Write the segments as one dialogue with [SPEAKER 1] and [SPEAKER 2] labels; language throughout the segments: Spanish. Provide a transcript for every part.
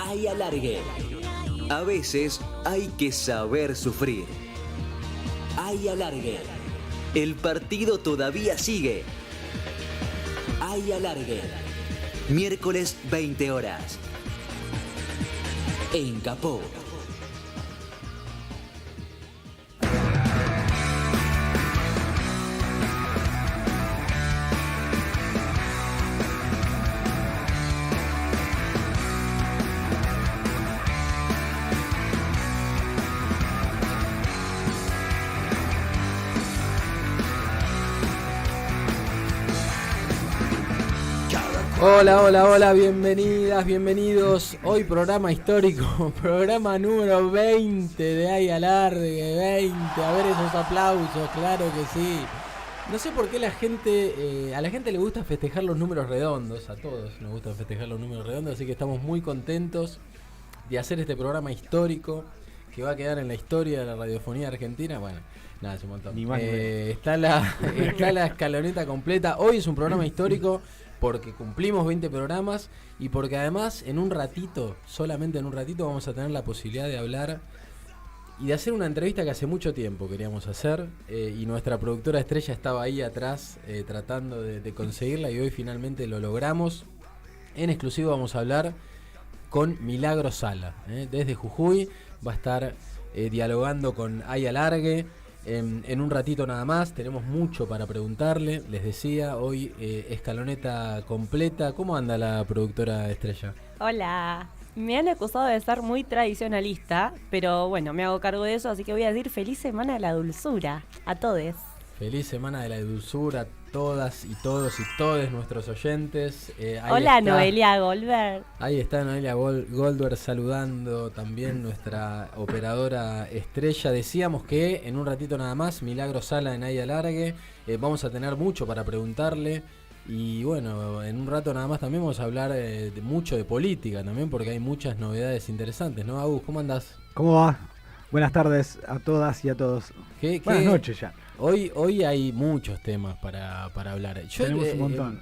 [SPEAKER 1] hay alargue. A veces hay que saber sufrir. Hay alargue. El partido todavía sigue. Hay alargue. Miércoles 20 horas. En Capó.
[SPEAKER 2] Hola, bienvenidas, bienvenidos. Hoy programa histórico, programa número 20 de Hay Alargue, 20. A ver esos aplausos, claro que sí. No sé por qué a la gente le gusta festejar los números redondos, a todos nos gusta festejar los números redondos, así que estamos muy contentos de hacer este programa histórico que va a quedar en la historia de la radiofonía argentina. Bueno, nada, es un montón. Está la escaloneta completa. Hoy es un programa histórico porque cumplimos 20 programas y porque además en un ratito, solamente en un ratito, vamos a tener la posibilidad de hablar y de hacer una entrevista que hace mucho tiempo queríamos hacer, y nuestra productora estrella estaba ahí atrás tratando de conseguirla, y hoy finalmente lo logramos. En exclusivo vamos a hablar con Milagro Sala, desde Jujuy. Va a estar dialogando con Hay Alargue. En un ratito nada más, tenemos mucho para preguntarle. Les decía, hoy escaloneta completa. ¿Cómo anda la productora estrella?
[SPEAKER 3] Hola, me han acusado de ser muy tradicionalista, pero bueno, me hago cargo de eso, así que voy a decir feliz semana de la dulzura a todos.
[SPEAKER 2] Feliz semana de la dulzura a todas y todos y todos nuestros oyentes.
[SPEAKER 3] Hola, Noelia Goldberg.
[SPEAKER 2] Ahí está Noelia Goldberg saludando también, nuestra operadora estrella. Decíamos que en un ratito nada más, Milagro Sala en Hay Alargue. Vamos a tener mucho para preguntarle. Y bueno, en un rato nada más también vamos a hablar mucho de política también, porque hay muchas novedades interesantes, ¿no, Agus? ¿Cómo andás?
[SPEAKER 4] ¿Cómo va? Buenas tardes a todas y a todos. Buenas noches ya.
[SPEAKER 2] Hoy hay muchos temas para hablar.
[SPEAKER 4] Tenemos un montón.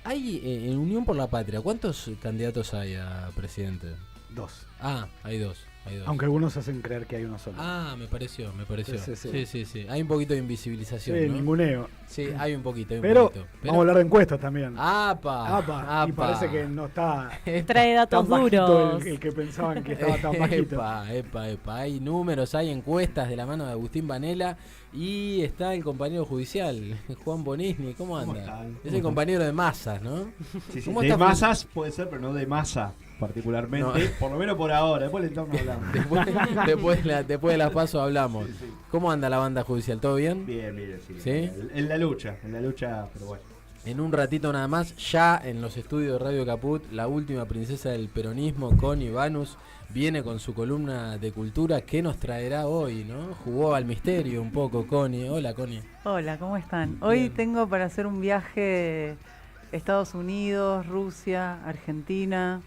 [SPEAKER 2] Hay en Unión por la Patria, ¿cuántos candidatos hay a presidente?
[SPEAKER 4] 2.
[SPEAKER 2] Hay dos.
[SPEAKER 4] Aunque algunos hacen creer que hay uno solo.
[SPEAKER 2] Me pareció.
[SPEAKER 4] Sí.
[SPEAKER 2] Hay un poquito de invisibilización, ¿no?
[SPEAKER 4] Ninguneo.
[SPEAKER 2] Sí, hay un poquito.
[SPEAKER 4] Pero vamos a hablar de encuestas también.
[SPEAKER 2] ¡Apa!
[SPEAKER 4] Y parece que no está...
[SPEAKER 3] Trae datos
[SPEAKER 4] tan
[SPEAKER 3] duros.
[SPEAKER 4] el que pensaban que estaba tan bajito.
[SPEAKER 2] Epa. Hay números, hay encuestas de la mano de Agustín Banela. Y está el compañero judicial, Juan Bonisni. ¿Cómo anda? Es el compañero de Masas, ¿no?
[SPEAKER 5] Sí. De Masas puede ser, pero no de Masa particularmente. No. Por lo menos por ahora. Después del entorno hablamos.
[SPEAKER 2] después de las pasos hablamos. Sí. ¿Cómo anda la banda judicial? ¿Todo bien?
[SPEAKER 5] Bien,
[SPEAKER 2] sí.
[SPEAKER 5] En la lucha, pero bueno.
[SPEAKER 2] En un ratito nada más, ya en los estudios de Radio Caput, la última princesa del peronismo, Connie Banus, viene con su columna de cultura. ¿Qué nos traerá hoy, no? Jugó al misterio un poco, Connie. Hola, Connie.
[SPEAKER 6] Hola, ¿cómo están? Hoy
[SPEAKER 2] bien.
[SPEAKER 6] Tengo para hacer un viaje Estados Unidos, Rusia, Argentina,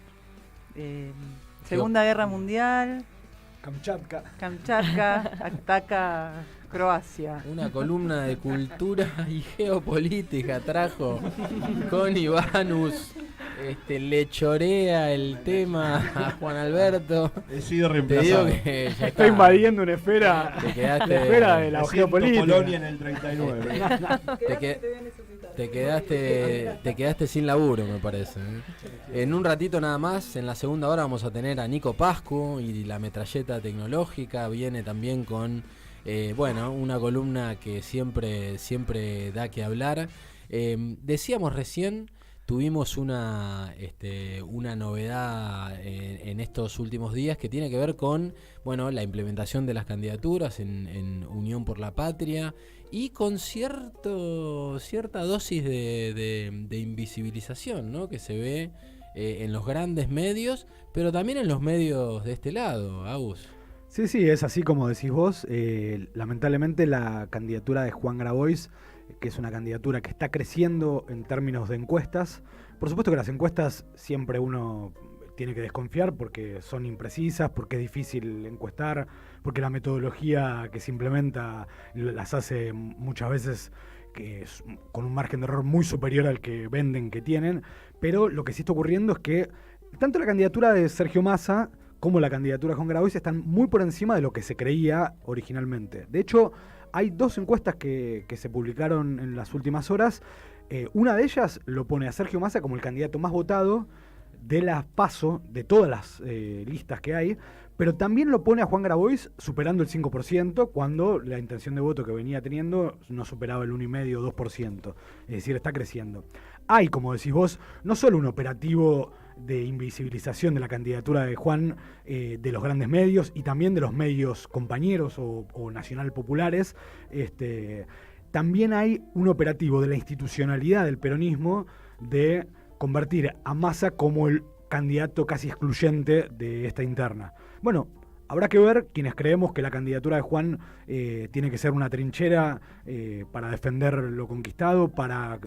[SPEAKER 6] Segunda Guerra Mundial, Kamchatka, ataca Croacia.
[SPEAKER 2] Una columna de cultura y geopolítica trajo Connie Banus. Le chorea el tema a Juan Alberto.
[SPEAKER 5] He sido reemplazado.
[SPEAKER 2] Te digo que ya
[SPEAKER 4] está invadiendo una esfera,
[SPEAKER 2] la
[SPEAKER 4] esfera de la geopolítica.
[SPEAKER 5] Polonia en el 39.
[SPEAKER 2] Te quedaste sin laburo, me parece. En un ratito nada más, en la segunda hora vamos a tener a Nico Pascu y la metralleta tecnológica. Viene también con una columna que siempre da que hablar. Decíamos recién, tuvimos una novedad en estos últimos días que tiene que ver con la implementación de las candidaturas en Unión por la Patria y con cierta dosis de invisibilización, ¿no? Que se ve en los grandes medios, pero también en los medios de este lado, Agus.
[SPEAKER 4] Sí, es así como decís vos. Lamentablemente la candidatura de Juan Grabois, que es una candidatura que está creciendo en términos de encuestas. Por supuesto que las encuestas siempre uno tiene que desconfiar porque son imprecisas, porque es difícil encuestar, porque la metodología que se implementa las hace muchas veces que es con un margen de error muy superior al que venden que tienen. Pero lo que sí está ocurriendo es que tanto la candidatura de Sergio Massa como la candidatura de Juan Grabois están muy por encima de lo que se creía originalmente. De hecho, hay 2 encuestas que se publicaron en las últimas horas. Una de ellas lo pone a Sergio Massa como el candidato más votado de las PASO, de todas las listas que hay, pero también lo pone a Juan Grabois superando el 5%, cuando la intención de voto que venía teniendo no superaba el 1,5 o 2%. Es decir, está creciendo. Hay, como decís vos, no solo un operativo de invisibilización de la candidatura de Juan de los grandes medios y también de los medios compañeros o nacional populares, también hay un operativo de la institucionalidad del peronismo de convertir a Massa como el candidato casi excluyente de esta interna. Bueno, habrá que ver quienes creemos que la candidatura de Juan tiene que ser una trinchera para defender lo conquistado, para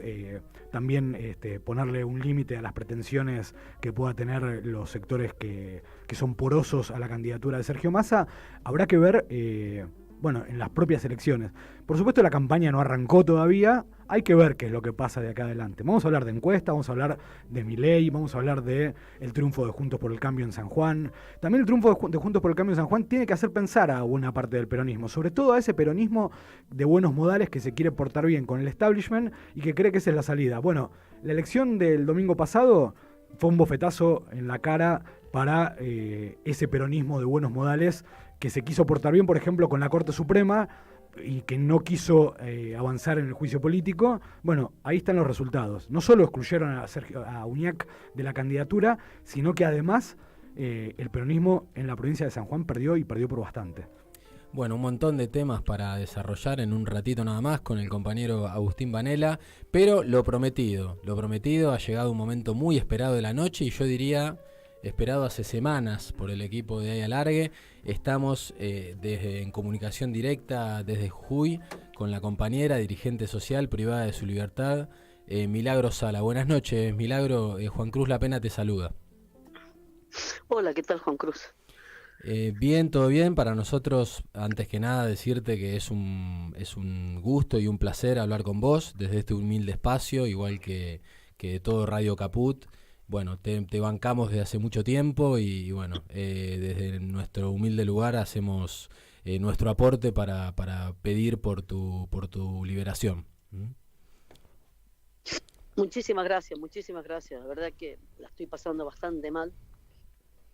[SPEAKER 4] también ponerle un límite a las pretensiones que pueda tener los sectores que son porosos a la candidatura de Sergio Massa. Habrá que ver, en las propias elecciones. Por supuesto, la campaña no arrancó todavía. Hay que ver qué es lo que pasa de acá adelante. Vamos a hablar de encuesta, vamos a hablar de Milei, vamos a hablar de el triunfo de Juntos por el Cambio en San Juan. También el triunfo de Juntos por el Cambio en San Juan tiene que hacer pensar a buena parte del peronismo, sobre todo a ese peronismo de buenos modales que se quiere portar bien con el establishment y que cree que esa es la salida. Bueno, la elección del domingo pasado fue un bofetazo en la cara para ese peronismo de buenos modales que se quiso portar bien, por ejemplo, con la Corte Suprema y que no quiso avanzar en el juicio político. Bueno, ahí están los resultados. No solo excluyeron a Uñac de la candidatura, sino que además el peronismo en la provincia de San Juan perdió y perdió por bastante.
[SPEAKER 2] Bueno, un montón de temas para desarrollar en un ratito nada más con el compañero Agustín Banela, pero lo prometido, ha llegado un momento muy esperado de la noche y yo diría esperado hace semanas por el equipo de Ahí Alargue. Estamos en comunicación directa desde Jujuy con la compañera dirigente social privada de su libertad, Milagro Sala. Buenas noches, Milagro. Juan Cruz La Pena te saluda.
[SPEAKER 7] Hola, ¿qué tal, Juan Cruz?
[SPEAKER 2] Bien, todo bien. Para nosotros, antes que nada, decirte que es un gusto y un placer hablar con vos desde este humilde espacio, igual que todo Radio Caput. Bueno, te bancamos desde hace mucho tiempo y bueno, desde nuestro humilde lugar hacemos nuestro aporte para pedir por tu liberación.
[SPEAKER 7] Muchísimas gracias. La verdad que la estoy pasando bastante mal.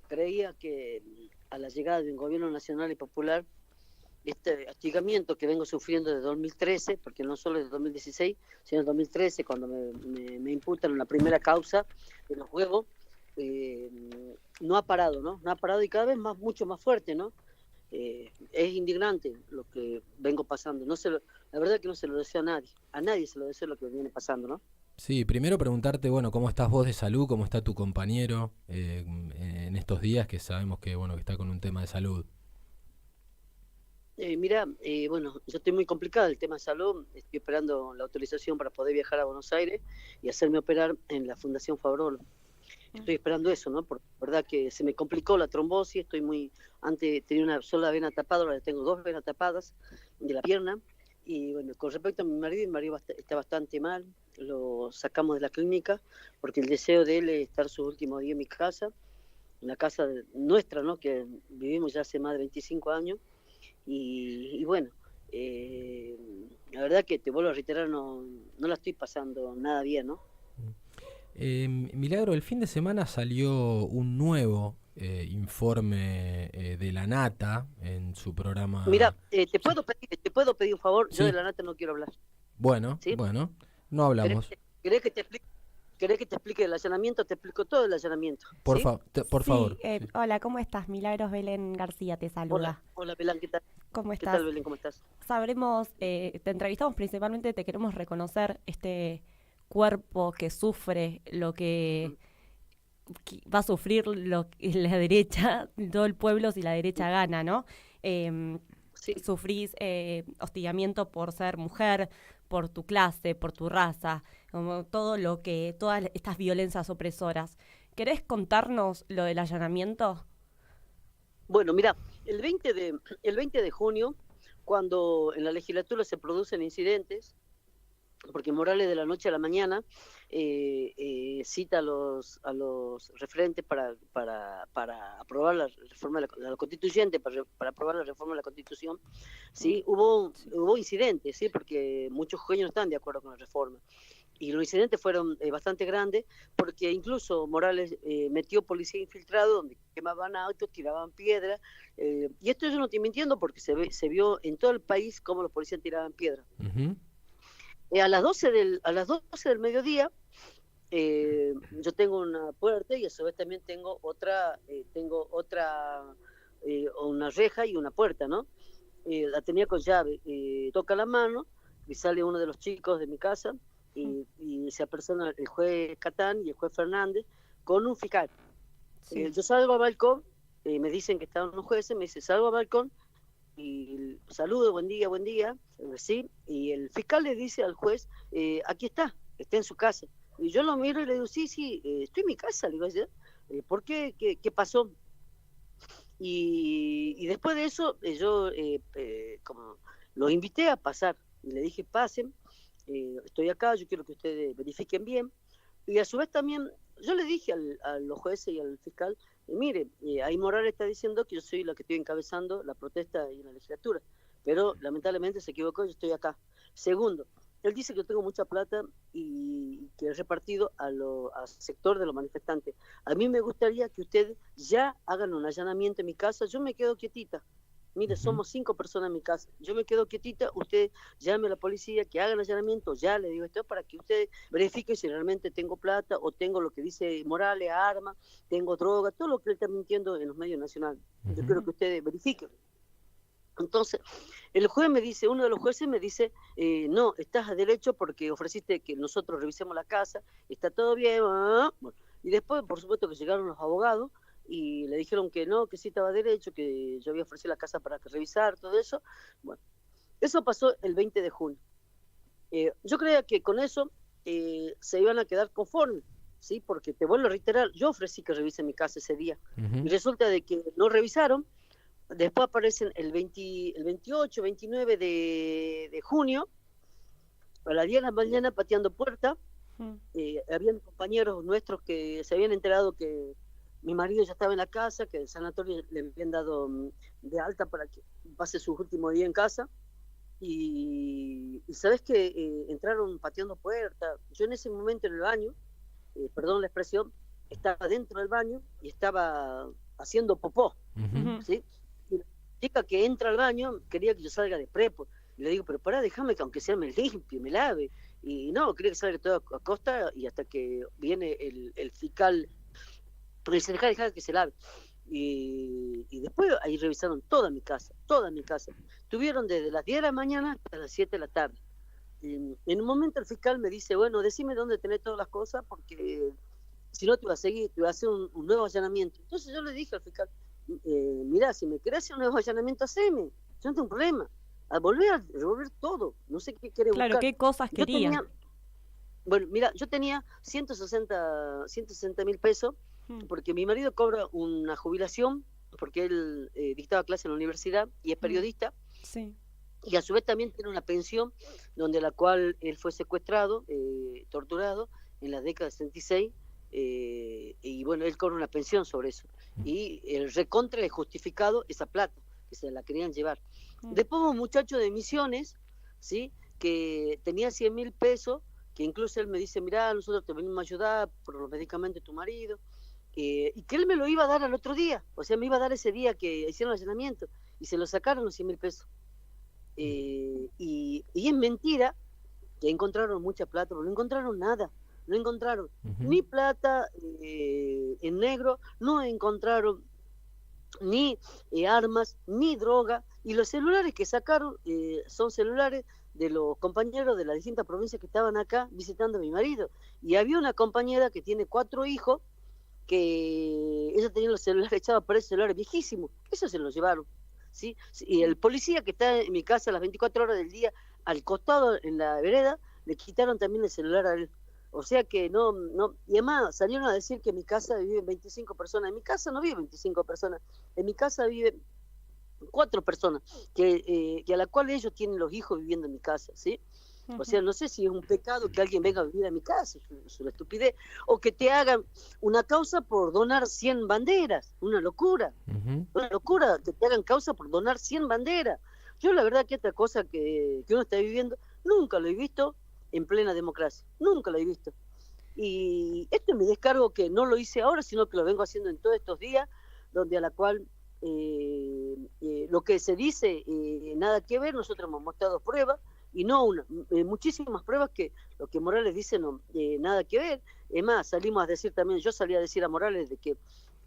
[SPEAKER 7] Creía que a la llegada de un gobierno nacional y popular, este hostigamiento que vengo sufriendo desde 2013, porque no solo desde 2016, sino en 2013, cuando me imputan la primera causa de los juegos, no ha parado, ¿no? No ha parado y cada vez mucho más fuerte, ¿no? Es indignante lo que vengo pasando. La verdad que no se lo deseo a nadie se lo deseo lo que viene pasando, ¿no?
[SPEAKER 2] Sí, primero preguntarte, bueno, ¿cómo estás vos de salud? ¿Cómo está tu compañero en estos días que sabemos que está con un tema de salud?
[SPEAKER 7] Mira, yo estoy muy complicada el tema de salud. Estoy esperando la autorización para poder viajar a Buenos Aires y hacerme operar en la Fundación Favrolo. Estoy esperando eso, ¿no? Porque la verdad que se me complicó la trombosis. Antes tenía una sola vena tapada, ahora tengo 2 venas tapadas de la pierna. Y bueno, con respecto a mi marido está bastante mal. Lo sacamos de la clínica porque el deseo de él es estar sus últimos días en mi casa, en la casa nuestra, ¿no? Que vivimos ya hace más de 25 años. Y bueno, la verdad que te vuelvo a reiterar, no la estoy pasando nada bien, ¿no?
[SPEAKER 2] Milagro, el fin de semana salió un nuevo informe de la Nata en su programa.
[SPEAKER 7] Mira, te puedo pedir un favor. Sí. Yo de la Nata no quiero hablar.
[SPEAKER 2] Bueno, ¿sí? Bueno, no hablamos.
[SPEAKER 7] ¿Querés que te explique el allanamiento? Te explico todo el allanamiento.
[SPEAKER 2] Por
[SPEAKER 7] ¿sí?
[SPEAKER 2] favor.
[SPEAKER 3] Sí. Hola, ¿cómo estás? Milagros Belén García te saluda.
[SPEAKER 7] Hola Belén, ¿qué tal?
[SPEAKER 3] ¿Cómo estás?
[SPEAKER 7] ¿Qué tal, Belén? ¿Cómo estás?
[SPEAKER 3] Sabremos, te entrevistamos principalmente, te queremos reconocer este cuerpo que sufre lo que va a sufrir la derecha, todo el pueblo si la derecha gana, ¿no? Sí. Sufrís hostigamiento por ser mujer, por tu clase, por tu raza, como todas estas violencias opresoras. ¿Querés contarnos lo del allanamiento?
[SPEAKER 7] Bueno, mira, el 20 de junio, cuando en la legislatura se producen incidentes, porque Morales de la noche a la mañana cita a los referentes para aprobar la reforma de la constituyente, para aprobar la reforma de la Constitución. ¿Sí? Hubo incidentes, ¿sí? Porque muchos jueces no están de acuerdo con la reforma. Y los incidentes fueron bastante grandes, porque incluso Morales metió policía infiltrado, donde quemaban autos, tiraban piedras. Y esto yo no estoy mintiendo, porque se vio en todo el país cómo los policías tiraban piedras.
[SPEAKER 2] Ujú.
[SPEAKER 7] A las 12 del mediodía, yo tengo una puerta y a su vez también tengo otra, una reja y una puerta, ¿no? La tenía con llave. Toca la mano y sale uno de los chicos de mi casa y se apersona el juez Catán y el juez Fernández con un fiscal.
[SPEAKER 3] Sí.
[SPEAKER 7] Yo salgo al balcón, me dicen que estaban los jueces, me dice, salgo al balcón y saludo, buen día, sí, y el fiscal le dice al juez, aquí está en su casa. Y yo lo miro y le digo, sí, estoy en mi casa, le digo, ¿por qué? ¿Qué pasó? Y después de eso, yo como los invité a pasar, y le dije, pasen, estoy acá, yo quiero que ustedes verifiquen bien, y a su vez también, yo le dije a los jueces y al fiscal, mire, ahí Morales está diciendo que yo soy la que estoy encabezando la protesta en la legislatura, pero lamentablemente se equivocó, yo estoy acá. Segundo, él dice que yo tengo mucha plata y que he repartido al sector de los manifestantes. A mí me gustaría que ustedes ya hagan un allanamiento en mi casa, yo me quedo quietita. Mire, somos 5 personas en mi casa. Yo me quedo quietita, usted llame a la policía, que hagan allanamiento, ya le digo esto, para que usted verifique si realmente tengo plata o tengo lo que dice Morales, armas, tengo droga, todo lo que él está mintiendo en los medios nacionales. Yo quiero que ustedes verifiquen. Entonces, el juez me dice, uno de los jueces me dice, no, estás a derecho porque ofreciste que nosotros revisemos la casa, está todo bien. Bueno, y después, por supuesto, que llegaron los abogados, y le dijeron que no, que sí estaba derecho, que yo había ofrecido la casa para que revisar, todo eso. Bueno, eso pasó el 20 de junio. Yo creía que con eso se iban a quedar conformes, ¿sí? Porque te vuelvo a reiterar, yo ofrecí que revisen mi casa ese día, y resulta de que no revisaron. Después aparecen el 28, 29 de junio, a las 10 de la mañana pateando puerta. Habían compañeros nuestros que se habían enterado que mi marido ya estaba en la casa, que el sanatorio le habían dado de alta para que pase sus últimos días en casa. Y sabes que entraron pateando puertas. Yo en ese momento en el baño, perdón la expresión, estaba dentro del baño y estaba haciendo popó, ¿sí? Y la chica que entra al baño quería que yo salga de prepo. Y le digo, pero pará, déjame que aunque sea me limpie, me lave. Y no, quería que salga todo a costa, y hasta que viene el fiscal, pero dice, deja que se lave. Y después ahí revisaron toda mi casa. Tuvieron desde las 10 de la mañana hasta las 7 de la tarde. En un momento el fiscal me dice, bueno, decime dónde tenés todas las cosas, porque si no te iba a seguir, te iba a hacer un nuevo allanamiento. Entonces yo le dije al fiscal, mirá, si me querés hacer un nuevo allanamiento, haceme, yo no tengo un problema. A revolver todo, no sé qué querés
[SPEAKER 3] Claro,
[SPEAKER 7] buscar.
[SPEAKER 3] ¿qué cosas quería?
[SPEAKER 7] Bueno, mira, yo tenía 160.000 pesos, porque mi marido cobra una jubilación, porque él dictaba clase en la universidad y es periodista.
[SPEAKER 3] Sí.
[SPEAKER 7] Y a su vez también tiene una pensión, donde la cual él fue secuestrado, torturado en la década de 66, y bueno, él cobra una pensión sobre eso. Y el recontra es justificado esa plata, que se la querían llevar. Después un muchacho de Misiones, ¿sí?, que tenía 100.000 pesos, que incluso él me dice, mirá, nosotros te venimos a ayudar por los medicamentos de tu marido, y que él me lo iba a dar al otro día, o sea, me iba a dar ese día que hicieron el allanamiento, y se lo sacaron los 100.000 pesos. Y es mentira que encontraron mucha plata, pero no encontraron nada, no encontraron ni plata en negro, no encontraron ni armas, ni droga, y los celulares que sacaron son celulares de los compañeros de las distintas provincias que estaban acá visitando a mi marido. Y había una compañera que tiene 4 hijos, que ella tenía los celulares echados para esos celulares viejísimos, eso se los llevaron, ¿sí? Y el policía que está en mi casa las 24 horas del día, al costado en la vereda, le quitaron también el celular a él. O sea que no, y además salieron a decir que en mi casa viven 25 personas. En mi casa no viven 25 personas, en mi casa viven 4 personas, que a la cual ellos tienen los hijos viviendo en mi casa, ¿sí? O sea, no sé si es un pecado que alguien venga a vivir a mi casa, es una estupidez, o que te hagan una causa por donar 100 banderas, una locura que te hagan causa por donar 100 banderas. Yo la verdad que esta cosa que uno está viviendo, nunca lo he visto en plena democracia, nunca lo he visto. Y esto es mi descargo, que no lo hice ahora, sino que lo vengo haciendo en todos estos días, donde a la cual lo que se dice nada que ver. Nosotros hemos mostrado pruebas, y no muchísimas pruebas que lo que Morales dice no nada que ver. Es más, salimos a decir también, yo salí a decir a Morales de que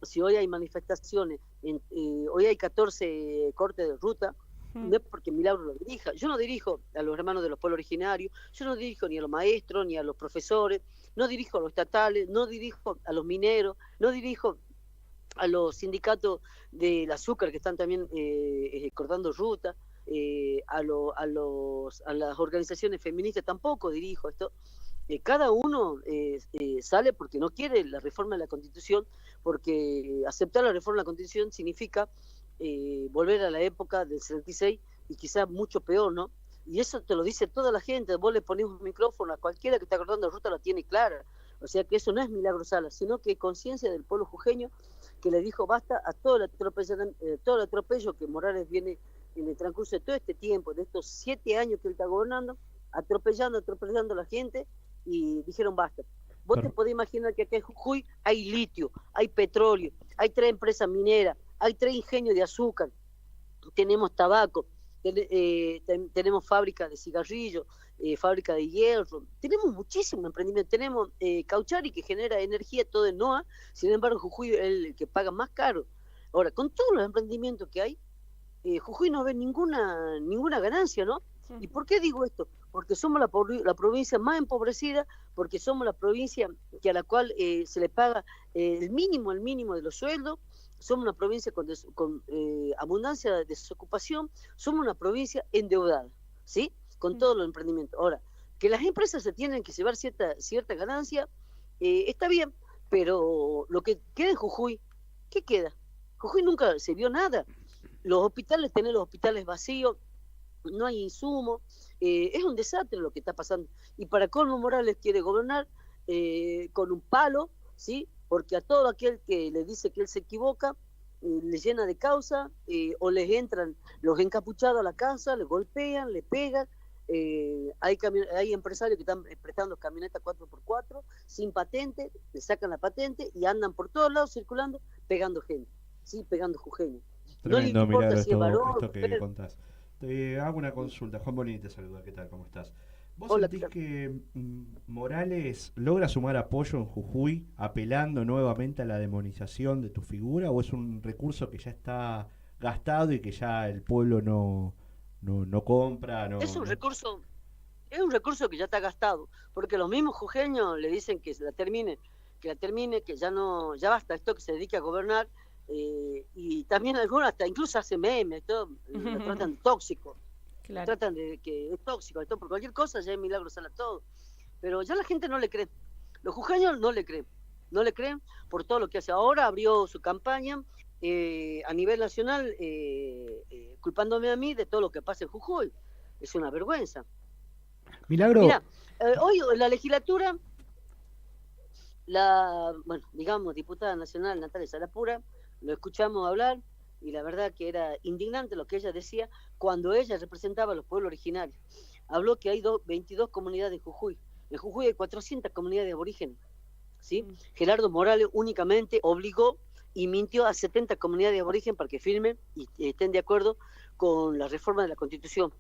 [SPEAKER 7] si hoy hay manifestaciones, hoy hay 14 cortes de ruta, no es porque Milagro lo dirija. Yo no dirijo a los hermanos de los pueblos originarios, yo no dirijo ni a los maestros, ni a los profesores, no dirijo a los estatales, no dirijo a los mineros, no dirijo a los sindicatos del azúcar que están también cortando ruta, a las organizaciones feministas tampoco dirijo esto. Cada uno sale porque no quiere la reforma de la Constitución, porque aceptar la reforma de la Constitución significa volver a la época del 76 y quizás mucho peor, ¿no? Y eso te lo dice toda la gente. Vos le ponés un micrófono a cualquiera que está cortando ruta, la tiene clara. O sea que eso no es Milagro Sala, sino que conciencia del pueblo jujeño, que le dijo basta a todo el atropello que Morales viene en el transcurso de todo este tiempo, de estos 7 años que él está gobernando, atropellando a la gente, y dijeron basta. Vos te podés imaginar que acá en Jujuy hay litio, hay petróleo, hay 3 empresas mineras, hay 3 ingenios de azúcar, tenemos tabaco, tenemos fábrica de cigarrillos, fábrica de hierro, tenemos muchísimo emprendimiento, tenemos Cauchari que genera energía, todo en NOA, sin embargo Jujuy es el que paga más caro. Ahora, con todos los emprendimientos que hay, Jujuy no ve ninguna ganancia, ¿no? ¿Y por qué digo esto? Porque somos la provincia más empobrecida, porque somos la provincia a la cual se le paga el mínimo de los sueldos, somos una provincia con abundancia de desocupación, somos una provincia endeudada, ¿sí? Con todos los emprendimientos. Ahora, que las empresas se tienen que llevar cierta ganancia, está bien, pero lo que queda en Jujuy, ¿qué queda? Jujuy nunca se vio nada. Los hospitales, tener los hospitales vacíos, no hay insumo, es un desastre lo que está pasando. Y para colmo, Morales quiere gobernar con un palo, ¿sí? Porque a todo aquel que le dice que él se equivoca, le llena de causa, o les entran los encapuchados a la casa, le golpean, le pegan. Hay empresarios que están prestando camionetas 4x4 sin patente, le sacan la patente y andan por todos lados circulando, pegando gente, ¿sí? Pegando jujeños.
[SPEAKER 5] Tremendo,
[SPEAKER 7] no le importa
[SPEAKER 5] Milagro,
[SPEAKER 7] si es varón,
[SPEAKER 5] esto que contás. Te hago una consulta. Juan Bonini te saluda. ¿Qué tal? ¿Cómo estás? ¿Vos
[SPEAKER 7] Hola,
[SPEAKER 5] sentís que Morales logra sumar apoyo en Jujuy apelando nuevamente a la demonización de tu figura, o es un recurso que ya está gastado y que ya el pueblo no compra?
[SPEAKER 7] Es un recurso que ya está gastado, porque los mismos jujeños le dicen que la termine, que ya basta esto, que se dedique a gobernar, y también algunos hasta incluso hacen memes, todo, lo tratan de tóxico.
[SPEAKER 3] Claro.
[SPEAKER 7] Tratan de que es tóxico, esto por cualquier cosa ya es Milagro Sala todo, pero ya la gente no le cree, los jujeños no le creen por todo lo que hace. Ahora abrió su campaña a nivel nacional, culpándome a mí de todo lo que pasa en Jujuy. Es una vergüenza.
[SPEAKER 4] Milagro.
[SPEAKER 7] Mira, hoy la legislatura, diputada nacional Natalia Salapura, lo escuchamos hablar, y la verdad que era indignante lo que ella decía cuando ella representaba a los pueblos originarios. Habló que hay 22 comunidades en Jujuy. En Jujuy hay 400 comunidades aborígenes, ¿sí? Gerardo Morales únicamente obligó y mintió a 70 comunidades aborígenes para que firmen y estén de acuerdo con la reforma de la Constitución.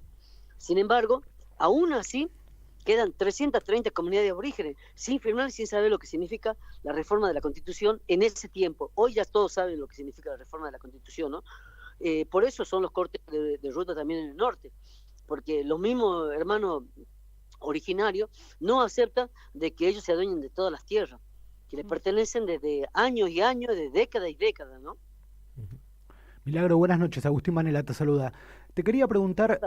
[SPEAKER 7] Sin embargo, aún así, quedan 330 comunidades aborígenes sin firmar y sin saber lo que significa la reforma de la Constitución en ese tiempo. Hoy ya todos saben lo que significa la reforma de la Constitución, ¿no? Por eso son los cortes de ruta también en el norte, porque los mismos hermanos originarios no aceptan de que ellos se adueñen de todas las tierras, que les pertenecen desde años y años, de décadas y décadas, ¿no?
[SPEAKER 4] Milagro, buenas noches. Agustín Manela te saluda. Te quería preguntar,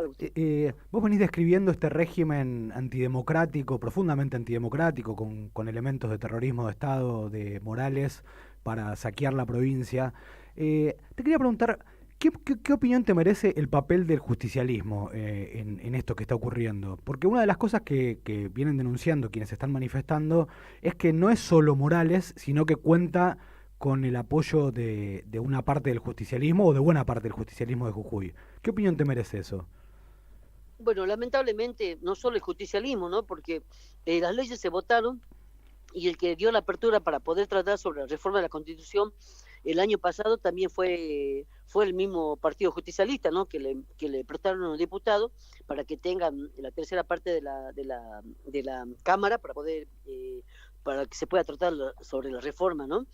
[SPEAKER 4] vos venís describiendo este régimen antidemocrático, profundamente antidemocrático, con elementos de terrorismo de Estado, de Morales, para saquear la provincia. Te quería preguntar, ¿Qué opinión te merece el papel del justicialismo en esto que está ocurriendo? Porque una de las cosas que vienen denunciando quienes están manifestando es que no es solo Morales, sino que cuenta con el apoyo de una parte del justicialismo o de buena parte del justicialismo de Jujuy. ¿Qué opinión te merece eso?
[SPEAKER 7] Bueno, lamentablemente no solo el justicialismo, ¿no? Porque las leyes se votaron y el que dio la apertura para poder tratar sobre la reforma de la Constitución el año pasado también fue el mismo partido justicialista, ¿no? Que le prestaron a los diputados para que tengan la tercera parte de la Cámara para poder para que se pueda tratar sobre la reforma, ¿no?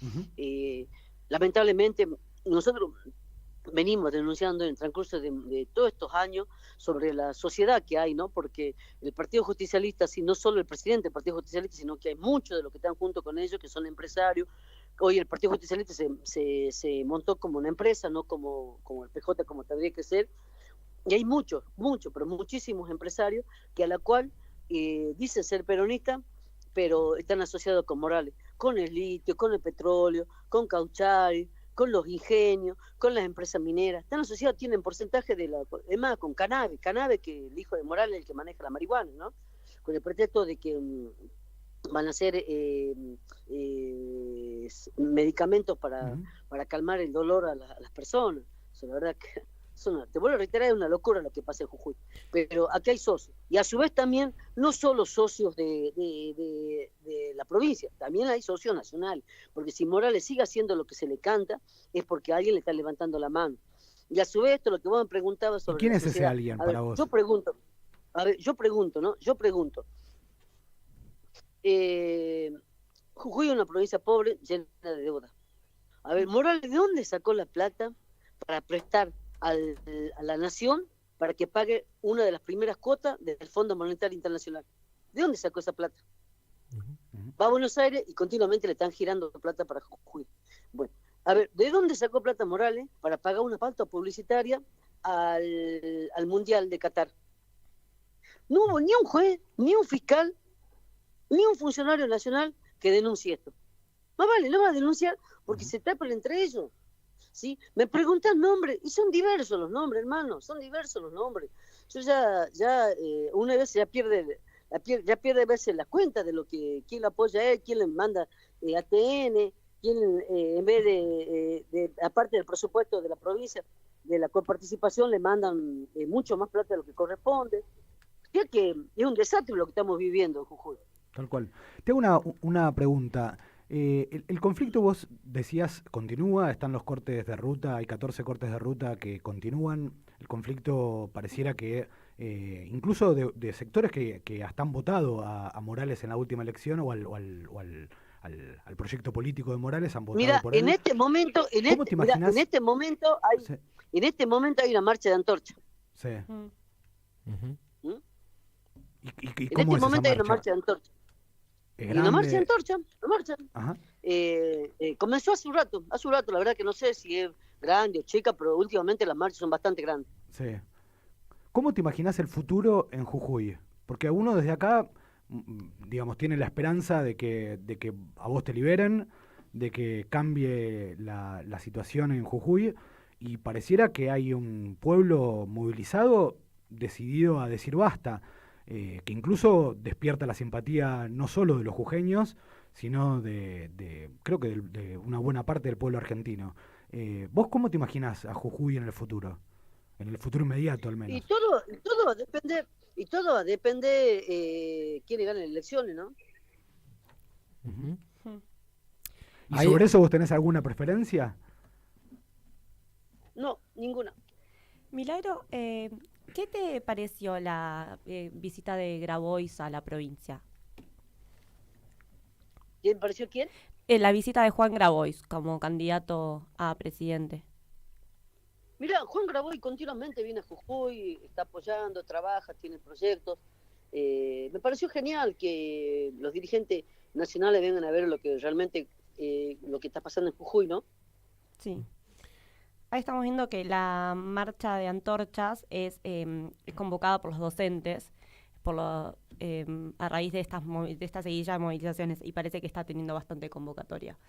[SPEAKER 7] Lamentablemente nosotros venimos denunciando en el transcurso de todos estos años sobre la sociedad que hay, ¿no? Porque el Partido Justicialista, sí, no solo el presidente del Partido Justicialista, sino que hay muchos de los que están junto con ellos, que son empresarios. Hoy el Partido Justicialista se montó como una empresa, no como el PJ, como tendría que ser. Y hay muchos, pero muchísimos empresarios que a la cual dicen ser peronistas, pero están asociados con Morales, con el litio, con el petróleo, con Cauchari, con los ingenios, con las empresas mineras. Están asociados, tienen porcentaje es más, con Cannabis, que el hijo de Morales es el que maneja la marihuana, ¿no? Con el pretexto de que van a hacer medicamentos para calmar el dolor a las personas. Eso, la verdad que te vuelvo a reiterar, es una locura lo que pasa en Jujuy. Pero aquí hay socios. Y a su vez también, no solo socios de la provincia, también hay socios nacionales. Porque si Morales sigue haciendo lo que se le canta, es porque alguien le está levantando la mano. Y a su vez, esto lo que vos me preguntabas sobre
[SPEAKER 4] ¿Quién
[SPEAKER 7] la
[SPEAKER 4] es ese
[SPEAKER 7] sociedad.
[SPEAKER 4] alguien para vos?
[SPEAKER 7] Yo pregunto, ¿no? Jujuy es una provincia pobre, llena de deuda. A ver, Morales, ¿de dónde sacó la plata para prestar a la nación para que pague una de las primeras cuotas del Fondo Monetario Internacional? ¿De dónde sacó esa plata? Va a Buenos Aires y continuamente le están girando plata para Jujuy. Bueno, a ver, ¿de dónde sacó plata Morales para pagar una pauta publicitaria al Mundial de Qatar? No hubo ni un juez, ni un fiscal, ni un funcionario nacional que denuncie esto. Más vale, lo va a denunciar porque se tapan entre ellos. ¿Sí? Me preguntan nombres, y son diversos los nombres, hermano, son diversos los nombres. Yo ya una vez ya pierde a veces la cuenta de lo que quién le apoya a él, quién le manda ATN, quién en vez de aparte del presupuesto de la provincia, de la coparticipación, le mandan mucho más plata de lo que corresponde. Ya que es un desastre lo que estamos viviendo en Jujuy.
[SPEAKER 4] Tal cual. Tengo una pregunta. El conflicto, vos decías, continúa, están los cortes de ruta, hay 14 cortes de ruta que continúan. El conflicto pareciera que incluso de sectores que hasta han votado a Morales en la última elección o al proyecto político de Morales han votado por él.
[SPEAKER 7] En este momento,
[SPEAKER 4] en este
[SPEAKER 7] momento hay una marcha de antorcha.
[SPEAKER 4] Sí.
[SPEAKER 3] Uh-huh.
[SPEAKER 4] ¿Y
[SPEAKER 7] en
[SPEAKER 4] cómo
[SPEAKER 7] este momento hay una marcha de antorcha. Una marcha de antorcha, una marcha.
[SPEAKER 4] Ajá.
[SPEAKER 7] Comenzó hace un rato, la verdad que no sé si es grande o chica, pero últimamente las marchas son bastante grandes.
[SPEAKER 4] Sí. ¿Cómo te imaginas el futuro en Jujuy? Porque uno desde acá, digamos, tiene la esperanza de que a vos te liberen, de que cambie la situación en Jujuy, y pareciera que hay un pueblo movilizado, decidido a decir basta. Que incluso despierta la simpatía no solo de los jujeños, sino creo que de una buena parte del pueblo argentino. ¿Vos cómo te imaginás a Jujuy en el futuro? En el futuro inmediato, al menos.
[SPEAKER 7] Y todo va a depender quiénes ganen las elecciones, ¿no?
[SPEAKER 4] Uh-huh. ¿Y sobre eso vos tenés alguna preferencia?
[SPEAKER 7] No, ninguna.
[SPEAKER 3] Milagro, ¿qué te pareció la visita de Grabois a la provincia?
[SPEAKER 7] ¿Quién pareció quién?
[SPEAKER 3] La visita de Juan Grabois como candidato a presidente.
[SPEAKER 7] Mira, Juan Grabois continuamente viene a Jujuy, está apoyando, trabaja, tiene proyectos. Me pareció genial que los dirigentes nacionales vengan a ver lo que realmente lo que está pasando en Jujuy, ¿no?
[SPEAKER 3] Sí. Ahí estamos viendo que la marcha de antorchas es convocada por los docentes a raíz de esta seguidilla de movilizaciones, y parece que está teniendo bastante convocatoria.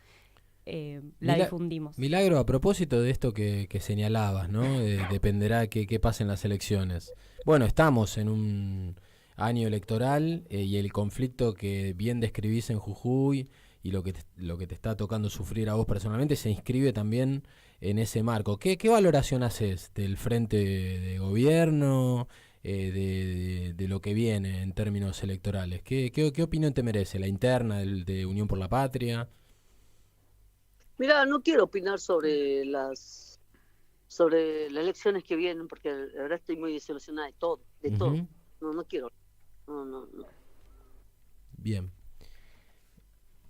[SPEAKER 3] la
[SPEAKER 2] Mila-
[SPEAKER 3] difundimos.
[SPEAKER 2] Milagro, a propósito de esto que señalabas, ¿no? Dependerá qué pase en las elecciones. Bueno, estamos en un año electoral y el conflicto que bien describís en Jujuy y lo que te está tocando sufrir a vos personalmente se inscribe también en ese marco. ¿Qué valoración haces del frente de gobierno, de lo que viene en términos electorales? ¿Qué opinión te merece? ¿La interna de Unión por la Patria?
[SPEAKER 7] Mira, no quiero opinar sobre las elecciones que vienen, porque la verdad estoy muy desilusionada de todo, todo.
[SPEAKER 2] Ujú.
[SPEAKER 7] No quiero. No.
[SPEAKER 2] Bien.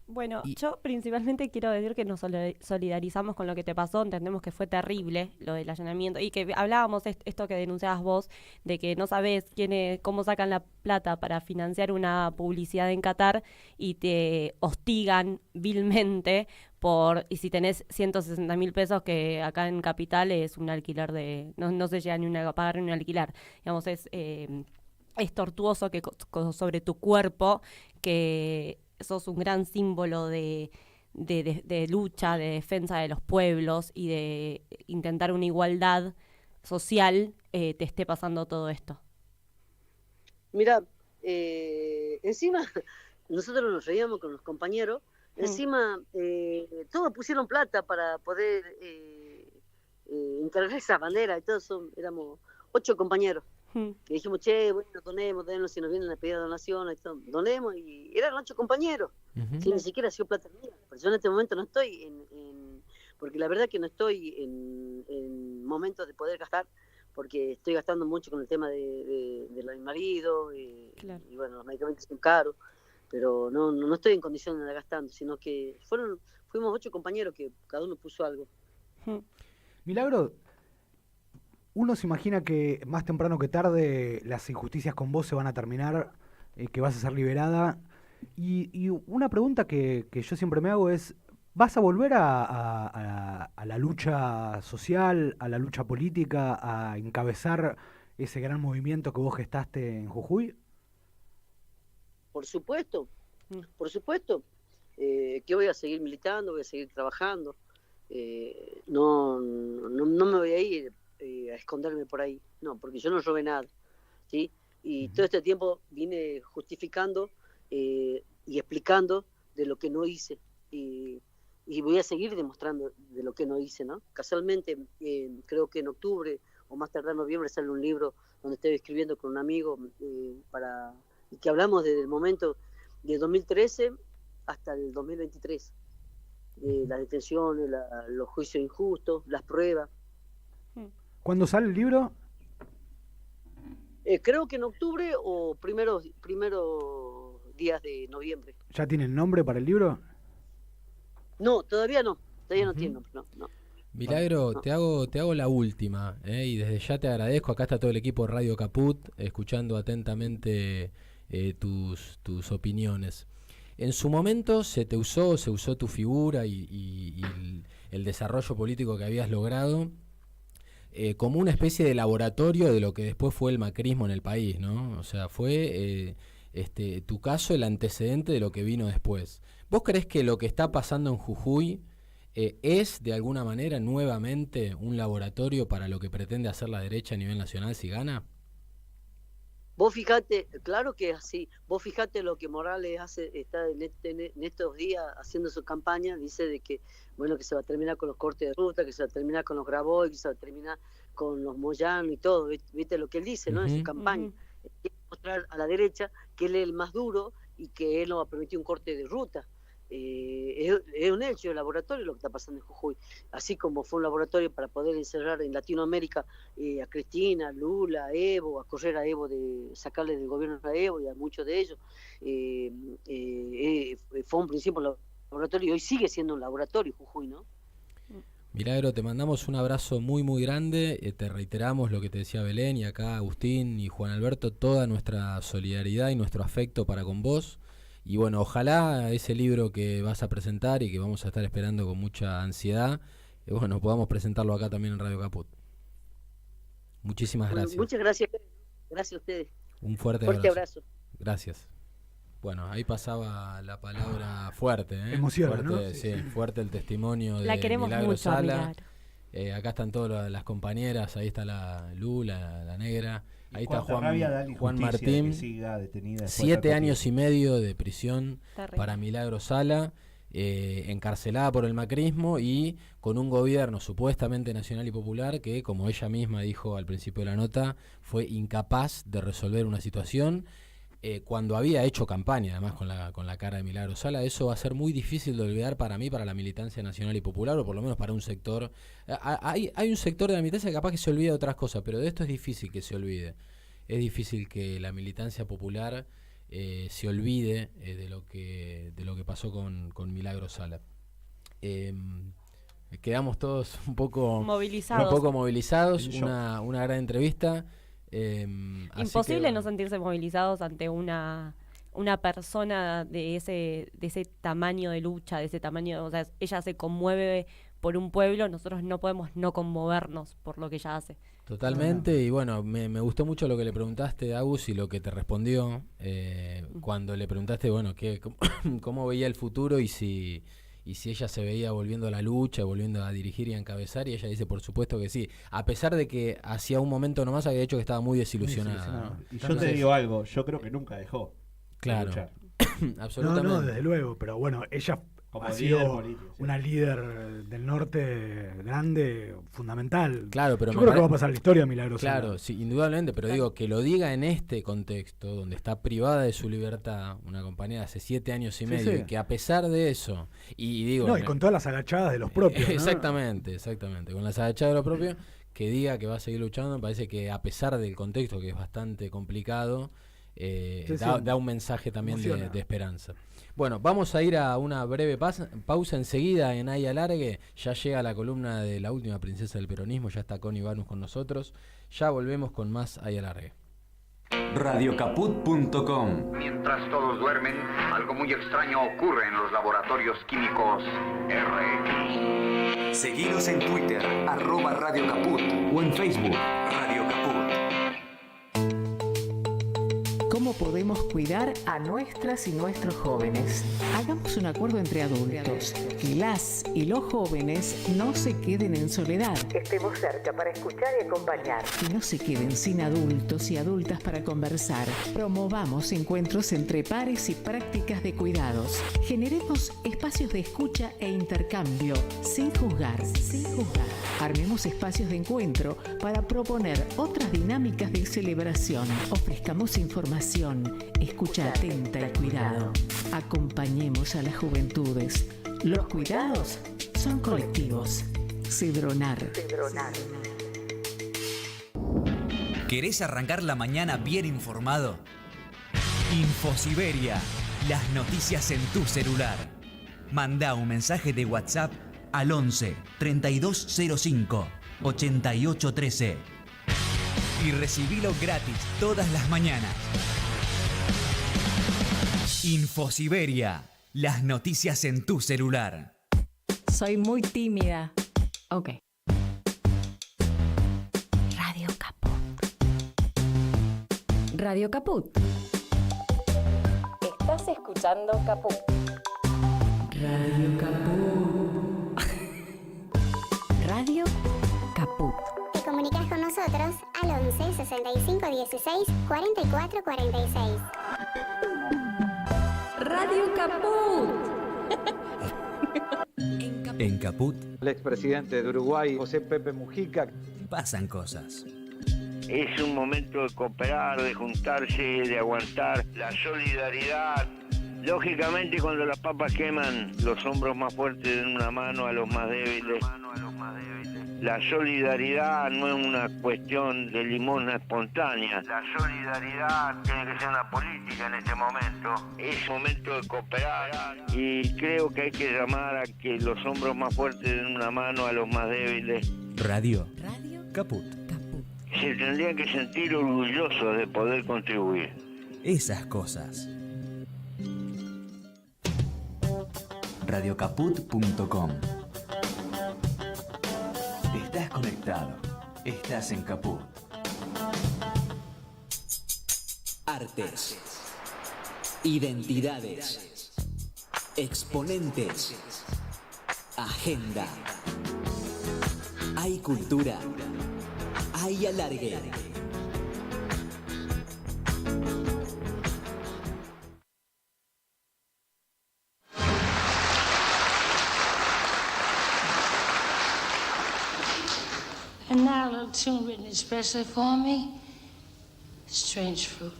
[SPEAKER 3] Bueno,
[SPEAKER 2] Y-
[SPEAKER 3] yo principalmente quiero decir que nos solidarizamos con lo que te pasó, entendemos que fue terrible lo del allanamiento y que hablábamos esto que denunciabas vos, de que no sabés cómo sacan la plata para financiar una publicidad en Qatar y te hostigan vilmente y si tenés 160.000 pesos, que acá en Capital es un alquiler no se llega ni a pagar ni un alquiler, digamos, es tortuoso que sobre tu cuerpo, que sos un gran símbolo de lucha, de defensa de los pueblos y de intentar una igualdad social, te esté pasando todo esto.
[SPEAKER 7] Mira, encima, nosotros nos reíamos con los compañeros, encima todos pusieron plata para poder encargar esa bandera, y todos éramos 8 compañeros. Que dijimos, bueno, donemos, si nos vienen a pedir donaciones, donemos, y eran 8 compañeros.
[SPEAKER 2] Ujú.
[SPEAKER 7] Sí, ni siquiera ha sido plata mía. Pero yo en este momento no estoy porque la verdad que no estoy en momentos de poder gastar, porque estoy gastando mucho con el tema de mi marido,
[SPEAKER 3] Claro.
[SPEAKER 7] y bueno, los medicamentos son caros, pero no estoy en condiciones de gastando, sino que fuimos 8 compañeros que cada uno puso algo.
[SPEAKER 4] Milagro, uno se imagina que más temprano que tarde las injusticias con vos se van a terminar, que vas a ser liberada. Y una pregunta que yo siempre me hago es, ¿vas a volver a la lucha social, a la lucha política, a encabezar ese gran movimiento que vos gestaste en Jujuy?
[SPEAKER 7] Por supuesto, que voy a seguir militando, voy a seguir trabajando, no me voy a ir a esconderme por ahí, no, porque yo no robé nada, ¿sí? Y todo este tiempo vine justificando y explicando de lo que no hice, y voy a seguir demostrando de lo que no hice, ¿no? Casualmente, creo que en octubre o más tardar en noviembre sale un libro donde estoy escribiendo con un amigo y que hablamos desde el momento de 2013 hasta el 2023, las detenciones, los juicios injustos, las pruebas.
[SPEAKER 4] ¿Cuándo sale el libro?
[SPEAKER 7] Creo que en octubre o primeros días de noviembre.
[SPEAKER 4] ¿Ya tienen nombre para el libro?
[SPEAKER 7] No, todavía no tiene nombre, no.
[SPEAKER 2] Milagro,
[SPEAKER 7] No.
[SPEAKER 2] te hago la última, y desde ya te agradezco. Acá está todo el equipo de Radio Caput, escuchando atentamente tus opiniones. En su momento se usó tu figura y el desarrollo político que habías logrado como una especie de laboratorio de lo que después fue el macrismo en el país, ¿no? O sea, fue tu caso el antecedente de lo que vino después. ¿Vos creés que lo que está pasando en Jujuy es de alguna manera nuevamente un laboratorio para lo que pretende hacer la derecha a nivel nacional si gana?
[SPEAKER 7] Vos fijate, claro que es así, vos fijate lo que Morales está en estos días haciendo su campaña, dice de que, bueno, que se va a terminar con los cortes de ruta, que se va a terminar con los Grabois, que se va a terminar con los Moyano y todo, viste lo que él dice, ¿no? En su campaña. Quiere mostrar a la derecha que él es el más duro y que él no va a permitir un corte de ruta. Es un hecho de laboratorio lo que está pasando en Jujuy, así como fue un laboratorio para poder encerrar en Latinoamérica a Cristina, a Lula, a Evo, a correr a Evo, de sacarle del gobierno a Evo y a muchos de ellos. Fue un principio laboratorio y hoy sigue siendo un laboratorio Jujuy, ¿no?
[SPEAKER 2] Milagro, te mandamos un abrazo muy muy grande, te reiteramos lo que te decía Belén y acá Agustín y Juan Alberto, toda nuestra solidaridad y nuestro afecto para con vos. Y bueno, ojalá ese libro que vas a presentar y que vamos a estar esperando con mucha ansiedad, bueno, podamos presentarlo acá también en Radio Caput. Muchísimas gracias.
[SPEAKER 7] Muchas gracias. Gracias a ustedes.
[SPEAKER 2] Un fuerte
[SPEAKER 7] Fuerte
[SPEAKER 2] abrazo.
[SPEAKER 7] abrazo.
[SPEAKER 2] Gracias. Bueno, ahí pasaba la palabra fuerte, ¿eh?
[SPEAKER 4] Emociona,
[SPEAKER 2] fuerte,
[SPEAKER 4] ¿no?
[SPEAKER 2] Sí, fuerte el testimonio
[SPEAKER 3] La
[SPEAKER 2] de
[SPEAKER 3] queremos
[SPEAKER 2] Milagro
[SPEAKER 3] mucho, a
[SPEAKER 2] Sala.
[SPEAKER 3] Milagro.
[SPEAKER 2] Acá están todas las compañeras, ahí está la Lula, la negra,
[SPEAKER 5] Y
[SPEAKER 2] ahí está
[SPEAKER 5] cuánta rabia da la
[SPEAKER 2] Juan
[SPEAKER 5] injusticia de que
[SPEAKER 2] Martín.
[SPEAKER 5] siga detenida después de
[SPEAKER 2] 7
[SPEAKER 5] tanto
[SPEAKER 2] años
[SPEAKER 5] tiempo.
[SPEAKER 2] y medio de prisión
[SPEAKER 3] Terrible.
[SPEAKER 2] para Milagro Sala, encarcelada por el macrismo y con un gobierno supuestamente nacional y popular que, como ella misma dijo al principio de la nota, fue incapaz de resolver una situación cuando había hecho campaña, además con la cara de Milagro Sala. Eso va a ser muy difícil de olvidar para mí, para la militancia nacional y popular, o por lo menos para un sector. Hay un sector de la militancia que capaz que se olvida de otras cosas, pero de esto es difícil que se olvide. Es difícil que la militancia popular se olvide de lo que pasó con Milagro Sala. Quedamos todos un poco movilizados.
[SPEAKER 5] En shock.
[SPEAKER 2] Una gran entrevista.
[SPEAKER 3] Imposible no sentirse movilizados ante una persona de ese tamaño de lucha, de ese tamaño, o sea, ella se conmueve por un pueblo, nosotros no podemos no conmovernos por lo que ella hace.
[SPEAKER 2] Totalmente, y bueno, me gustó mucho lo que le preguntaste a Agus y lo que te respondió cuando le preguntaste, bueno, cómo veía el futuro y si ella se veía volviendo a la lucha, volviendo a dirigir y a encabezar, y ella dice, por supuesto que sí, a pesar de que hacía un momento nomás había dicho que estaba muy desilusionada.
[SPEAKER 5] Y yo te digo algo, yo creo que nunca dejó de
[SPEAKER 2] Claro,
[SPEAKER 5] luchar.
[SPEAKER 2] absolutamente.
[SPEAKER 4] No, desde luego, pero bueno, ella
[SPEAKER 5] Como
[SPEAKER 4] ha
[SPEAKER 5] líder
[SPEAKER 4] sido
[SPEAKER 5] político, sí.
[SPEAKER 4] una líder del norte grande, fundamental.
[SPEAKER 2] Claro, pero
[SPEAKER 4] Yo
[SPEAKER 2] me
[SPEAKER 4] creo que va
[SPEAKER 2] pare-
[SPEAKER 4] a pasar la historia, Milagro Sala.
[SPEAKER 2] Claro, sí, indudablemente, pero digo que lo diga en este contexto, donde está privada de su libertad, una compañera de hace 7 años y
[SPEAKER 4] Sí,
[SPEAKER 2] medio,
[SPEAKER 4] sí.
[SPEAKER 2] y que a pesar de eso, y digo...
[SPEAKER 4] No, y con todas las agachadas de los propios, ¿no?
[SPEAKER 2] Exactamente, con las agachadas de lo propio, que diga que va a seguir luchando, me parece que a pesar del contexto, que es bastante complicado,
[SPEAKER 4] Sí,
[SPEAKER 2] da un mensaje también
[SPEAKER 4] Emociona.
[SPEAKER 2] de esperanza. Bueno, vamos a ir a una breve pausa enseguida en Ay Alargue. Ya llega la columna de la última princesa del peronismo, ya está Connie Banus con nosotros. Ya volvemos con más Ay Alargue.
[SPEAKER 1] Radiocaput.com.
[SPEAKER 8] Mientras todos duermen, algo muy extraño ocurre en los laboratorios químicos RX.
[SPEAKER 1] Seguinos en Twitter, @Radio Caput, o en Facebook, Radio Caput.
[SPEAKER 9] ¿Cómo podemos cuidar a nuestras y nuestros jóvenes? Hagamos un acuerdo entre adultos. Que las y los jóvenes no se queden en soledad. Estemos cerca para escuchar y acompañar. Que no se queden sin adultos y adultas para conversar. Promovamos encuentros entre pares y prácticas de cuidados. Generemos espacios de escucha e intercambio, sin juzgar. Armemos espacios de encuentro para proponer otras dinámicas de celebración. Ofrezcamos información, escucha atenta y cuidado. Acompañemos a las juventudes. Los cuidados son colectivos. Cedronar.
[SPEAKER 1] ¿Querés arrancar la mañana bien informado? Infosiberia, las noticias en tu celular. Mandá un mensaje de WhatsApp al 11 3205 8813 y recibilo gratis todas las mañanas. Infosiberia, las noticias en tu celular.
[SPEAKER 10] Soy muy tímida. Ok.
[SPEAKER 3] Radio Caput.
[SPEAKER 10] Radio Caput. Estás escuchando Caput.
[SPEAKER 9] Radio Caput.
[SPEAKER 10] Radio Caput.
[SPEAKER 11] Te comunicas con nosotros al 11 65 16 44 46.
[SPEAKER 10] Radio Caput.
[SPEAKER 1] En Caput
[SPEAKER 12] El expresidente de Uruguay, José Pepe Mujica.
[SPEAKER 1] pasan cosas.
[SPEAKER 13] Es un momento de cooperar, de juntarse, de aguantar la solidaridad. Lógicamente, cuando las papas queman, los hombros más fuertes den una mano a los más débiles. La solidaridad no es una cuestión de limosna espontánea. La solidaridad tiene que ser una política en este momento. Es momento de cooperar y creo que hay que llamar a que los hombros más fuertes den una mano a los más débiles.
[SPEAKER 1] Radio Caput.
[SPEAKER 13] Se tendrían que sentir orgullosos de poder contribuir.
[SPEAKER 1] Esas cosas. Radiocaput.com. Estás conectado. Estás en Caput. Artes. Identidades. Exponentes. Agenda. Hay cultura. Hay alargue.
[SPEAKER 14] And now a little tune written especially for me, Strange Fruit.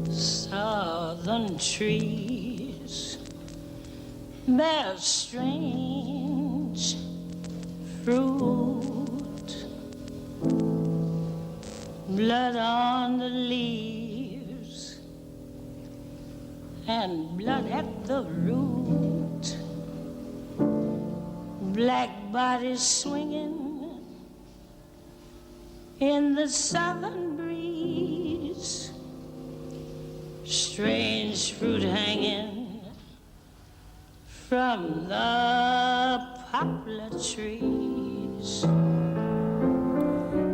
[SPEAKER 14] Southern trees bear strange fruit, blood on the leaves and blood at the root, black bodies swinging in the southern breeze, strange fruit hanging from the poplar trees.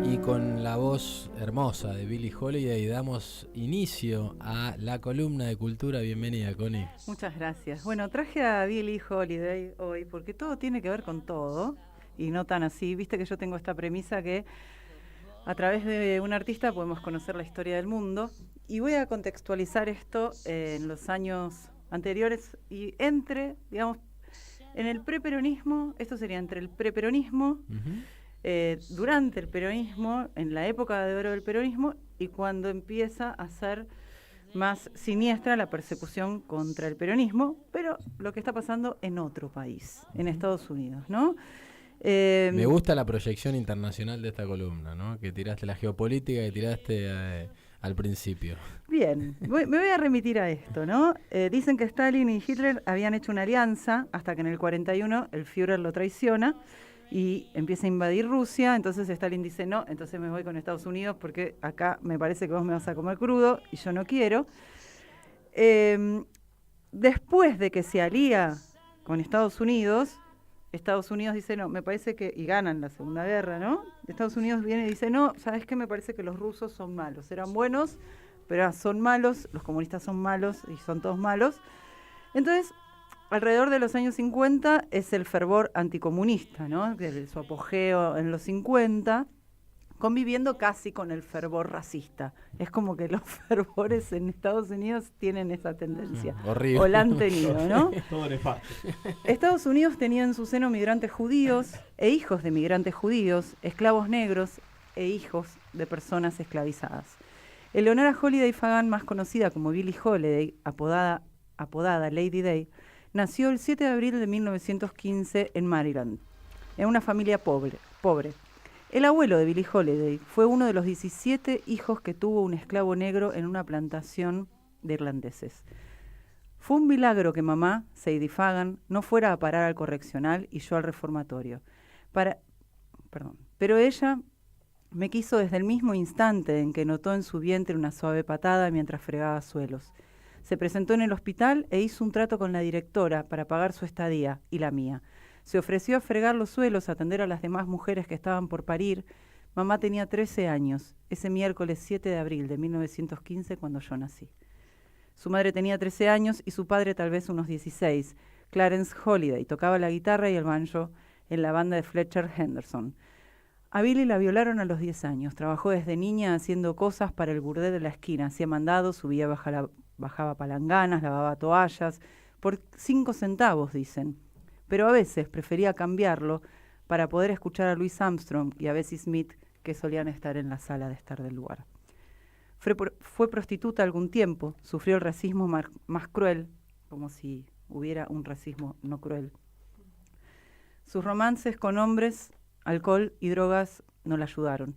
[SPEAKER 2] Y con la voz hermosa de Billie Holiday damos inicio a la columna de cultura. Bienvenida, Connie.
[SPEAKER 6] Muchas gracias. Bueno, traje a Billie Holiday hoy porque todo tiene que ver con todo y no tan así. Viste que yo tengo esta premisa que a través de un artista podemos conocer la historia del mundo, y voy a contextualizar esto en los años anteriores y entre, digamos, en el preperonismo. Esto sería entre el preperonismo, durante el peronismo, en la época de oro del peronismo, y cuando empieza a ser más siniestra la persecución contra el peronismo, pero lo que está pasando en otro país, en Estados Unidos, ¿no?
[SPEAKER 2] Me gusta la proyección internacional de esta columna, ¿no? Que tiraste la geopolítica, que tiraste al principio.
[SPEAKER 6] Bien, me voy a remitir a esto, ¿no? Dicen que Stalin y Hitler habían hecho una alianza hasta que en el 41 el Führer lo traiciona y empieza a invadir Rusia. Entonces Stalin dice, no, entonces me voy con Estados Unidos porque acá me parece que vos me vas a comer crudo y yo no quiero. Después de que se alía con Estados Unidos dice, no, me parece que, y ganan la Segunda Guerra, ¿no? Estados Unidos viene y dice, no, ¿sabes qué? Me parece que los rusos son malos. Eran buenos, pero ahora son malos, los comunistas son malos y son todos malos. Entonces, alrededor de los años 50 es el fervor anticomunista, ¿no? Su apogeo en los 50, conviviendo casi con el fervor racista. Es como que los fervores en Estados Unidos tienen esa tendencia.
[SPEAKER 2] Horrible.
[SPEAKER 6] O la han tenido, ¿no?
[SPEAKER 5] Todo nefasto.
[SPEAKER 6] Estados Unidos tenía en su seno migrantes judíos e hijos de migrantes judíos, esclavos negros e hijos de personas esclavizadas. Eleonora Holiday Fagan, más conocida como Billie Holiday, apodada Lady Day, nació el 7 de abril de 1915 en Maryland, en una familia pobre. El abuelo de Billie Holiday fue uno de los 17 hijos que tuvo un esclavo negro en una plantación de irlandeses. Fue un milagro que mamá, Sadie Fagan, no fuera a parar al correccional y yo al reformatorio. Pero ella me quiso desde el mismo instante en que notó en su vientre una suave patada mientras fregaba suelos. Se presentó en el hospital e hizo un trato con la directora para pagar su estadía y la mía. Se ofreció a fregar los suelos, a atender a las demás mujeres que estaban por parir. Mamá tenía 13 años, ese miércoles 7 de abril de 1915, cuando yo nací. Su madre tenía 13 años y su padre tal vez unos 16. Clarence Holiday tocaba la guitarra y el banjo en la banda de Fletcher Henderson. A Billie la violaron a los 10 años. Trabajó desde niña haciendo cosas para el burdel de la esquina. Hacía mandados, subía, bajaba palanganas, lavaba toallas, por 5 centavos, dicen. Pero a veces prefería cambiarlo para poder escuchar a Louis Armstrong y a Bessie Smith, que solían estar en la sala de estar del lugar. Fue prostituta algún tiempo, sufrió el racismo más cruel, como si hubiera un racismo no cruel. Sus romances con hombres, alcohol y drogas no la ayudaron.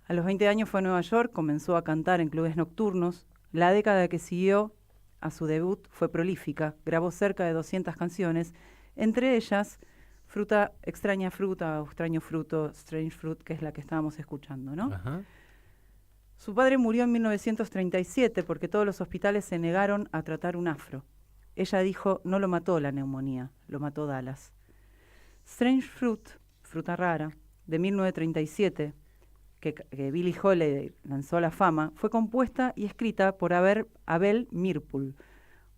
[SPEAKER 6] A los 20 años fue a Nueva York, comenzó a cantar en clubes nocturnos. La década que siguió a su debut fue prolífica, grabó cerca de 200 canciones, entre ellas Extraña fruta o Extraño fruto, Strange Fruit, que es la que estábamos escuchando, ¿no?
[SPEAKER 2] Ajá.
[SPEAKER 6] Su padre murió en 1937 porque todos los hospitales se negaron a tratar un afro. Ella dijo, no lo mató la neumonía, lo mató Dallas. Strange Fruit, Fruta Rara, de 1937, que Billie Holiday lanzó a la fama, fue compuesta y escrita por Abel Meeropol,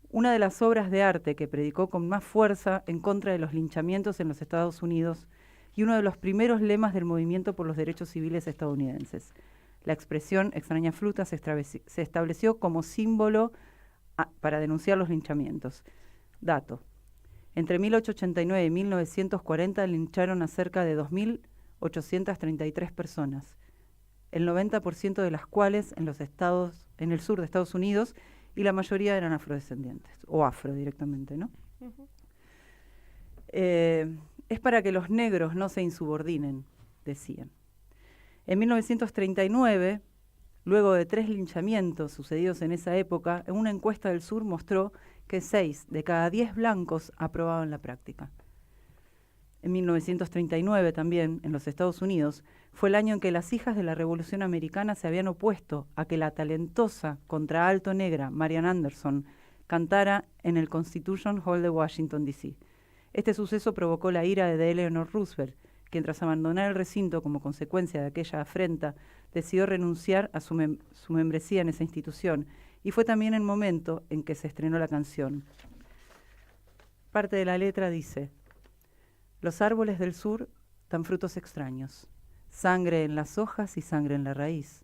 [SPEAKER 6] una de las obras de arte que predicó con más fuerza en contra de los linchamientos en los Estados Unidos y uno de los primeros lemas del movimiento por los derechos civiles estadounidenses. La expresión extraña fruta se estableció como símbolo para denunciar los linchamientos. Dato. Entre 1889 y 1940 lincharon a cerca de 2.833 personas, el 90% de las cuales en el sur de Estados Unidos, y la mayoría eran afrodescendientes, o afro directamente, ¿no?
[SPEAKER 3] Ujú.
[SPEAKER 6] Es para que los negros no se insubordinen, decían. En 1939, luego de 3 linchamientos sucedidos en esa época, en una encuesta del sur mostró que 6 de cada 10 blancos aprobaban la práctica. En 1939 también, en los Estados Unidos, fue el año en que las hijas de la Revolución Americana se habían opuesto a que la talentosa contraalto negra Marian Anderson cantara en el Constitution Hall de Washington, D.C. Este suceso provocó la ira de Eleanor Roosevelt, quien tras abandonar el recinto como consecuencia de aquella afrenta, decidió renunciar a su membresía en esa institución, y fue también el momento en que se estrenó la canción. Parte de la letra dice: los árboles del sur dan frutos extraños, sangre en las hojas y sangre en la raíz,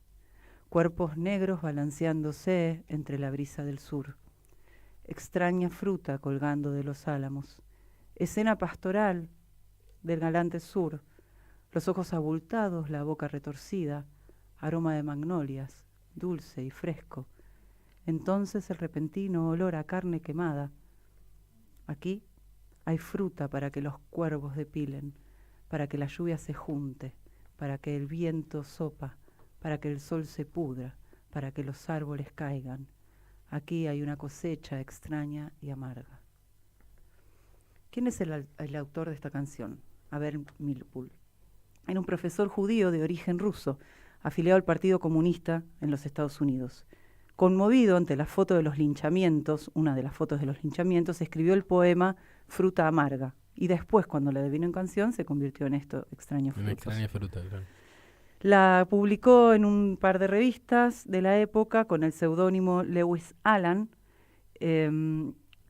[SPEAKER 6] cuerpos negros balanceándose entre la brisa del sur, extraña fruta colgando de los álamos, escena pastoral del galante sur, los ojos abultados, la boca retorcida, aroma de magnolias, dulce y fresco, entonces el repentino olor a carne quemada. Aquí hay fruta para que los cuervos depilen, para que la lluvia se junte, para que el viento sopa, para que el sol se pudra, para que los árboles caigan. Aquí hay una cosecha extraña y amarga. ¿Quién es el autor de esta canción? Abel Meeropol. Era un profesor judío de origen ruso, afiliado al Partido Comunista en los Estados Unidos. Conmovido ante la foto de los linchamientos, una de las fotos de los linchamientos, escribió el poema Fruta Amarga. Y después, cuando la devino en canción, se convirtió en esto, Extraña Fruta.
[SPEAKER 2] Una extraña fruta, claro.
[SPEAKER 6] La publicó en un par de revistas de la época con el seudónimo Lewis Allan.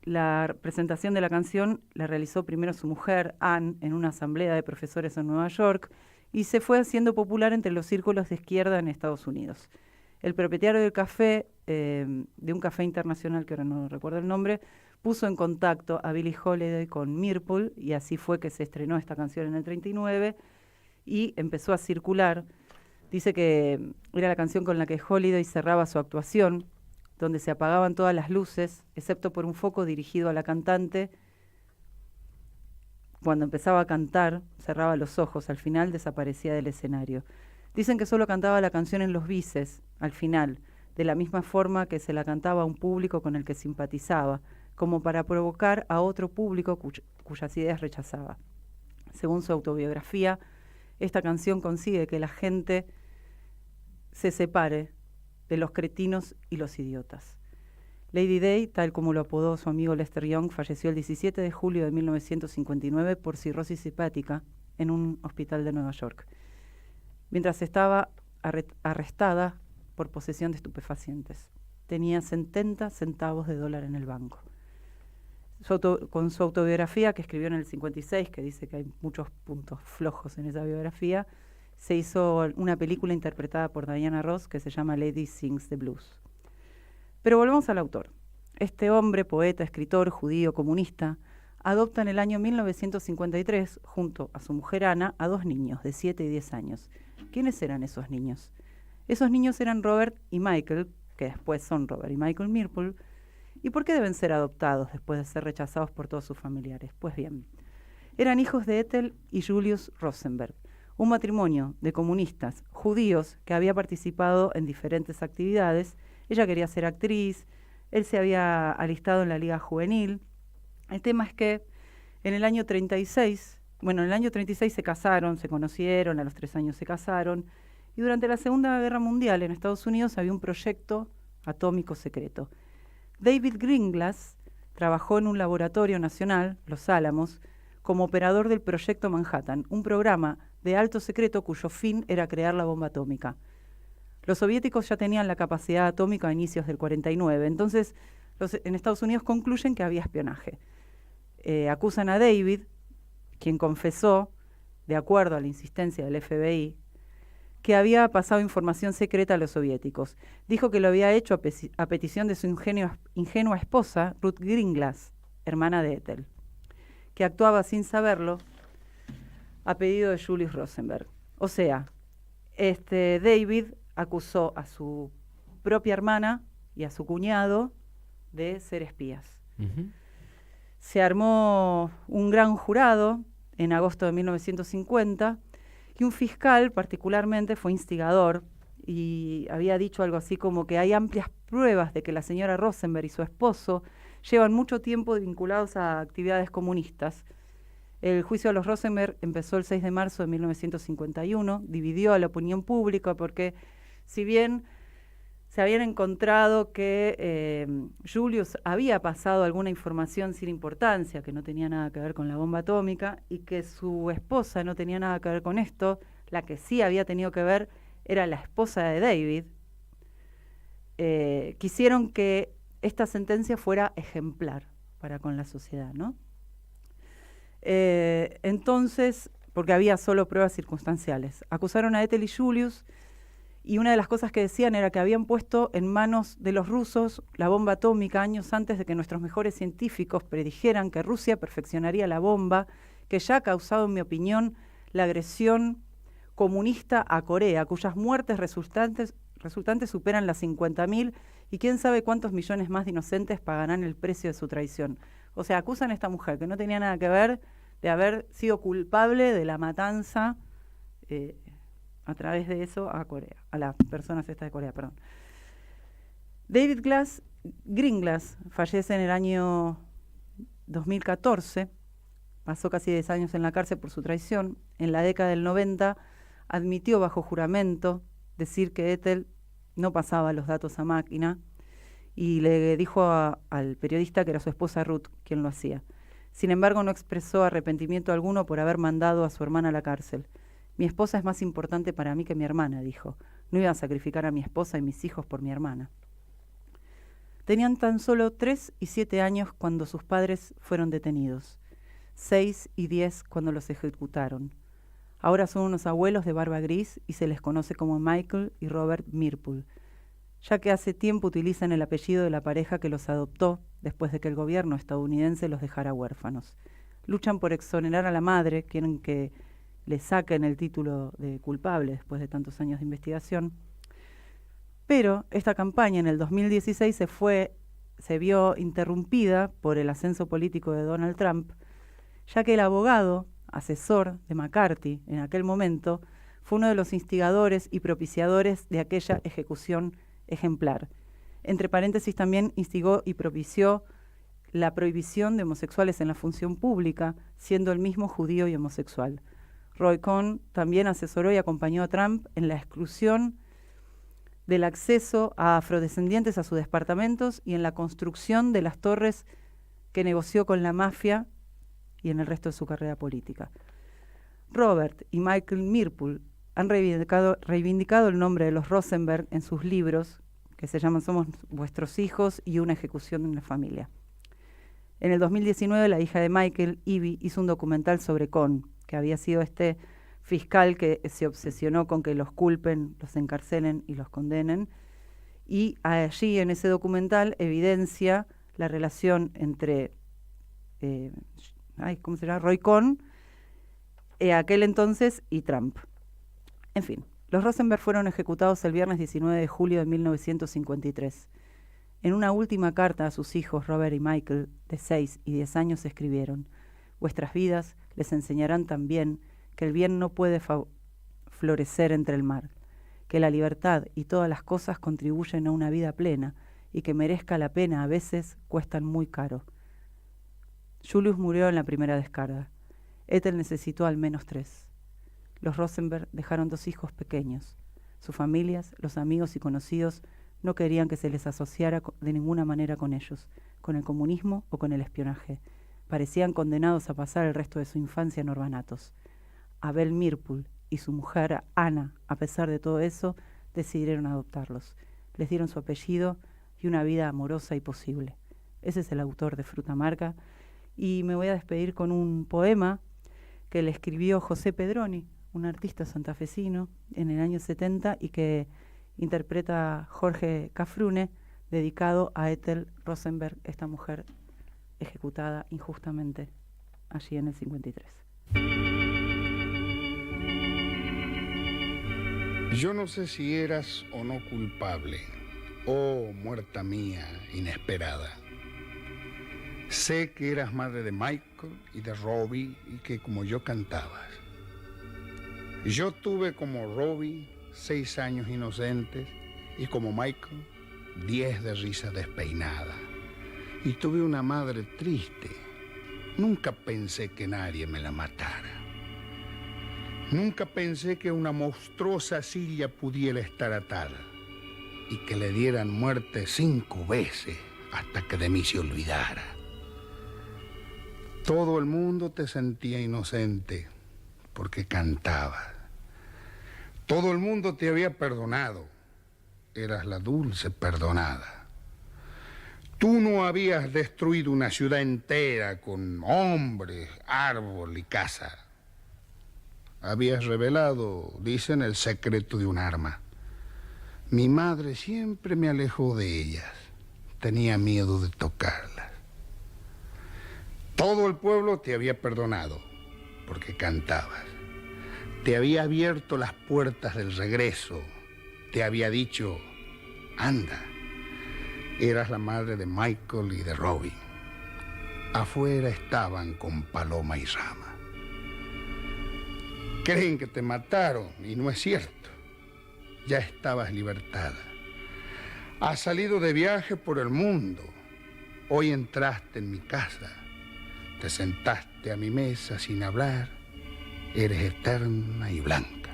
[SPEAKER 6] La presentación de la canción la realizó primero su mujer, Anne, en una asamblea de profesores en Nueva York, y se fue haciendo popular entre los círculos de izquierda en Estados Unidos. El propietario del café, de un café internacional, que ahora no recuerdo el nombre, puso en contacto a Billie Holiday con Meeropol, y así fue que se estrenó esta canción en el 39 y empezó a circular. Dice que era la canción con la que Holiday cerraba su actuación, donde se apagaban todas las luces, excepto por un foco dirigido a la cantante. Cuando empezaba a cantar, cerraba los ojos, al final desaparecía del escenario. Dicen que solo cantaba la canción en los bises, al final, de la misma forma que se la cantaba a un público con el que simpatizaba, como para provocar a otro público cuyas ideas rechazaba. Según su autobiografía, esta canción consigue que la gente se separe de los cretinos y los idiotas. Lady Day, tal como lo apodó su amigo Lester Young, falleció el 17 de julio de 1959 por cirrosis hepática en un hospital de Nueva York, mientras estaba arrestada por posesión de estupefacientes. Tenía 70 centavos de dólar en el banco. Con su autobiografía, que escribió en el 56, que dice que hay muchos puntos flojos en esa biografía, se hizo una película interpretada por Diana Ross que se llama Lady Sings the Blues. Pero volvamos al autor. Este hombre, poeta, escritor, judío, comunista, adopta en el año 1953, junto a su mujer Ana, a 2 niños de 7 y 10 años. ¿Quiénes eran esos niños? Esos niños eran Robert y Michael, que después son Robert y Michael Meeropol. ¿Y por qué deben ser adoptados después de ser rechazados por todos sus familiares? Pues bien, eran hijos de Ethel y Julius Rosenberg, un matrimonio de comunistas judíos que había participado en diferentes actividades. Ella quería ser actriz, él se había alistado en la Liga Juvenil. El tema es que en el año 36 se casaron, se conocieron, a los 3 años se casaron, Y durante la Segunda Guerra Mundial en Estados Unidos había un proyecto atómico secreto. David Greenglass trabajó en un laboratorio nacional, Los Álamos, como operador del Proyecto Manhattan, un programa de alto secreto cuyo fin era crear la bomba atómica. Los soviéticos ya tenían la capacidad atómica a inicios del 49, entonces en Estados Unidos concluyen que había espionaje. Acusan a David, quien confesó, de acuerdo a la insistencia del FBI, que había pasado información secreta a los soviéticos. Dijo que lo había hecho a petición de su ingenua esposa, Ruth Greenglass, hermana de Ethel, que actuaba sin saberlo a pedido de Julius Rosenberg. O sea, David acusó a su propia hermana y a su cuñado de ser espías. Se armó un gran jurado en agosto de 1950 y un fiscal particularmente fue instigador y había dicho algo así como que hay amplias pruebas de que la señora Rosenberg y su esposo llevan mucho tiempo vinculados a actividades comunistas. El juicio a los Rosenberg empezó el 6 de marzo de 1951, dividió a la opinión pública porque si bien se habían encontrado que Julius había pasado alguna información sin importancia, que no tenía nada que ver con la bomba atómica, y que su esposa no tenía nada que ver con esto, la que sí había tenido que ver era la esposa de David, quisieron que esta sentencia fuera ejemplar para con la sociedad, ¿no? Entonces, porque había solo pruebas circunstanciales, acusaron a Ethel y Julius, y una de las cosas que decían era que habían puesto en manos de los rusos la bomba atómica años antes de que nuestros mejores científicos predijeran que Rusia perfeccionaría la bomba, que ya ha causado, en mi opinión, la agresión comunista a Corea, cuyas muertes resultantes superan las 50.000 y quién sabe cuántos millones más de inocentes pagarán el precio de su traición. O sea, acusan a esta mujer que no tenía nada que ver de haber sido culpable de la matanza a través de eso a Corea, a las personas estas de Corea, perdón. David Greenglass fallece en el año 2014, pasó casi 10 años en la cárcel por su traición. En la década del 90 admitió bajo juramento decir que Ethel no pasaba los datos a máquina y le dijo al periodista que era su esposa Ruth quien lo hacía. Sin embargo, no expresó arrepentimiento alguno por haber mandado a su hermana a la cárcel. Mi esposa es más importante para mí que mi hermana, dijo. No iba a sacrificar a mi esposa y mis hijos por mi hermana. Tenían tan solo 3 y 7 años cuando sus padres fueron detenidos. 6 y 10 cuando los ejecutaron. Ahora son unos abuelos de barba gris y se les conoce como Michael y Robert Mirpool, ya que hace tiempo utilizan el apellido de la pareja que los adoptó después de que el gobierno estadounidense los dejara huérfanos. Luchan por exonerar a la madre, quieren que le saquen el título de culpable después de tantos años de investigación. Pero esta campaña en el 2016 se vio interrumpida por el ascenso político de Donald Trump, ya que el abogado, asesor de McCarthy en aquel momento, fue uno de los instigadores y propiciadores de aquella ejecución ejemplar. Entre paréntesis, también instigó y propició la prohibición de homosexuales en la función pública, siendo el mismo judío y homosexual. Roy Cohn también asesoró y acompañó a Trump en la exclusión del acceso a afrodescendientes a sus departamentos y en la construcción de las torres que negoció con la mafia y en el resto de su carrera política. Robert y Michael Mirpool han reivindicado el nombre de los Rosenberg en sus libros, que se llaman Somos vuestros hijos y una ejecución en la familia. En el 2019, la hija de Michael, Ivy, hizo un documental sobre Cohn, que había sido este fiscal que se obsesionó con que los culpen, los encarcelen y los condenen. Y allí, en ese documental, evidencia la relación entre Roy Cohn, aquel entonces, y Trump. En fin, los Rosenberg fueron ejecutados el viernes 19 de julio de 1953. En una última carta a sus hijos, Robert y Michael, de 6 y 10 años, escribieron: vuestras vidas les enseñarán también que el bien no puede florecer entre el mal, que la libertad y todas las cosas contribuyen a una vida plena y que merezca la pena a veces cuestan muy caro. Julius murió en la primera descarga. Ethel necesitó al menos 3. Los Rosenberg dejaron 2 hijos pequeños. Sus familias, los amigos y conocidos no querían que se les asociara de ninguna manera con ellos, con el comunismo o con el espionaje. Parecían condenados a pasar el resto de su infancia en orfanatos. Abel Mirpul y su mujer Ana, a pesar de todo eso, decidieron adoptarlos. Les dieron su apellido y una vida amorosa y posible. Ese es el autor de Fruta Amarga. Y me voy a despedir con un poema que le escribió José Pedroni, un artista santafesino, en el año 70 y que interpreta Jorge Cafrune, dedicado a Ethel Rosenberg, esta mujer ejecutada injustamente allí en el 53.
[SPEAKER 15] Yo no sé si eras o no culpable, oh muerta mía inesperada. Sé que eras madre de Michael y de Robbie y que como yo cantabas. Yo tuve como Robbie 6 años inocentes y como Michael 10 de risa despeinada. Y tuve una madre triste. Nunca pensé que nadie me la matara. Nunca pensé que una monstruosa silla pudiera estar atada y que le dieran muerte 5 veces hasta que de mí se olvidara. Todo el mundo te sentía inocente porque cantabas. Todo el mundo te había perdonado. Eras la dulce perdonada. Tú no habías destruido una ciudad entera con hombres, árbol y casa. Habías revelado, dicen, el secreto de un arma. Mi madre siempre me alejó de ellas. Tenía miedo de tocarlas. Todo el pueblo te había perdonado porque cantabas. Te había abierto las puertas del regreso. Te había dicho, anda. Eras la madre de Michael y de Robbie. Afuera estaban con Paloma y Rama. Creen que te mataron y no es cierto. Ya estabas libertada. Has salido de viaje por el mundo. Hoy entraste en mi casa. Te sentaste a mi mesa sin hablar. Eres eterna y blanca.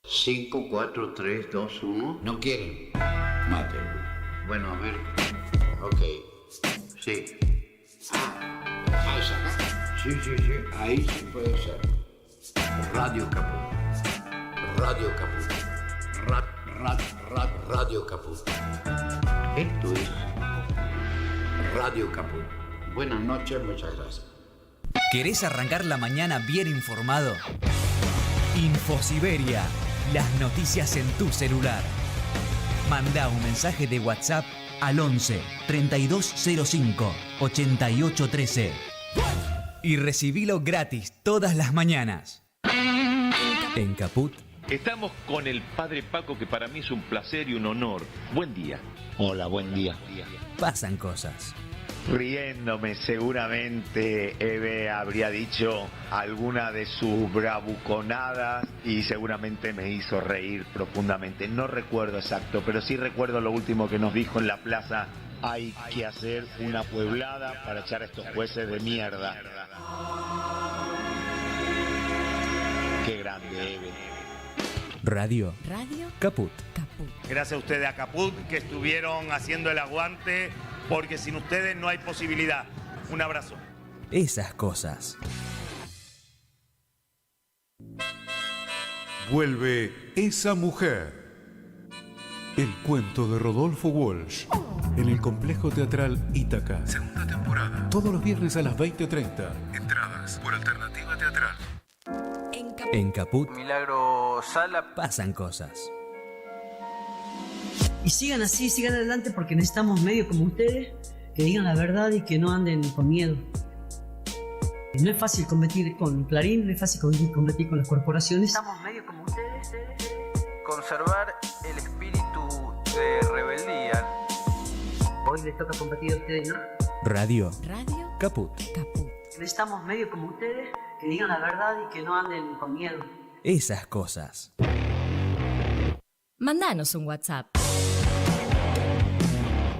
[SPEAKER 16] Cinco, 4, 3, 2, 1. ¿No quieren? Mátenlo. Bueno, a ver. Ok. Sí. Esa, ¿no? Sí. Ahí sí puede ser. Radio Caput. Radio Caput. Radio Caput. Esto es Radio Caput. Buenas noches, muchas gracias.
[SPEAKER 1] ¿Querés arrancar la mañana bien informado? InfoSiberia, las noticias en tu celular. Manda un mensaje de WhatsApp al 11 3205 8813 y recibilo gratis todas las mañanas. En Caput.
[SPEAKER 17] Estamos con el padre Paco, que para mí es un placer y un honor. Buen día.
[SPEAKER 16] Hola, buen día.
[SPEAKER 1] Pasan cosas.
[SPEAKER 18] Riéndome, seguramente Eve habría dicho alguna de sus bravuconadas y seguramente me hizo reír profundamente. No recuerdo exacto, pero sí recuerdo lo último que nos dijo en la plaza. Hay que hacer una pueblada para echar a estos jueces de mierda. Qué grande, Eve.
[SPEAKER 1] Radio Caput.
[SPEAKER 19] Gracias a ustedes a Caput que estuvieron haciendo el aguante, porque sin ustedes no hay posibilidad. Un abrazo.
[SPEAKER 1] Esas cosas.
[SPEAKER 20] Vuelve Esa Mujer. El cuento de Rodolfo Walsh. En el Complejo Teatral Ítaca. Segunda temporada. Todos los viernes a las 20:30. Entradas por Alternativa Teatral.
[SPEAKER 1] En Caput.
[SPEAKER 21] Milagro Sala.
[SPEAKER 1] Pasan cosas.
[SPEAKER 22] Y sigan así, sigan adelante, porque necesitamos medios como ustedes que digan la verdad y que no anden con miedo. No es fácil competir con Clarín, no es fácil competir con las corporaciones. Necesitamos medios como ustedes.
[SPEAKER 21] Conservar el espíritu de rebeldía.
[SPEAKER 22] Hoy les toca competir a ustedes, ¿no?
[SPEAKER 1] Radio Caput.
[SPEAKER 22] Necesitamos medios como ustedes que digan la verdad y que no anden con miedo.
[SPEAKER 1] Esas cosas.
[SPEAKER 10] Mandanos un WhatsApp.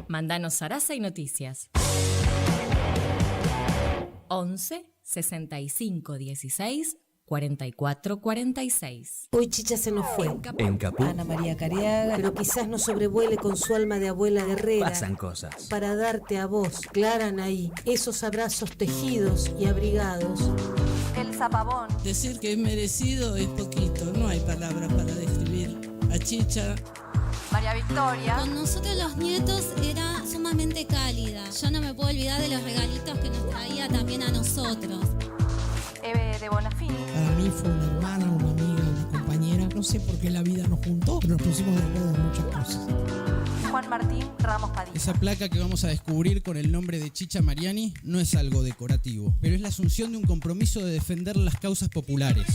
[SPEAKER 10] Mandanos Sarasa y Noticias. 11 65 16 44 46.
[SPEAKER 4] Hoy Chicha se nos fue.
[SPEAKER 1] En Caput
[SPEAKER 4] Ana María Cariaga, pero quizás nos sobrevuele con su alma de abuela guerrera.
[SPEAKER 1] pasan cosas.
[SPEAKER 4] Para darte a vos, Clara Anaí, esos abrazos tejidos y abrigados.
[SPEAKER 7] El zapabón.
[SPEAKER 23] Decir que es merecido es poquito, no hay palabras para describir a Chicha.
[SPEAKER 7] María Victoria.
[SPEAKER 24] Con nosotros los nietos era sumamente cálida. Yo no me puedo olvidar de los regalitos que nos traía también a nosotros.
[SPEAKER 7] Eve de Bonafini.
[SPEAKER 25] Para mí fue una hermana, una amiga, una compañera. No sé por qué la vida nos juntó, pero nos pusimos de acuerdo en muchas cosas.
[SPEAKER 7] Juan Martín Ramos Padilla.
[SPEAKER 25] Esa placa que vamos a descubrir con el nombre de Chicha Mariani no es algo decorativo, pero es la asunción de un compromiso de defender las causas populares.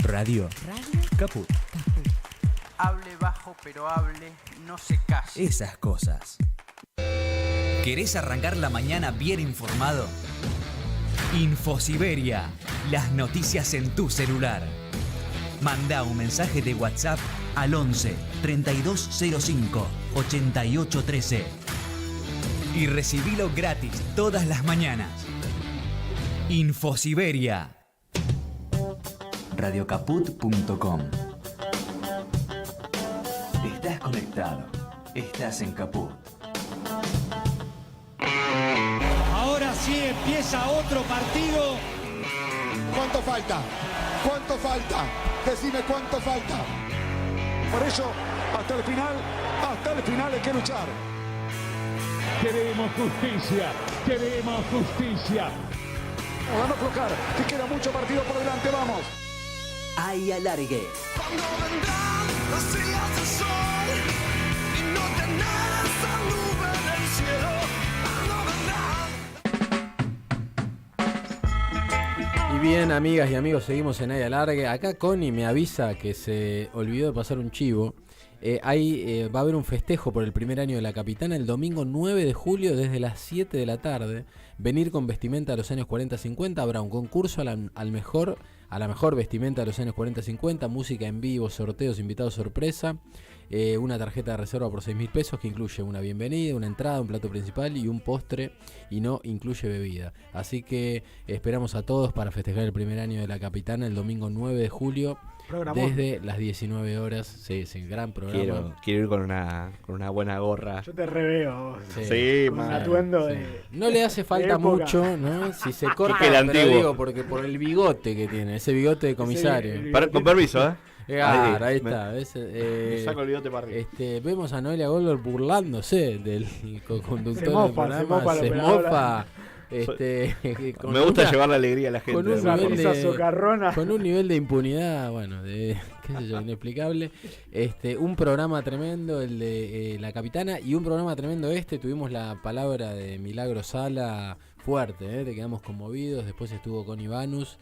[SPEAKER 1] Radio Caput.
[SPEAKER 21] Hable bajo, pero hable, no se case.
[SPEAKER 1] Esas cosas. ¿Querés arrancar la mañana bien informado? Infosiberia. Las noticias en tu celular. Mandá un mensaje de WhatsApp al 11 3205 8813 y recibilo gratis todas las mañanas. Infosiberia. Radiocaput.com. Estás conectado. Estás en Caput.
[SPEAKER 26] Ahora sí empieza otro partido.
[SPEAKER 27] ¿Cuánto falta? ¿Cuánto falta? Decime cuánto falta. Por eso, hasta el final hay que luchar.
[SPEAKER 28] Queremos justicia, queremos justicia.
[SPEAKER 27] Vamos a no aflojar, que queda mucho partido por delante, vamos.
[SPEAKER 1] Hay alargue.
[SPEAKER 29] Cuando vendrán los días de sol y no tendrás esa nube del cielo. Cuando vendrán.
[SPEAKER 2] Y bien, amigas y amigos, seguimos en Hay Alargue. Acá Connie me avisa que se olvidó de pasar un chivo. Va a haber un festejo por el primer año de la Capitana el domingo 9 de julio desde las 7 de la tarde. Venir con vestimenta de los años 40-50. Habrá un concurso a la mejor vestimenta de los años 40-50. Música en vivo, sorteos, invitados sorpresa. Una tarjeta de reserva por 6.000 pesos que incluye una bienvenida, una entrada, un plato principal y un postre y no incluye bebida. Así que esperamos a todos para festejar el primer año de la Capitana el domingo 9 de julio. Programón. Desde las 19 horas. Sí, gran programa.
[SPEAKER 5] Quiero ir con una buena gorra.
[SPEAKER 30] Yo te reveo.
[SPEAKER 5] Sí,
[SPEAKER 30] con un atuendo de.
[SPEAKER 2] No le hace falta mucho, ¿no? Si se corta, pero digo, porque por el bigote que tiene, ese bigote de comisario.
[SPEAKER 5] Con permiso,
[SPEAKER 2] ahí está.
[SPEAKER 5] Saco el bigote para arriba.
[SPEAKER 2] Vemos a Noelia Goldberg burlándose del conductor del programa.
[SPEAKER 30] Se mofa.
[SPEAKER 5] Me gusta llevar la alegría a la gente.
[SPEAKER 2] Con un nivel de impunidad, bueno, qué sé yo, inexplicable. Un programa tremendo, el de La Capitana, y un programa tremendo tuvimos la palabra de Milagro Sala fuerte, te quedamos conmovidos. Después estuvo con Ivanus.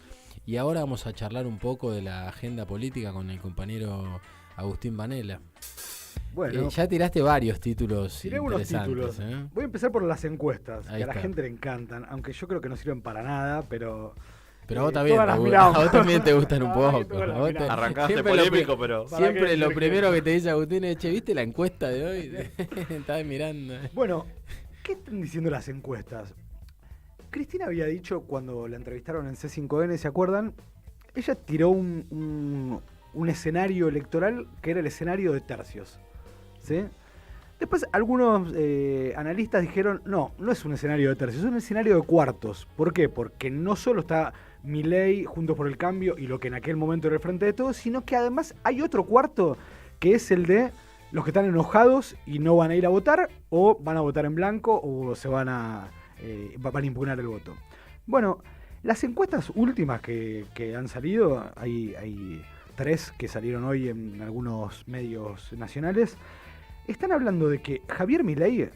[SPEAKER 2] Y ahora vamos a charlar un poco de la agenda política con el compañero Agustín Vanela.
[SPEAKER 30] Bueno,
[SPEAKER 2] ya tiraste varios títulos interesantes.
[SPEAKER 30] Unos títulos. Voy a empezar por las encuestas, que a la gente le encantan, aunque yo creo que no sirven para nada, pero
[SPEAKER 2] a vos también, a vos también te gustan un poco.
[SPEAKER 5] Arrancaste polémico, pero
[SPEAKER 2] siempre lo primero que te dice Agustín es, che, ¿viste la encuesta de hoy? Estabas mirando.
[SPEAKER 30] Bueno, ¿qué están diciendo las encuestas? Cristina había dicho cuando la entrevistaron en C5N, ¿se acuerdan? Ella tiró un escenario electoral que era el escenario de tercios. ¿Sí? Después algunos analistas dijeron, no es un escenario de tercios, es un escenario de cuartos. ¿Por qué? Porque no solo está Milei, Juntos por el Cambio y lo que en aquel momento era el Frente de Todos, sino que además hay otro cuarto que es el de los que están enojados y no van a ir a votar, o van a votar en blanco, o se van a impugnar el voto. Bueno, las encuestas últimas que han salido, hay 3 que salieron hoy en algunos medios nacionales, están hablando de que Javier Milei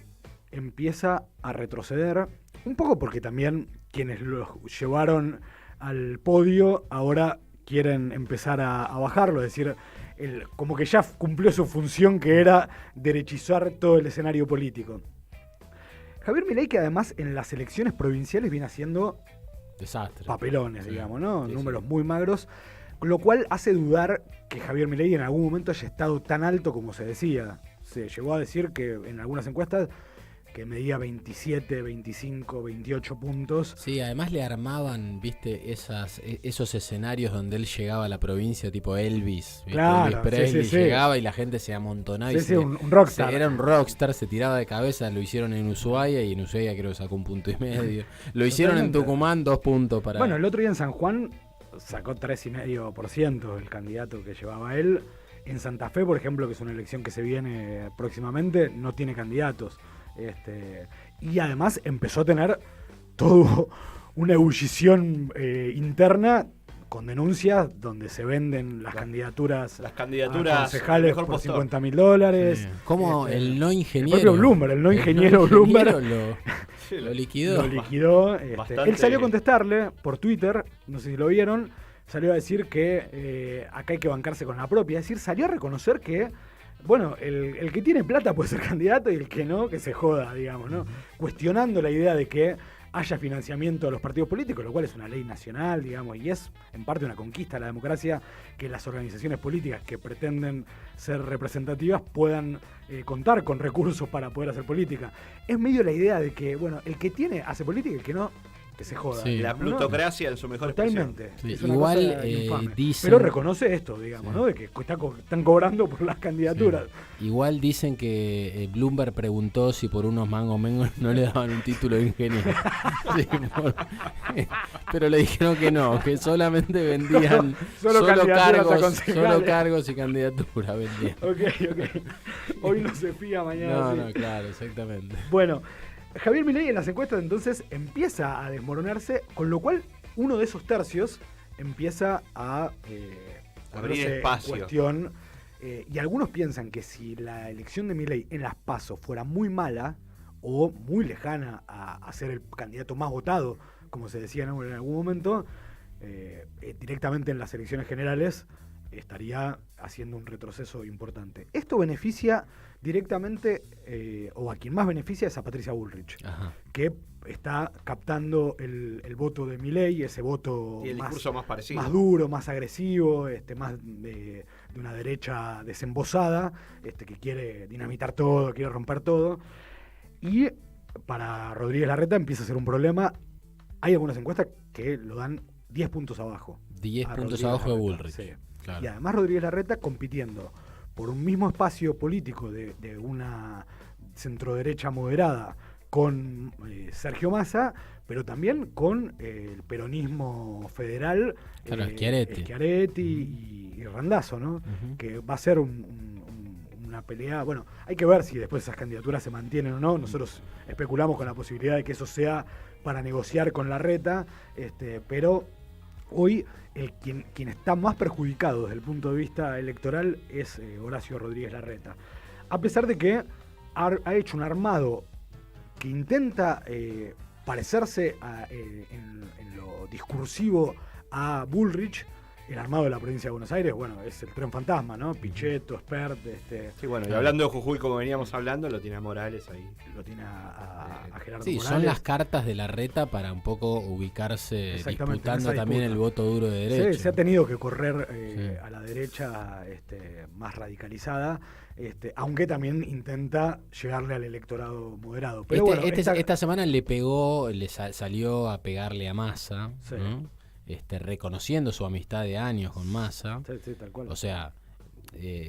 [SPEAKER 30] empieza a retroceder, un poco porque también quienes lo llevaron al podio ahora quieren empezar a bajarlo, es decir, como que ya cumplió su función, que era derechizar todo el escenario político. Javier Milei, que además en las elecciones provinciales viene haciendo
[SPEAKER 2] desastre.
[SPEAKER 30] papelones,
[SPEAKER 2] Sí.
[SPEAKER 30] digamos, ¿no?
[SPEAKER 2] Sí,
[SPEAKER 30] Números muy magros, lo cual hace dudar que Javier Milei en algún momento haya estado tan alto como se decía. Se llegó a decir que en algunas encuestas que medía 27, 25, 28 puntos.
[SPEAKER 2] Sí, además le armaban, viste, esos escenarios donde él llegaba a la provincia, tipo Elvis. ¿Viste?
[SPEAKER 30] Claro,
[SPEAKER 2] Elvis Presley
[SPEAKER 30] sí.
[SPEAKER 2] llegaba y la gente se amontonaba.
[SPEAKER 30] Sí,
[SPEAKER 2] y
[SPEAKER 30] sí, un rockstar.
[SPEAKER 2] Era un rockstar, se tiraba de cabeza. Lo hicieron en Ushuaia y en Ushuaia creo que sacó 1,5 puntos. Lo hicieron en
[SPEAKER 30] Totalmente.
[SPEAKER 2] Tucumán, 2 puntos para...
[SPEAKER 30] Bueno, el otro día en San Juan sacó 3,5% el candidato que llevaba él. En Santa Fe, por ejemplo, que es una elección que se viene próximamente, no tiene candidatos. Y además empezó a tener todo una ebullición interna con denuncias donde se venden las candidaturas a concejales
[SPEAKER 5] mejor
[SPEAKER 30] por
[SPEAKER 5] postor.
[SPEAKER 30] $50.000.
[SPEAKER 2] Sí. Como el no ingeniero.
[SPEAKER 30] El propio Bloomberg, el no ingeniero Bloomberg
[SPEAKER 2] lo liquidó.
[SPEAKER 30] Lo liquidó.
[SPEAKER 5] Bastante-
[SPEAKER 30] Él salió a contestarle por Twitter, no sé si lo vieron, salió a decir que acá hay que bancarse con la propia. Es decir, salió a reconocer que, bueno, el que tiene plata puede ser candidato y el que no, que se joda, digamos, ¿no? Cuestionando la idea de que haya financiamiento a los partidos políticos, lo cual es una ley nacional, digamos, y es en parte una conquista de la democracia que las organizaciones políticas que pretenden ser representativas puedan contar con recursos para poder hacer política. Es medio la idea de que, bueno, el que tiene hace política y el que no, que se joda.
[SPEAKER 2] Sí.
[SPEAKER 5] La
[SPEAKER 30] ¿no?
[SPEAKER 5] plutocracia en su mejor
[SPEAKER 30] Totalmente.
[SPEAKER 5] expresión.
[SPEAKER 30] Es
[SPEAKER 2] Sí,
[SPEAKER 30] una
[SPEAKER 2] igual,
[SPEAKER 30] cosa infame.
[SPEAKER 2] dicen-
[SPEAKER 30] Pero reconoce esto, digamos, ¿no? De que están cobrando por las candidaturas.
[SPEAKER 2] Igual dicen que Bloomberg preguntó si por unos mangos no le daban un título de ingeniero. Sí, pero le dijeron que no, que solamente vendían
[SPEAKER 30] Solo candidaturas a concejales.
[SPEAKER 2] cargos y candidaturas vendían.
[SPEAKER 30] Ok. Hoy no se fía, mañana
[SPEAKER 2] No,
[SPEAKER 30] sí.
[SPEAKER 2] claro, exactamente.
[SPEAKER 30] Bueno, Javier Milei en las encuestas entonces empieza a desmoronarse, con lo cual uno de esos tercios empieza a
[SPEAKER 5] Abrir
[SPEAKER 30] ponerse
[SPEAKER 5] espacio.
[SPEAKER 30] en cuestión. Y algunos piensan que si la elección de Milei en las PASO fuera muy mala o muy lejana a ser el candidato más votado, como se decía en algún momento, directamente en las elecciones generales estaría haciendo un retroceso importante. Esto beneficia directamente, o a quien más beneficia es a Patricia Bullrich,
[SPEAKER 2] Ajá.
[SPEAKER 30] que está captando el voto de Milei, ese voto
[SPEAKER 5] Y el discurso más parecido.
[SPEAKER 30] más duro, más agresivo, más de una derecha desembosada, que quiere dinamitar todo, quiere romper todo. Y para Rodríguez Larreta empieza a ser un problema. Hay algunas encuestas que lo dan 10 puntos abajo.
[SPEAKER 2] 10
[SPEAKER 30] a
[SPEAKER 2] puntos
[SPEAKER 30] Rodríguez
[SPEAKER 2] abajo de
[SPEAKER 30] Larreta,
[SPEAKER 2] Bullrich.
[SPEAKER 30] sí.
[SPEAKER 2] Claro.
[SPEAKER 30] Y además Rodríguez Larreta compitiendo por un mismo espacio político de una centroderecha moderada con Sergio Massa, pero también con el peronismo federal,
[SPEAKER 2] Claro, Schiaretti.
[SPEAKER 30] y Randazzo, ¿no? Que va a ser una pelea. Bueno, hay que ver si después esas candidaturas se mantienen o no. Nosotros especulamos con la posibilidad de que eso sea para negociar con Larreta, pero hoy quien está más perjudicado desde el punto de vista electoral es Horacio Rodríguez Larreta. A pesar de que ha hecho un armado que intenta parecerse en lo discursivo a Bullrich. El armado de la provincia de Buenos Aires, bueno, es el tren fantasma, ¿no? Pichetto, Spert,
[SPEAKER 5] Sí, bueno, y hablando de Jujuy, como veníamos hablando, lo tiene a Morales ahí.
[SPEAKER 30] Lo tiene a Gerardo
[SPEAKER 2] Sí,
[SPEAKER 30] Morales.
[SPEAKER 2] son las cartas de Larreta para un poco ubicarse
[SPEAKER 30] Exactamente,
[SPEAKER 2] disputando
[SPEAKER 30] en esa
[SPEAKER 2] también
[SPEAKER 30] disputa.
[SPEAKER 2] el voto duro de derecha.
[SPEAKER 30] Sí, se ha tenido que correr
[SPEAKER 2] Sí.
[SPEAKER 30] a la derecha más radicalizada, aunque también intenta llegarle al electorado moderado. Pero bueno,
[SPEAKER 2] esta semana le pegó, salió a pegarle a Massa,
[SPEAKER 30] Sí.
[SPEAKER 2] ¿no? Reconociendo su amistad de años con Massa.
[SPEAKER 30] Sí, tal cual.
[SPEAKER 2] O sea,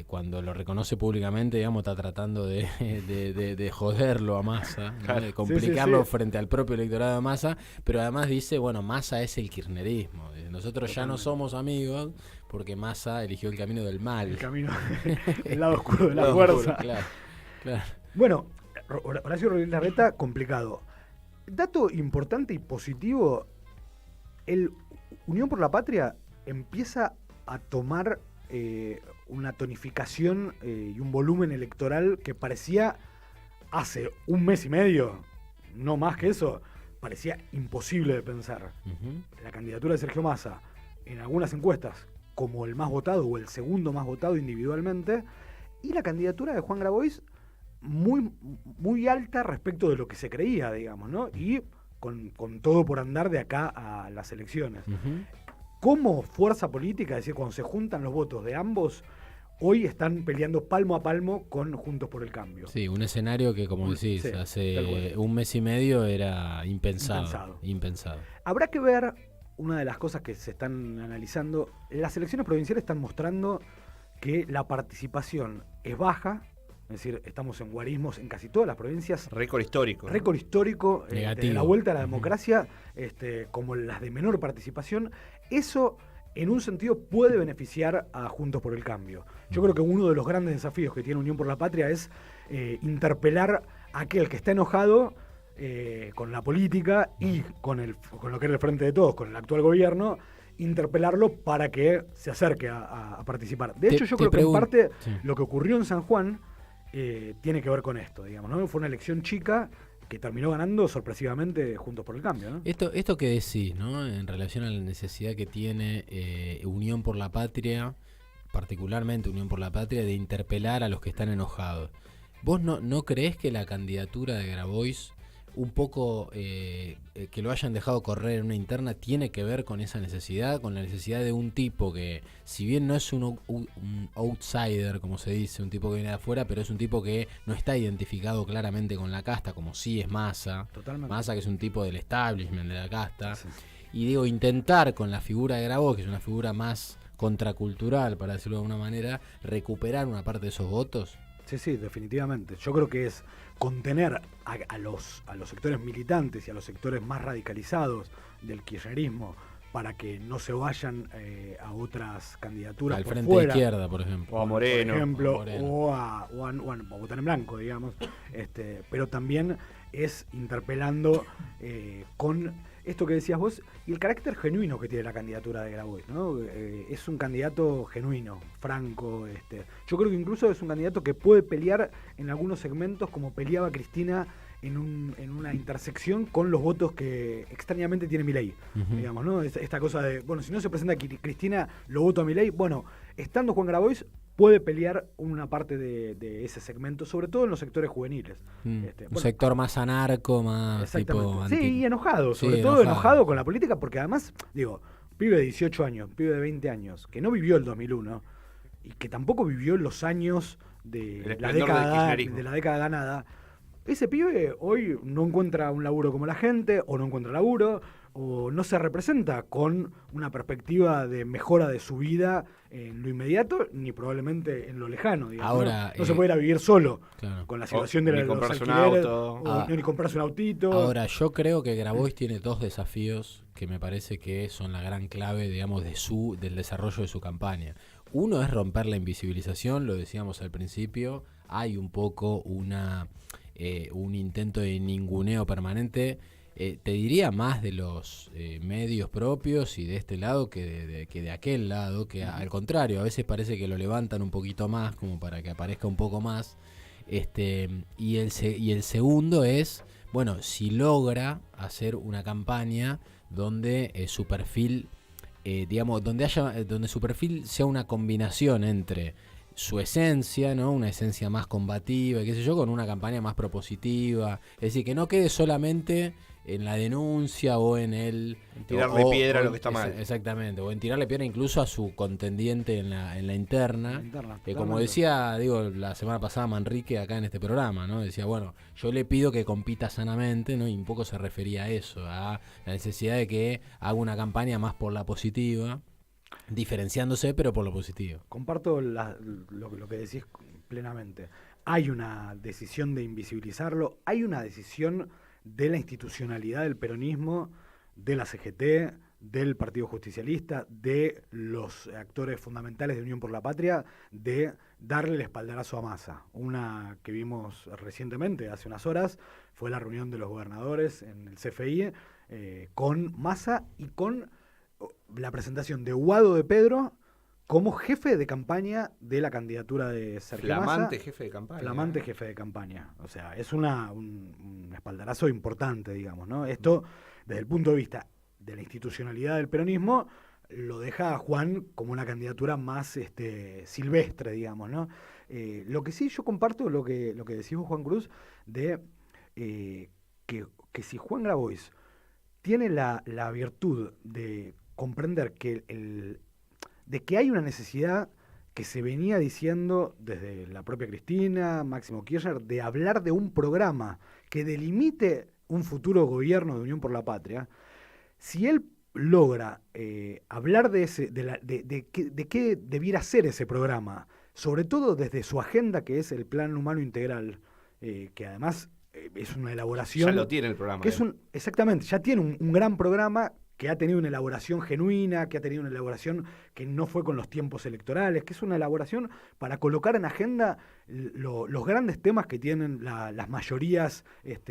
[SPEAKER 2] cuando lo reconoce públicamente, digamos, está tratando de joderlo a Massa, ¿no?
[SPEAKER 30] Claro.
[SPEAKER 2] De complicarlo
[SPEAKER 30] Sí, sí.
[SPEAKER 2] frente al propio electorado de Massa, pero además dice, bueno, Massa es el kirchnerismo. Nosotros ya no somos amigos porque Massa eligió el camino del mal.
[SPEAKER 30] El camino, el lado oscuro de la
[SPEAKER 2] Lado
[SPEAKER 30] fuerza.
[SPEAKER 2] oscuro, claro.
[SPEAKER 30] Bueno, Horacio Rodríguez Larreta, complicado. Dato importante y positivo, el Unión por la Patria empieza a tomar una tonificación y un volumen electoral que parecía hace un mes y medio, no más que eso, parecía imposible de pensar. La candidatura de Sergio Massa en algunas encuestas como el más votado o el segundo más votado individualmente, y la candidatura de Juan Grabois muy, muy alta respecto de lo que se creía, digamos, ¿no? Y con todo por andar de acá a las elecciones. Como fuerza política, es decir, cuando se juntan los votos de ambos, hoy están peleando palmo a palmo con Juntos por el Cambio.
[SPEAKER 2] Sí, un escenario que, como decís,
[SPEAKER 30] Sí,
[SPEAKER 2] hace un mes y medio era impensado.
[SPEAKER 30] Habrá que ver, una de las cosas que se están analizando, las elecciones provinciales están mostrando que la participación es baja, es decir, estamos en guarismos en casi todas las provincias.
[SPEAKER 5] Récord histórico.
[SPEAKER 30] Récord histórico,
[SPEAKER 2] Negativo.
[SPEAKER 30] desde la vuelta a la democracia, como las de menor participación. Eso, en un sentido, puede beneficiar a Juntos por el Cambio. Yo creo que uno de los grandes desafíos que tiene Unión por la Patria es interpelar a aquel que está enojado con la política y con lo que era el Frente de Todos, con el actual gobierno, interpelarlo para que se acerque a participar. De hecho, yo creo que en parte lo que ocurrió en San Juan tiene que ver con esto, digamos, ¿no? Fue una elección chica que terminó ganando sorpresivamente Juntos por el Cambio, ¿no?
[SPEAKER 2] Esto que decís, ¿no? En relación a la necesidad que tiene Unión por la Patria, particularmente Unión por la Patria, de interpelar a los que están enojados. ¿Vos no creés que la candidatura de Grabois, un poco que lo hayan dejado correr en una interna, tiene que ver con esa necesidad, con la necesidad de un tipo que, si bien no es un outsider, como se dice, un tipo que viene de afuera, pero es un tipo que no está identificado claramente con la casta, como sí es Massa.
[SPEAKER 30] Totalmente.
[SPEAKER 2] Massa, que es un tipo del establishment de la casta. Sí. Y digo, intentar con la figura de Grabois, que es una figura más contracultural, para decirlo de alguna manera, recuperar una parte de esos votos.
[SPEAKER 30] Sí, definitivamente. Yo creo que es contener a los sectores militantes y a los sectores más radicalizados del kirchnerismo para que no se vayan a otras candidaturas
[SPEAKER 2] al
[SPEAKER 30] por
[SPEAKER 2] Frente
[SPEAKER 30] fuera,
[SPEAKER 2] de Izquierda, por ejemplo.
[SPEAKER 5] O a Moreno.
[SPEAKER 30] Por ejemplo,
[SPEAKER 2] o a Moreno.
[SPEAKER 30] o a votar en blanco, digamos. Pero también es interpelando con esto que decías vos y el carácter genuino que tiene la candidatura de Grabois, ¿no? Es un candidato genuino, franco. Yo creo que incluso es un candidato que puede pelear en algunos segmentos como peleaba Cristina en una intersección con los votos que extrañamente tiene Milei, digamos, ¿no? Esta cosa de, bueno, si no se presenta Cristina, lo voto a Milei. Bueno, estando Juan Grabois, puede pelear una parte de ese segmento, sobre todo en los sectores juveniles.
[SPEAKER 2] Un sector más anarco, más tipo
[SPEAKER 30] sí, y enojado, sobre todo enojado con la política, porque además, digo, pibe de 18 años, pibe de 20 años, que no vivió el 2001 y que tampoco vivió los años de la década ganada. Ese pibe hoy no encuentra un laburo como la gente, o no encuentra laburo, o no se representa con una perspectiva de mejora de su vida en lo inmediato, ni probablemente en lo lejano. Digamos,
[SPEAKER 2] ahora,
[SPEAKER 30] no se puede ir a vivir solo,
[SPEAKER 2] claro,
[SPEAKER 30] con la situación de los
[SPEAKER 5] comprarse
[SPEAKER 30] alquileres,
[SPEAKER 5] un auto.
[SPEAKER 30] ni comprarse un autito.
[SPEAKER 2] Ahora, yo creo que Grabois tiene dos desafíos que me parece que son la gran clave, digamos, del desarrollo de su campaña. Uno es romper la invisibilización, lo decíamos al principio, hay un poco un intento de ninguneo permanente, te diría más de los medios propios y de este lado que de aquel lado, que al contrario, a veces parece que lo levantan un poquito más como para que aparezca un poco más. Y el segundo es, bueno, si logra hacer una campaña donde su perfil, donde su perfil sea una combinación entre su esencia, ¿no? Una esencia más combativa, qué sé yo, con una campaña más propositiva. Es decir, que no quede solamente en la denuncia o en el...
[SPEAKER 5] tirarle piedra a lo que está mal.
[SPEAKER 2] Exactamente, o en tirarle piedra incluso a su contendiente en la interna. Que como decía, la semana pasada Manrique acá en este programa, ¿no? Decía, bueno, yo le pido que compita sanamente, ¿no? Y un poco se refería a eso, a la necesidad de que haga una campaña más por la positiva, diferenciándose pero por lo positivo.
[SPEAKER 30] Comparto lo que decís plenamente. Hay una decisión de invisibilizarlo, hay una decisión de la institucionalidad del peronismo, de la CGT, del Partido Justicialista, de los actores fundamentales de Unión por la Patria, de darle el espaldarazo a Massa. Una que vimos recientemente, hace unas horas, fue la reunión de los gobernadores en el CFI con Massa y con la presentación de Guado de Pedro como jefe de campaña de la candidatura de Sergio Massa.
[SPEAKER 5] Flamante jefe de campaña.
[SPEAKER 30] Flamante jefe de campaña. O sea, es un espaldarazo importante, digamos, ¿no? Esto, desde el punto de vista de la institucionalidad del peronismo, lo deja a Juan como una candidatura más silvestre, digamos, ¿no? Lo que sí yo comparto, lo que decís vos, Juan Cruz, de que si Juan Grabois tiene la virtud de comprender que de que hay una necesidad que se venía diciendo desde la propia Cristina, Máximo Kirchner, de hablar de un programa que delimite un futuro gobierno de Unión por la Patria. Si él logra hablar de qué debiera ser ese programa, sobre todo desde su agenda, que es el Plan Humano Integral, que además es una elaboración...
[SPEAKER 5] Ya lo tiene el programa.
[SPEAKER 30] Exactamente, ya tiene un gran programa que ha tenido una elaboración genuina, que ha tenido una elaboración que no fue con los tiempos electorales, que es una elaboración para colocar en agenda los grandes temas que tienen las mayorías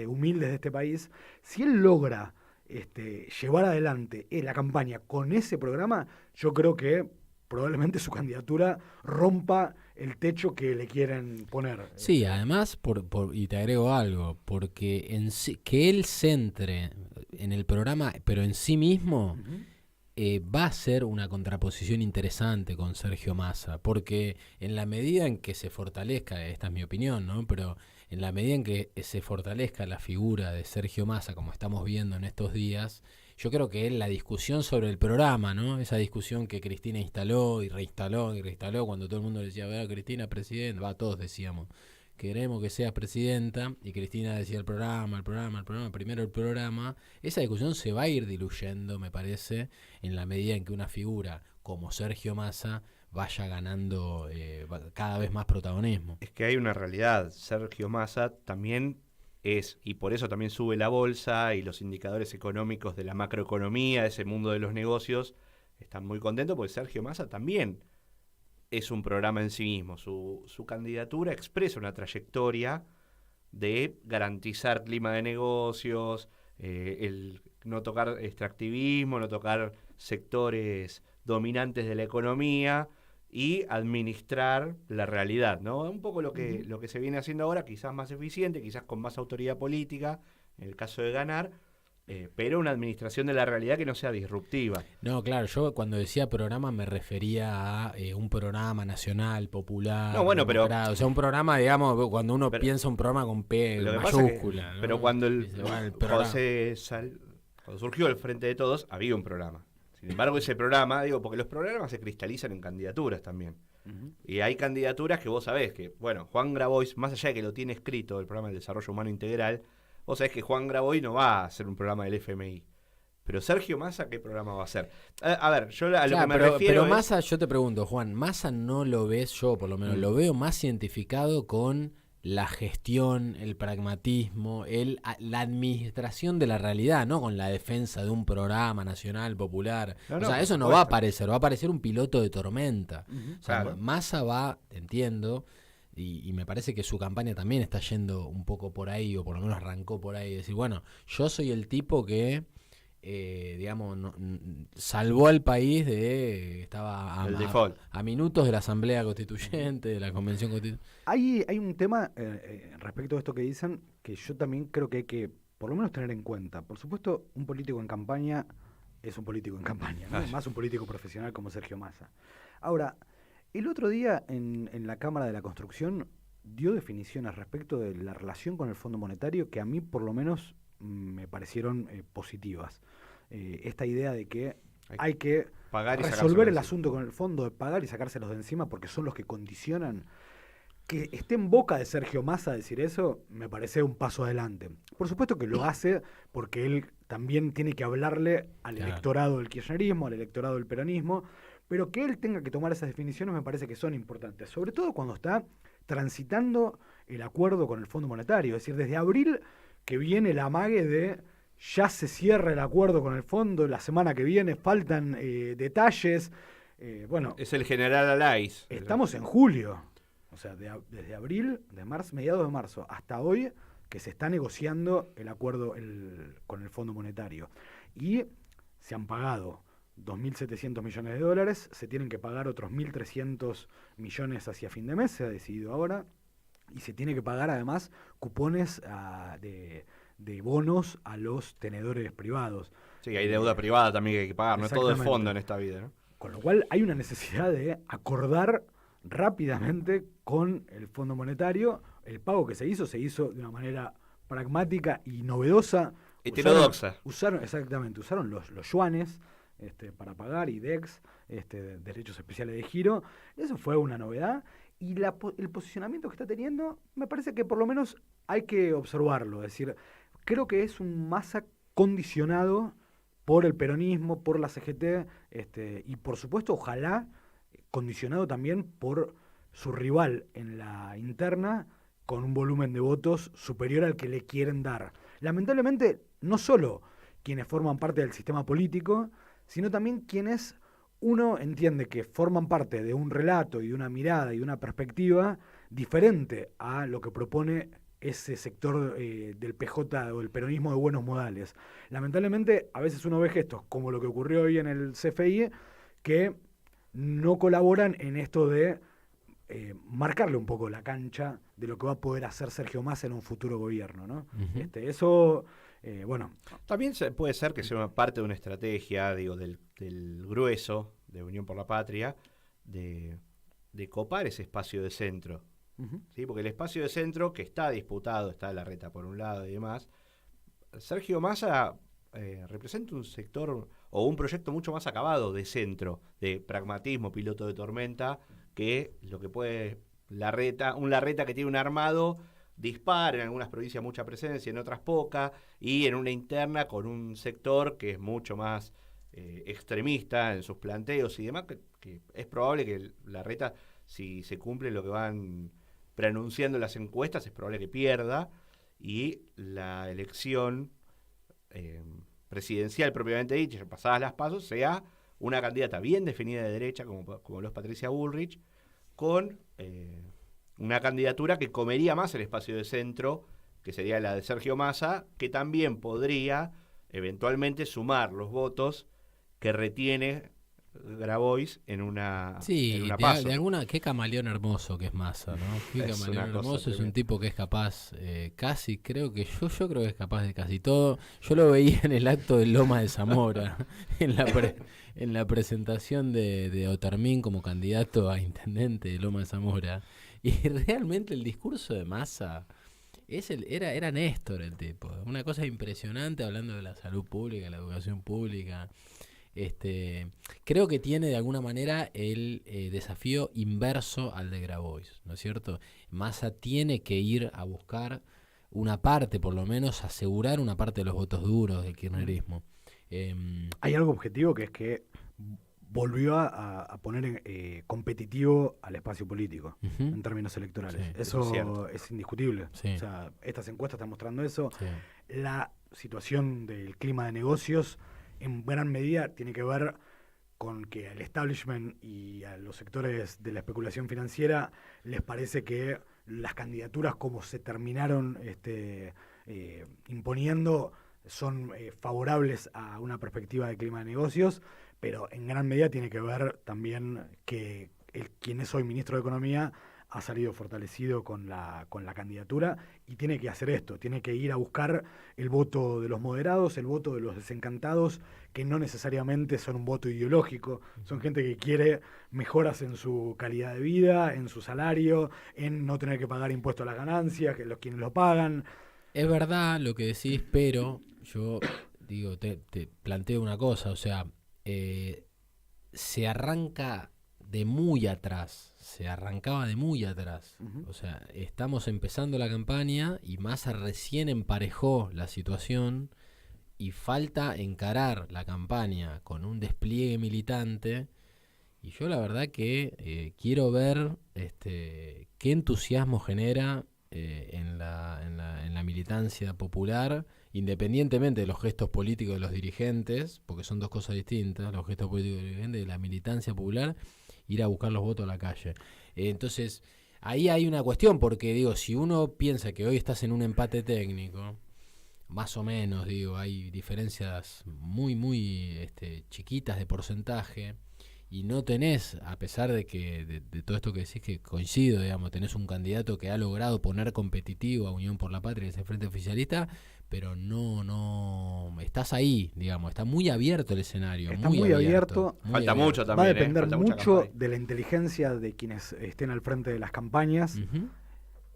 [SPEAKER 30] humildes de este país. Si él logra llevar adelante la campaña con ese programa, yo creo que probablemente su candidatura rompa el techo que le quieren poner.
[SPEAKER 2] Sí, además, y te agrego algo, porque que él centre en el programa, pero en sí mismo, va a ser una contraposición interesante con Sergio Massa, porque en la medida en que se fortalezca, esta es mi opinión, ¿no? Pero en la medida en que se fortalezca la figura de Sergio Massa, como estamos viendo en estos días, yo creo que la discusión sobre el programa, ¿no? Esa discusión que Cristina instaló y reinstaló cuando todo el mundo decía, vea, Cristina presidenta, todos decíamos, queremos que seas presidenta, y Cristina decía el programa, primero el programa. Esa discusión se va a ir diluyendo, me parece, en la medida en que una figura como Sergio Massa vaya ganando cada vez más protagonismo.
[SPEAKER 5] Es que hay una realidad, Sergio Massa también es, y por eso también sube la bolsa y los indicadores económicos de la macroeconomía, de ese mundo de los negocios, están muy contentos porque Sergio Massa también es un programa en sí mismo. Su candidatura expresa una trayectoria de garantizar clima de negocios, el no tocar extractivismo, no tocar sectores dominantes de la economía y administrar la realidad, ¿no? Un poco lo que se viene haciendo ahora, quizás más eficiente, quizás con más autoridad política, en el caso de ganar, pero una administración de la realidad que no sea disruptiva.
[SPEAKER 2] No, claro, yo cuando decía programa me refería a un programa nacional, popular,
[SPEAKER 5] no, bueno, pero,
[SPEAKER 2] o sea, un programa, digamos, cuando uno piensa un programa con P mayúscula.
[SPEAKER 5] ¿No? Pero cuando
[SPEAKER 2] cuando
[SPEAKER 5] surgió el Frente de Todos, había un programa. Sin embargo, ese programa, porque los programas se cristalizan en candidaturas también. Y hay candidaturas que vos sabés que, bueno, Juan Grabois, más allá de que lo tiene escrito el programa del Desarrollo Humano Integral, vos sabés que Juan Grabois no va a hacer un programa del FMI. Pero Sergio Massa, ¿qué programa va a hacer? A ver, yo lo que me refiero
[SPEAKER 2] pero Massa, yo te pregunto, Juan, Massa no lo ves, yo por lo menos lo veo más identificado con la gestión, el pragmatismo, la administración de la realidad, no con la defensa de un programa nacional, popular. O sea, eso no va a aparecer, va a aparecer un piloto de tormenta. O sea, claro. Massa va, entiendo, y me parece que su campaña también está yendo un poco por ahí, o por lo menos arrancó por ahí, decir, bueno, yo soy el tipo que digamos, salvó al país estaba a minutos de la Asamblea Constituyente, de la Convención Constituyente.
[SPEAKER 30] Hay un tema respecto a esto que dicen que yo también creo que hay que por lo menos tener en cuenta. Por supuesto, un político en campaña es un político en campaña, ¿no? Más un político profesional como Sergio Massa. Ahora, el otro día en la Cámara de la Construcción dio definiciones respecto de la relación con el Fondo Monetario que a mí por lo menos me parecieron positivas. Esta idea de que hay que resolver el asunto con el fondo, de pagar y sacárselos de encima porque son los que condicionan. Que esté en boca de Sergio Massa decir eso, me parece un paso adelante. Por supuesto que lo hace porque él también tiene que hablarle al electorado del kirchnerismo, al electorado del peronismo, pero que él tenga que tomar esas definiciones me parece que son importantes, sobre todo cuando está transitando el acuerdo con el Fondo Monetario. Es decir, desde abril que viene la amague de ya se cierra el acuerdo con el fondo, la semana que viene faltan detalles. Bueno,
[SPEAKER 5] es el general Alais.
[SPEAKER 30] Estamos en julio, o sea, desde abril, mediados de marzo, hasta hoy que se está negociando el acuerdo con el Fondo Monetario. Y se han pagado 2.700 millones de dólares, se tienen que pagar otros 1.300 millones hacia fin de mes, se ha decidido ahora. Y se tiene que pagar además cupones de bonos a los tenedores privados.
[SPEAKER 5] Sí, hay deuda privada también que hay que pagar, no es todo de fondo en esta vida, ¿no?
[SPEAKER 30] Con lo cual hay una necesidad de acordar rápidamente con el Fondo Monetario. El pago que se hizo de una manera pragmática y novedosa
[SPEAKER 3] Heterodoxa.
[SPEAKER 30] Usaron los yuanes para pagar y DEX, derechos especiales de giro. Eso fue una novedad. Y el posicionamiento que está teniendo, me parece que por lo menos hay que observarlo. Es decir, creo que es un Massa condicionado por el peronismo, por la CGT, y por supuesto, ojalá, condicionado también por su rival en la interna, con un volumen de votos superior al que le quieren dar. Lamentablemente, no solo quienes forman parte del sistema político, sino también quienes uno entiende que forman parte de un relato y de una mirada y una perspectiva diferente a lo que propone ese sector del PJ o el peronismo de buenos modales. Lamentablemente, a veces uno ve gestos, como lo que ocurrió hoy en el CFI, que no colaboran en esto de marcarle un poco la cancha de lo que va a poder hacer Sergio Massa en un futuro gobierno, ¿no? Eso, bueno.
[SPEAKER 3] También puede ser que sea una parte de una estrategia, digo, del grueso de Unión por la Patria, de copar ese espacio de centro. ¿Sí? Porque el espacio de centro, que está disputado, está Larreta por un lado y demás, Sergio Massa representa un sector o un proyecto mucho más acabado de centro, de pragmatismo, piloto de tormenta, que lo que puede un Larreta que tiene un armado, dispara en algunas provincias mucha presencia, en otras poca, y en una interna con un sector que es mucho más extremista en sus planteos y demás, que es probable que Larreta, si se cumple lo que van preanunciando las encuestas, es probable que pierda, y la elección presidencial propiamente dicha, pasadas las pasos, sea una candidata bien definida de derecha, como lo es Patricia Bullrich, con una candidatura que comería más el espacio de centro, que sería la de Sergio Massa, que también podría eventualmente sumar los votos que retiene Grabois en una PASO.
[SPEAKER 2] De alguna, qué camaleón hermoso que es Massa, ¿no? Qué
[SPEAKER 3] Es
[SPEAKER 2] camaleón
[SPEAKER 3] una cosa
[SPEAKER 2] hermoso, es un
[SPEAKER 3] tremenda.
[SPEAKER 2] tipo que es capaz, casi, creo que yo creo que es capaz de casi todo. Yo lo veía en el acto de Loma de Zamora, en la presentación de Otermín como candidato a intendente de Loma de Zamora, y realmente el discurso de Massa era Néstor el tipo, una cosa impresionante, hablando de la salud pública, la educación pública. Creo que tiene de alguna manera el desafío inverso al de Grabois, ¿no es cierto? Massa tiene que ir a buscar una parte, por lo menos asegurar una parte de los votos duros del kirchnerismo.
[SPEAKER 30] Hay algo objetivo, que es que volvió a poner competitivo al espacio político en términos electorales.
[SPEAKER 2] Sí,
[SPEAKER 30] eso es indiscutible.
[SPEAKER 2] Sí.
[SPEAKER 30] O sea, estas encuestas están mostrando eso.
[SPEAKER 2] Sí.
[SPEAKER 30] La situación del clima de negocios en gran medida tiene que ver con que al establishment y a los sectores de la especulación financiera les parece que las candidaturas como se terminaron imponiendo son favorables a una perspectiva de clima de negocios, pero en gran medida tiene que ver también que quien es hoy ministro de Economía ha salido fortalecido con la candidatura y tiene que hacer esto, tiene que ir a buscar el voto de los moderados, el voto de los desencantados, que no necesariamente son un voto ideológico, son gente que quiere mejoras en su calidad de vida, en su salario, en no tener que pagar impuestos a las ganancias, que quienes lo pagan.
[SPEAKER 2] Es verdad lo que decís, pero yo digo, te planteo una cosa, o sea, se arranca de muy atrás, se arrancaba de muy atrás. O sea, estamos empezando la campaña y Massa recién emparejó la situación y falta encarar la campaña con un despliegue militante. Y yo la verdad que quiero ver qué entusiasmo genera en la militancia popular, independientemente de los gestos políticos de los dirigentes, porque son dos cosas distintas, los gestos políticos de los dirigentes, de la militancia popular, ir a buscar los votos a la calle. Entonces, ahí hay una cuestión, porque digo, si uno piensa que hoy estás en un empate técnico, más o menos, digo, hay diferencias muy, muy chiquitas de porcentaje, y no tenés, a pesar de que de todo esto que decís, que coincido, digamos, tenés un candidato que ha logrado poner competitivo a Unión por la Patria, ese frente oficialista, pero no estás ahí, digamos, está muy abierto el escenario.
[SPEAKER 30] Está muy abierto.
[SPEAKER 3] Falta mucho también.
[SPEAKER 30] Va a depender
[SPEAKER 3] falta
[SPEAKER 30] mucho de la inteligencia de quienes estén al frente de las campañas.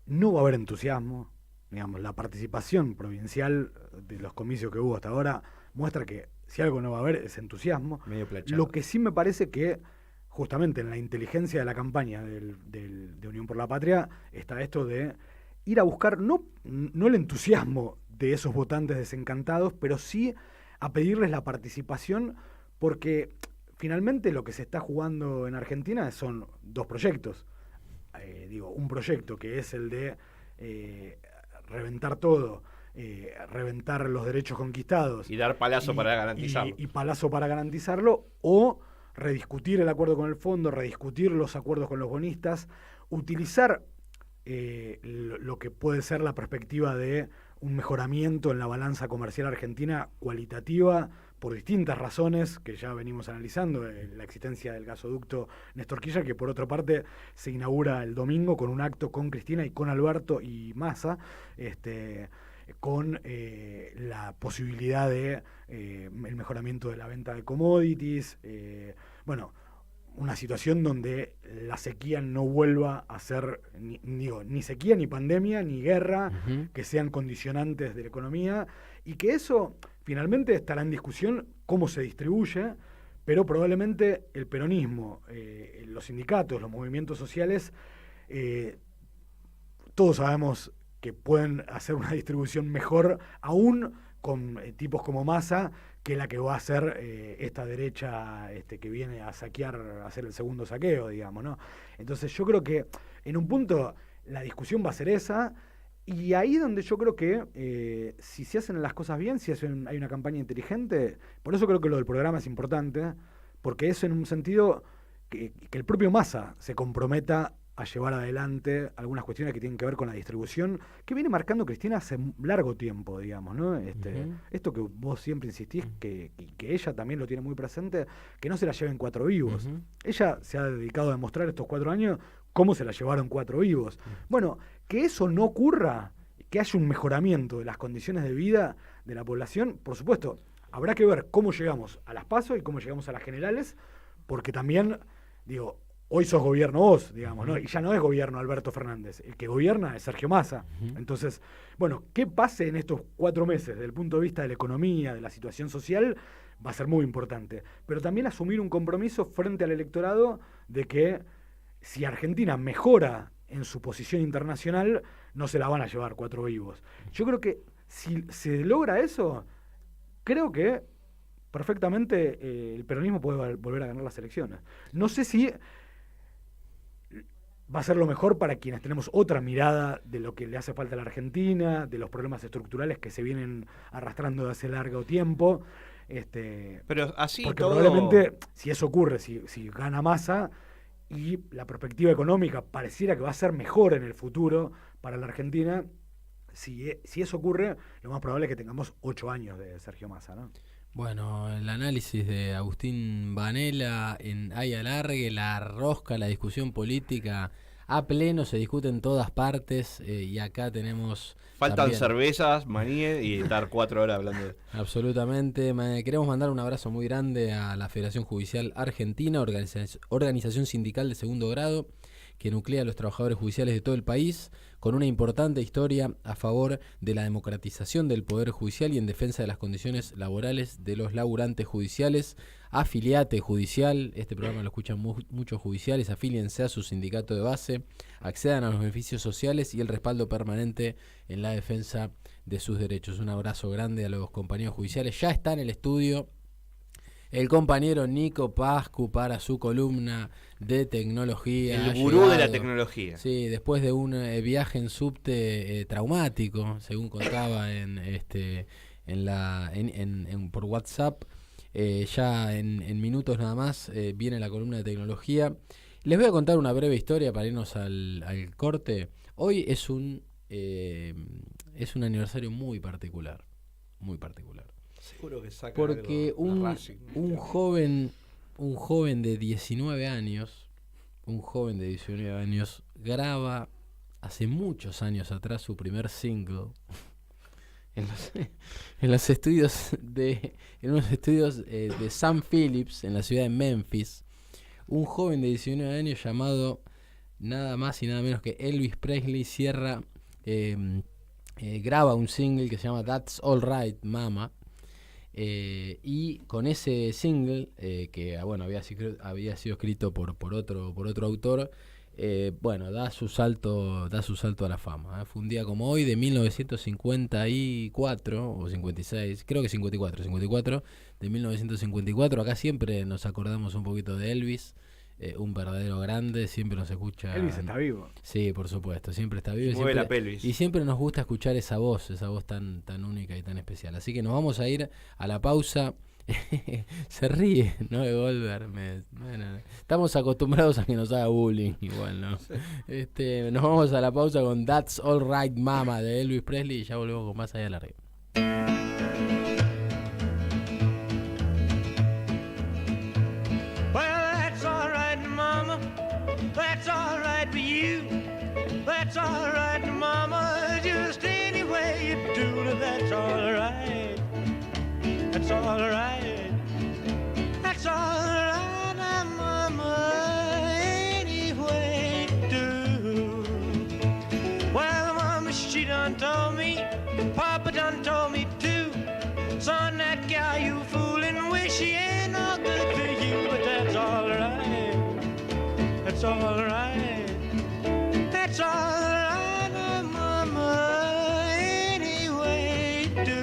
[SPEAKER 30] No va a haber entusiasmo. digamos, la participación provincial de los comicios que hubo hasta ahora muestra que si algo no va a haber es entusiasmo.
[SPEAKER 3] Medio plachado.
[SPEAKER 30] Lo que sí me parece que justamente en la inteligencia de la campaña de Unión por la Patria está esto de ir a buscar no el entusiasmo de esos votantes desencantados, pero sí a pedirles la participación, porque finalmente lo que se está jugando en Argentina son dos proyectos. Un proyecto que es el de reventar todo, reventar los derechos conquistados.
[SPEAKER 3] Y dar palazo para garantizarlo.
[SPEAKER 30] Y palazo para garantizarlo, o rediscutir el acuerdo con el fondo, rediscutir los acuerdos con los bonistas, utilizar lo que puede ser la perspectiva de un mejoramiento en la balanza comercial argentina cualitativa por distintas razones que ya venimos analizando, la existencia del gasoducto Néstor Kirchner, que por otra parte se inaugura el domingo con un acto con Cristina y con Alberto y Massa, con la posibilidad de el mejoramiento de la venta de commodities, una situación donde la sequía no vuelva a ser ni sequía, ni pandemia, ni guerra, que sean condicionantes de la economía, y que eso finalmente estará en discusión cómo se distribuye, pero probablemente el peronismo, los sindicatos, los movimientos sociales, todos sabemos que pueden hacer una distribución mejor aún con tipos como Massa que la que va a hacer esta derecha que viene a saquear, a hacer el segundo saqueo, digamos, ¿no? Entonces yo creo que en un punto la discusión va a ser esa, y ahí donde yo creo que si se hacen las cosas bien, si hay una campaña inteligente, por eso creo que lo del programa es importante, porque es en un sentido que el propio Massa se comprometa a llevar adelante algunas cuestiones que tienen que ver con la distribución, que viene marcando Cristina hace largo tiempo, digamos, ¿no? Esto que vos siempre insistís, que ella también lo tiene muy presente, que no se la lleven 4 vivos. Ella se ha dedicado a demostrar estos 4 años cómo se la llevaron 4 vivos. Bueno, que eso no ocurra, que haya un mejoramiento de las condiciones de vida de la población, por supuesto, habrá que ver cómo llegamos a las PASO y cómo llegamos a las generales, porque también, hoy sos gobierno vos, digamos, ¿no? Y ya no es gobierno Alberto Fernández. El que gobierna es Sergio Massa. Entonces, ¿qué pase en estos 4 meses desde el punto de vista de la economía, de la situación social? Va a ser muy importante. Pero también asumir un compromiso frente al electorado de que si Argentina mejora en su posición internacional, no se la van a llevar 4 vivos. Yo creo que si se logra eso, creo que perfectamente el peronismo puede volver a ganar las elecciones. No sé si va a ser lo mejor para quienes tenemos otra mirada de lo que le hace falta a la Argentina, de los problemas estructurales que se vienen arrastrando de hace largo tiempo.
[SPEAKER 3] Pero así
[SPEAKER 30] porque
[SPEAKER 3] todo...
[SPEAKER 30] probablemente, si eso ocurre, si gana Massa y la perspectiva económica pareciera que va a ser mejor en el futuro para la Argentina, si eso ocurre, lo más probable es que tengamos 8 años de Sergio Massa, ¿no?
[SPEAKER 2] Bueno, el análisis de Agustín Banela en Hay Alargue, la rosca, la discusión política a pleno, se discute en todas partes, y acá tenemos...
[SPEAKER 3] Faltan
[SPEAKER 2] también
[SPEAKER 3] cervezas, maníes y estar 4 horas hablando de...
[SPEAKER 2] Absolutamente. Queremos mandar un abrazo muy grande a la Federación Judicial Argentina, organización sindical de segundo grado, que nuclea a los trabajadores judiciales de todo el país, con una importante historia a favor de la democratización del Poder Judicial y en defensa de las condiciones laborales de los laburantes judiciales. Afiliate judicial, este programa lo escuchan muchos judiciales, afíliense a su sindicato de base, accedan a los beneficios sociales y el respaldo permanente en la defensa de sus derechos. Un abrazo grande a los compañeros judiciales. Ya está en el estudio el compañero Nico Pascu para su columna de tecnología.
[SPEAKER 3] El gurú de la tecnología.
[SPEAKER 2] Sí, después de un viaje en subte traumático, según contaba por WhatsApp. Ya en minutos nada más viene la columna de tecnología. Les voy a contar una breve historia para irnos al corte. Hoy es un aniversario muy particular. Muy particular.
[SPEAKER 3] Seguro que saca
[SPEAKER 2] porque un joven de 19 años, graba hace muchos años atrás su primer single en unos estudios de Sam Phillips en la ciudad de Memphis. Un joven de 19 años llamado nada más y nada menos que Elvis Presley cierra graba un single que se llama That's All Right Mama, y con ese single, que bueno, había sido escrito por otro autor, bueno, da su salto a la fama. Fue un día como hoy de 1954 o 56, creo que 54 de 1954. Acá siempre nos acordamos un poquito de Elvis, un verdadero grande, siempre nos escucha.
[SPEAKER 30] Elvis está vivo.
[SPEAKER 2] Sí, por supuesto, siempre está vivo.
[SPEAKER 3] Mueve la pelvis.
[SPEAKER 2] Y siempre nos gusta escuchar esa voz tan única y tan especial. Así que nos vamos a ir a la pausa. Se ríe, ¿no? De Goldberg. Bueno, estamos acostumbrados a que nos haga bullying, igual, ¿no? Nos vamos a la pausa con That's All Right Mama de Elvis Presley y ya volvemos con más allá de la red.
[SPEAKER 29] That's all right for you. That's all right, mama. Just any way you do it, that's all right. That's all right. That's all right, mama. Any way you do. Well, mama, she done told me. Papa done told me too. Son, that gal you fooling with, she ain't no good to you, but that's all right. That's all right. That's all right, mama. Any way you do.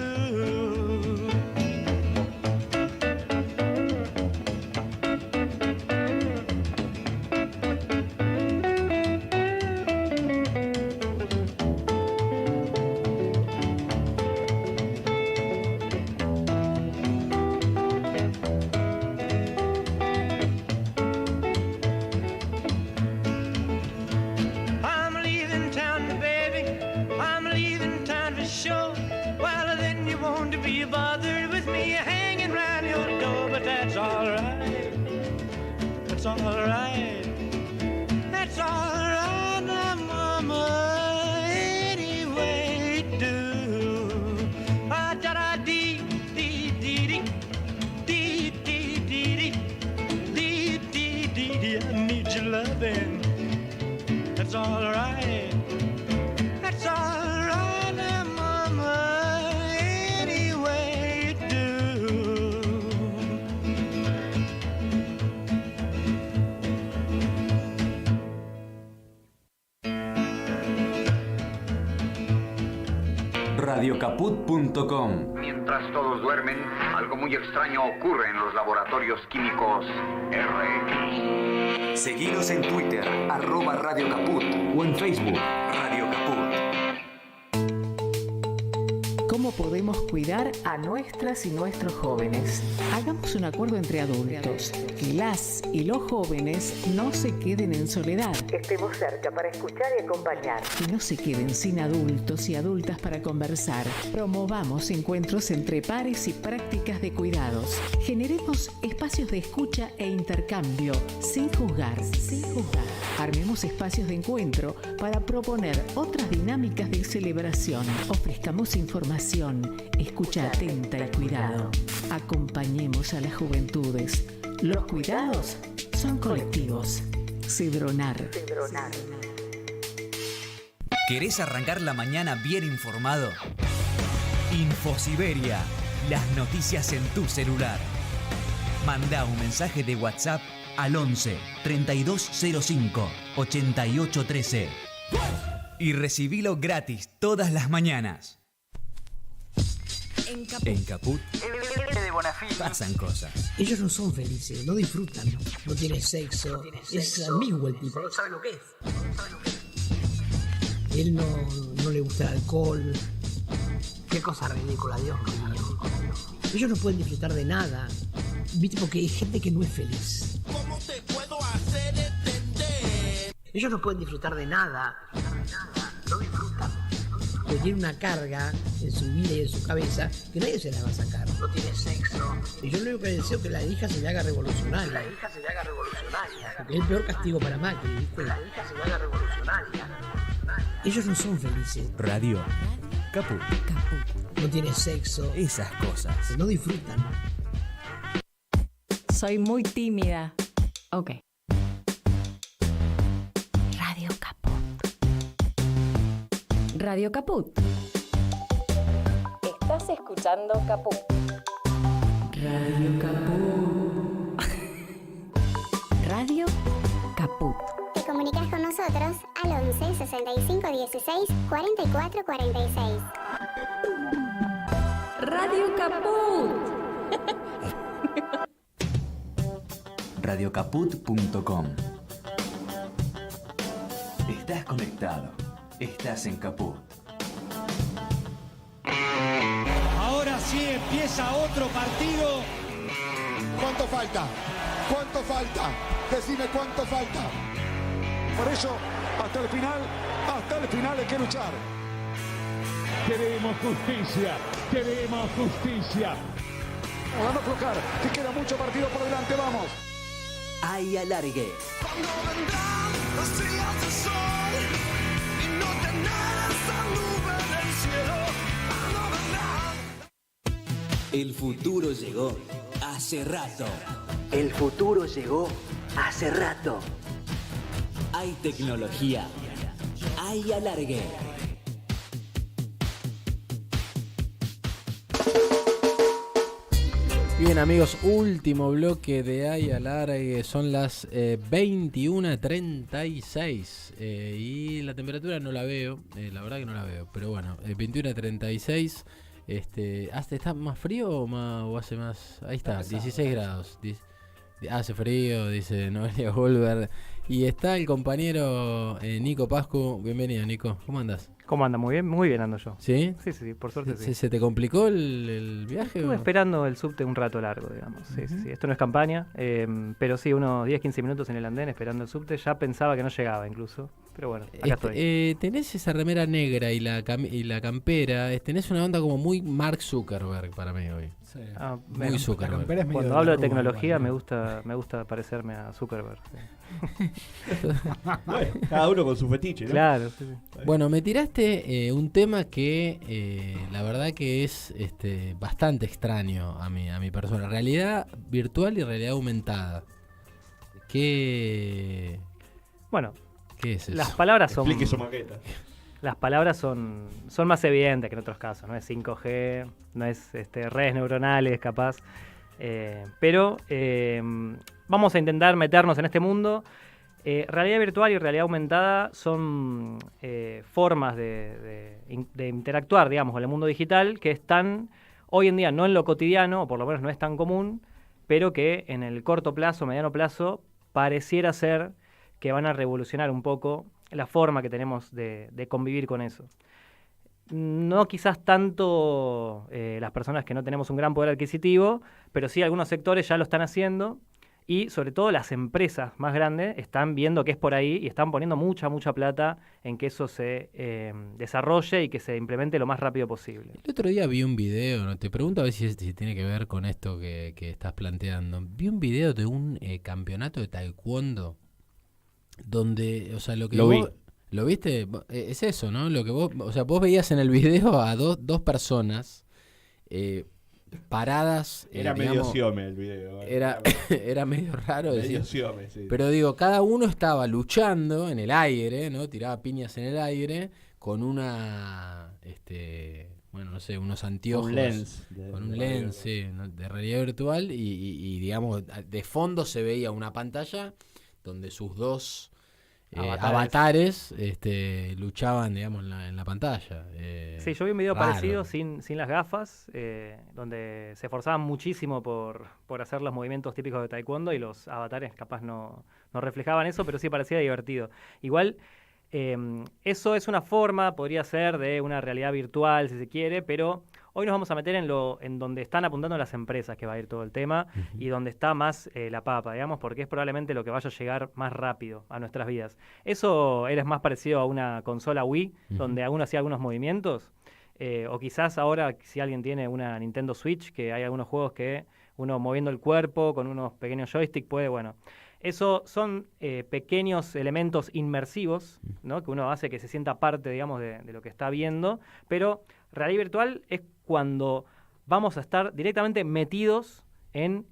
[SPEAKER 29] That's all right. That's all right. That's all right, now, mama. Any way you do. Ah, da da dee dee dee dee dee dee dee dee dee dee dee. I need your loving. That's all right. That's all right, now, mama. Any way you do.
[SPEAKER 6] Radiocaput.com.
[SPEAKER 8] Mientras todos duermen, algo muy extraño ocurre en los laboratorios químicos RX.
[SPEAKER 6] Seguinos en Twitter, @Radio Caput, o en Facebook, Radio Caput.
[SPEAKER 9] ¿Cómo podemos cuidar a nuestras y nuestros jóvenes? Hagamos un acuerdo entre adultos, que las y los jóvenes no se queden en soledad. Estemos cerca para escuchar y acompañar. Que no se queden sin adultos y adultas para conversar. Promovamos encuentros entre pares y prácticas de cuidados. Generemos espacios de escucha e intercambio, sin juzgar. Armemos espacios de encuentro para proponer otras dinámicas de celebración. Ofrezcamos información, escucha atenta y cuidado. Acompañemos a las juventudes. Los cuidados son colectivos. Cedronar.
[SPEAKER 1] ¿Querés arrancar la mañana bien informado? Infosiberia, las noticias en tu celular. Mandá un mensaje de WhatsApp al 11 3205 8813 y recibilo gratis todas las mañanas. En Caput pasan cosas.
[SPEAKER 11] Ellos no son felices, no disfrutan, no tienen sexo, es ambiguo el tipo.
[SPEAKER 21] No sabe lo que es.
[SPEAKER 11] Él no le gusta el alcohol.
[SPEAKER 21] Qué cosa ridícula, Dios mío.
[SPEAKER 11] Ellos no pueden disfrutar de nada, ¿viste? Porque hay gente que no es feliz.
[SPEAKER 29] ¿Cómo te puedo hacer entender?
[SPEAKER 11] Ellos no pueden disfrutar de nada, no disfrutan. Porque tiene una carga en su vida y en su cabeza que nadie se la va a sacar.
[SPEAKER 21] No tiene sexo.
[SPEAKER 11] Y yo lo único que deseo es que la hija se le haga revolucionaria. Porque es el peor castigo para Macri, ¿viste?
[SPEAKER 21] Que la hija se le haga revolucionaria.
[SPEAKER 11] Ellos no son felices.
[SPEAKER 1] Radio Caput.
[SPEAKER 11] No tienen sexo.
[SPEAKER 1] Esas cosas.
[SPEAKER 11] No disfrutan.
[SPEAKER 10] Soy muy tímida. Ok. Radio Caput. Radio Caput. Estás escuchando Caput.
[SPEAKER 9] Radio Caput. Radio Caput.
[SPEAKER 12] Te comunicas con nosotros al 11 65 16 44 46.
[SPEAKER 10] Radio Caput.
[SPEAKER 1] Radiocaput.com. Estás conectado. Estás en Caput.
[SPEAKER 26] Ahora sí empieza otro partido.
[SPEAKER 27] ¿Cuánto falta? ¿Cuánto falta? Decime cuánto falta. Por eso, hasta el final hay que luchar.
[SPEAKER 28] Queremos justicia, queremos justicia.
[SPEAKER 27] Vamos a no aflojar, que queda mucho partido por delante, vamos.
[SPEAKER 1] Hay alargue.
[SPEAKER 29] Cuando vendrán los días de sol y no tener esa nube del cielo. Cuando vendrán.
[SPEAKER 1] El futuro llegó hace rato. El futuro llegó hace rato. Hay tecnología. Hay alargue.
[SPEAKER 2] Bien amigos, último bloque de Hay Alargue, son las 21:36 y la temperatura no la veo, la verdad que no la veo, pero bueno, 21:36, ¿está más frío o hace más? Ahí está, 16 grados, hace frío, dice Noelia Goldberg, y está el compañero Nico Pascu. Bienvenido Nico, ¿cómo andás?
[SPEAKER 13] ¿Cómo anda? Muy bien ando yo.
[SPEAKER 2] ¿Sí?
[SPEAKER 13] Sí, por suerte sí.
[SPEAKER 2] ¿Se te complicó el viaje?
[SPEAKER 13] Estuve esperando el subte un rato largo, digamos. Sí. Esto no es campaña, pero sí, unos 10-15 minutos en el andén esperando el subte. Ya pensaba que no llegaba incluso, pero bueno, acá estoy.
[SPEAKER 2] Tenés esa remera negra y la campera, tenés una onda como muy Mark Zuckerberg para mí hoy. Sí. Muy Zuckerberg.
[SPEAKER 13] Cuando hablo de tecnología me gusta parecerme a Zuckerberg. Sí.
[SPEAKER 5] Bueno, cada uno con su fetiche, ¿no?
[SPEAKER 13] Claro, sí.
[SPEAKER 2] Bueno, me tiraste un tema que la verdad que es bastante extraño a mi persona. Realidad virtual y realidad aumentada. ¿Qué es eso?
[SPEAKER 13] Las palabras son...
[SPEAKER 5] Explique su maqueta.
[SPEAKER 13] Las palabras son más evidentes que en otros casos. No es 5G, no es redes neuronales capaz. Pero vamos a intentar meternos en este mundo. Realidad virtual y realidad aumentada son formas de interactuar, digamos, con el mundo digital que están hoy en día no en lo cotidiano, o por lo menos no es tan común, pero que en el corto plazo, mediano plazo, pareciera ser que van a revolucionar un poco la forma que tenemos de convivir con eso. No quizás tanto las personas que no tenemos un gran poder adquisitivo, pero sí algunos sectores ya lo están haciendo y sobre todo las empresas más grandes están viendo que es por ahí y están poniendo mucha plata en que eso se desarrolle y que se implemente lo más rápido posible.
[SPEAKER 2] El otro día vi un video, ¿no? Te pregunto a ver si tiene que ver con esto que estás planteando. Vi un video de un campeonato de taekwondo donde, o sea, lo viste, es eso, ¿no? Lo que vos veías en el video a dos personas paradas.
[SPEAKER 5] Era medio siome el video.
[SPEAKER 2] Era medio raro.
[SPEAKER 5] Medio siome, sí.
[SPEAKER 2] Pero digo, cada uno estaba luchando en el aire, ¿no? Tiraba piñas en el aire con una, no sé, unos anteojos. Con un lens, sí, ¿no? De realidad virtual y digamos, de fondo se veía una pantalla donde sus dos avatares luchaban, digamos, en la pantalla.
[SPEAKER 13] Sí, yo vi un video parecido sin las gafas, donde se esforzaban muchísimo por hacer los movimientos típicos de taekwondo y los avatares capaz no reflejaban eso, pero sí parecía divertido. Igual, eso es una forma, podría ser, de una realidad virtual, si se quiere, pero hoy nos vamos a meter en donde están apuntando las empresas, que va a ir todo el tema, y donde está más la papa, digamos, porque es probablemente lo que vaya a llegar más rápido a nuestras vidas. Eso era más parecido a una consola Wii, donde uno hacía algunos movimientos, o quizás ahora, si alguien tiene una Nintendo Switch, que hay algunos juegos que uno moviendo el cuerpo con unos pequeños joysticks puede, eso son pequeños elementos inmersivos, ¿no? Que uno hace que se sienta parte, digamos, de lo que está viendo, pero realidad virtual es cuando vamos a estar directamente metidos en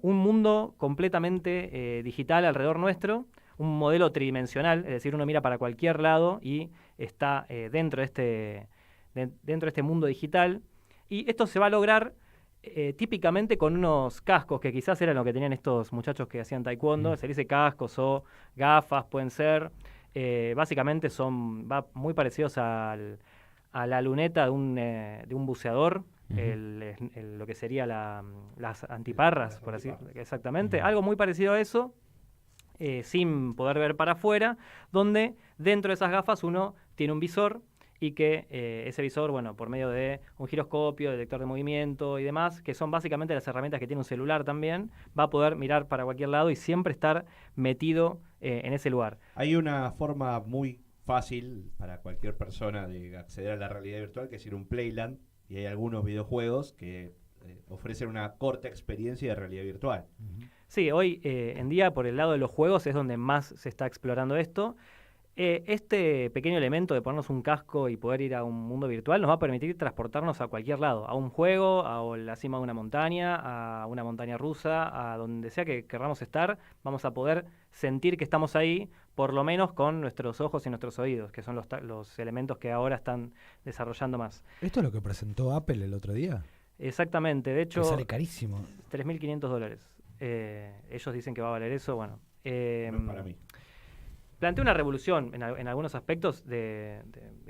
[SPEAKER 13] un mundo completamente digital alrededor nuestro, un modelo tridimensional, es decir, uno mira para cualquier lado y está dentro de este mundo digital. Y esto se va a lograr típicamente con unos cascos que quizás eran lo que tenían estos muchachos que hacían taekwondo. Se dice cascos o gafas, pueden ser. Básicamente va muy parecidos a la luneta de un buceador, lo que sería las antiparras, por así decirlo. Exactamente, algo muy parecido a eso, sin poder ver para afuera, donde dentro de esas gafas uno tiene un visor y que ese visor, bueno, por medio de un giroscopio, detector de movimiento y demás, que son básicamente las herramientas que tiene un celular también, va a poder mirar para cualquier lado y siempre estar metido en ese lugar.
[SPEAKER 5] Hay una forma muy fácil para cualquier persona de acceder a la realidad virtual, que es ir a un Playland, y hay algunos videojuegos que ofrecen una corta experiencia de realidad virtual.
[SPEAKER 13] Sí, hoy en día por el lado de los juegos es donde más se está explorando esto. Este pequeño elemento de ponernos un casco y poder ir a un mundo virtual nos va a permitir transportarnos a cualquier lado, a un juego, a la cima de una montaña, a una montaña rusa, a donde sea que querramos estar. Vamos a poder sentir que estamos ahí, por lo menos con nuestros ojos y nuestros oídos, que son los elementos que ahora están desarrollando más.
[SPEAKER 4] ¿Esto es lo que presentó Apple el otro día?
[SPEAKER 13] Exactamente, de hecho...
[SPEAKER 4] Que sale carísimo.
[SPEAKER 13] $3.500. Ellos dicen que va a valer eso, bueno.
[SPEAKER 5] No para mí.
[SPEAKER 13] Plantea una revolución en algunos aspectos de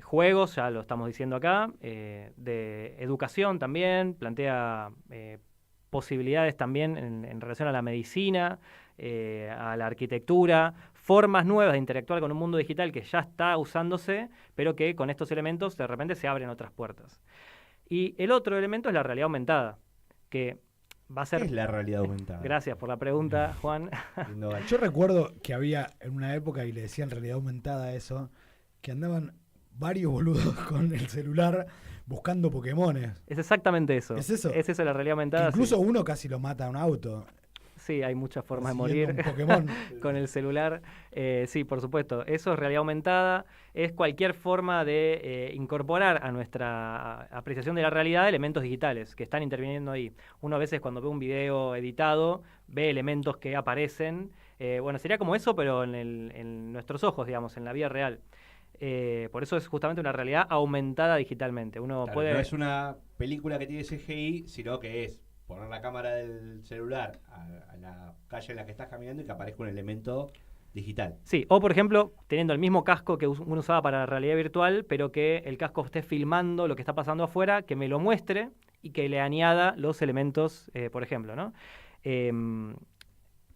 [SPEAKER 13] juegos, ya lo estamos diciendo acá, de educación también, plantea posibilidades también en relación a la medicina, a la arquitectura, formas nuevas de interactuar con un mundo digital que ya está usándose, pero que con estos elementos de repente se abren otras puertas. Y el otro elemento es la realidad aumentada, que va a ser...
[SPEAKER 5] ¿Qué es la realidad aumentada?
[SPEAKER 13] Gracias por la pregunta, Juan.
[SPEAKER 4] Yo recuerdo que había en una época, y le decían realidad aumentada a eso, que andaban varios boludos con el celular buscando Pokémones.
[SPEAKER 13] Es exactamente eso.
[SPEAKER 4] ¿Es eso?
[SPEAKER 13] Es eso la realidad aumentada.
[SPEAKER 4] Que incluso uno casi lo mata a un auto.
[SPEAKER 13] Sí, hay muchas formas de morir con el celular. Sí, por supuesto. Eso es realidad aumentada. Es cualquier forma de incorporar a nuestra apreciación de la realidad elementos digitales que están interviniendo ahí. Uno a veces cuando ve un video editado ve elementos que aparecen. Bueno, sería como eso, pero en nuestros ojos, digamos, en la vida real. Por eso es justamente una realidad aumentada digitalmente. Uno
[SPEAKER 5] Claro,
[SPEAKER 13] puede...
[SPEAKER 5] no es una película que tiene CGI, sino que es poner la cámara del celular a la calle en la que estás caminando y que aparezca un elemento digital.
[SPEAKER 13] Sí, o por ejemplo, teniendo el mismo casco que uno usaba para la realidad virtual, pero que el casco esté filmando lo que está pasando afuera, que me lo muestre y que le añada los elementos, por ejemplo, ¿no?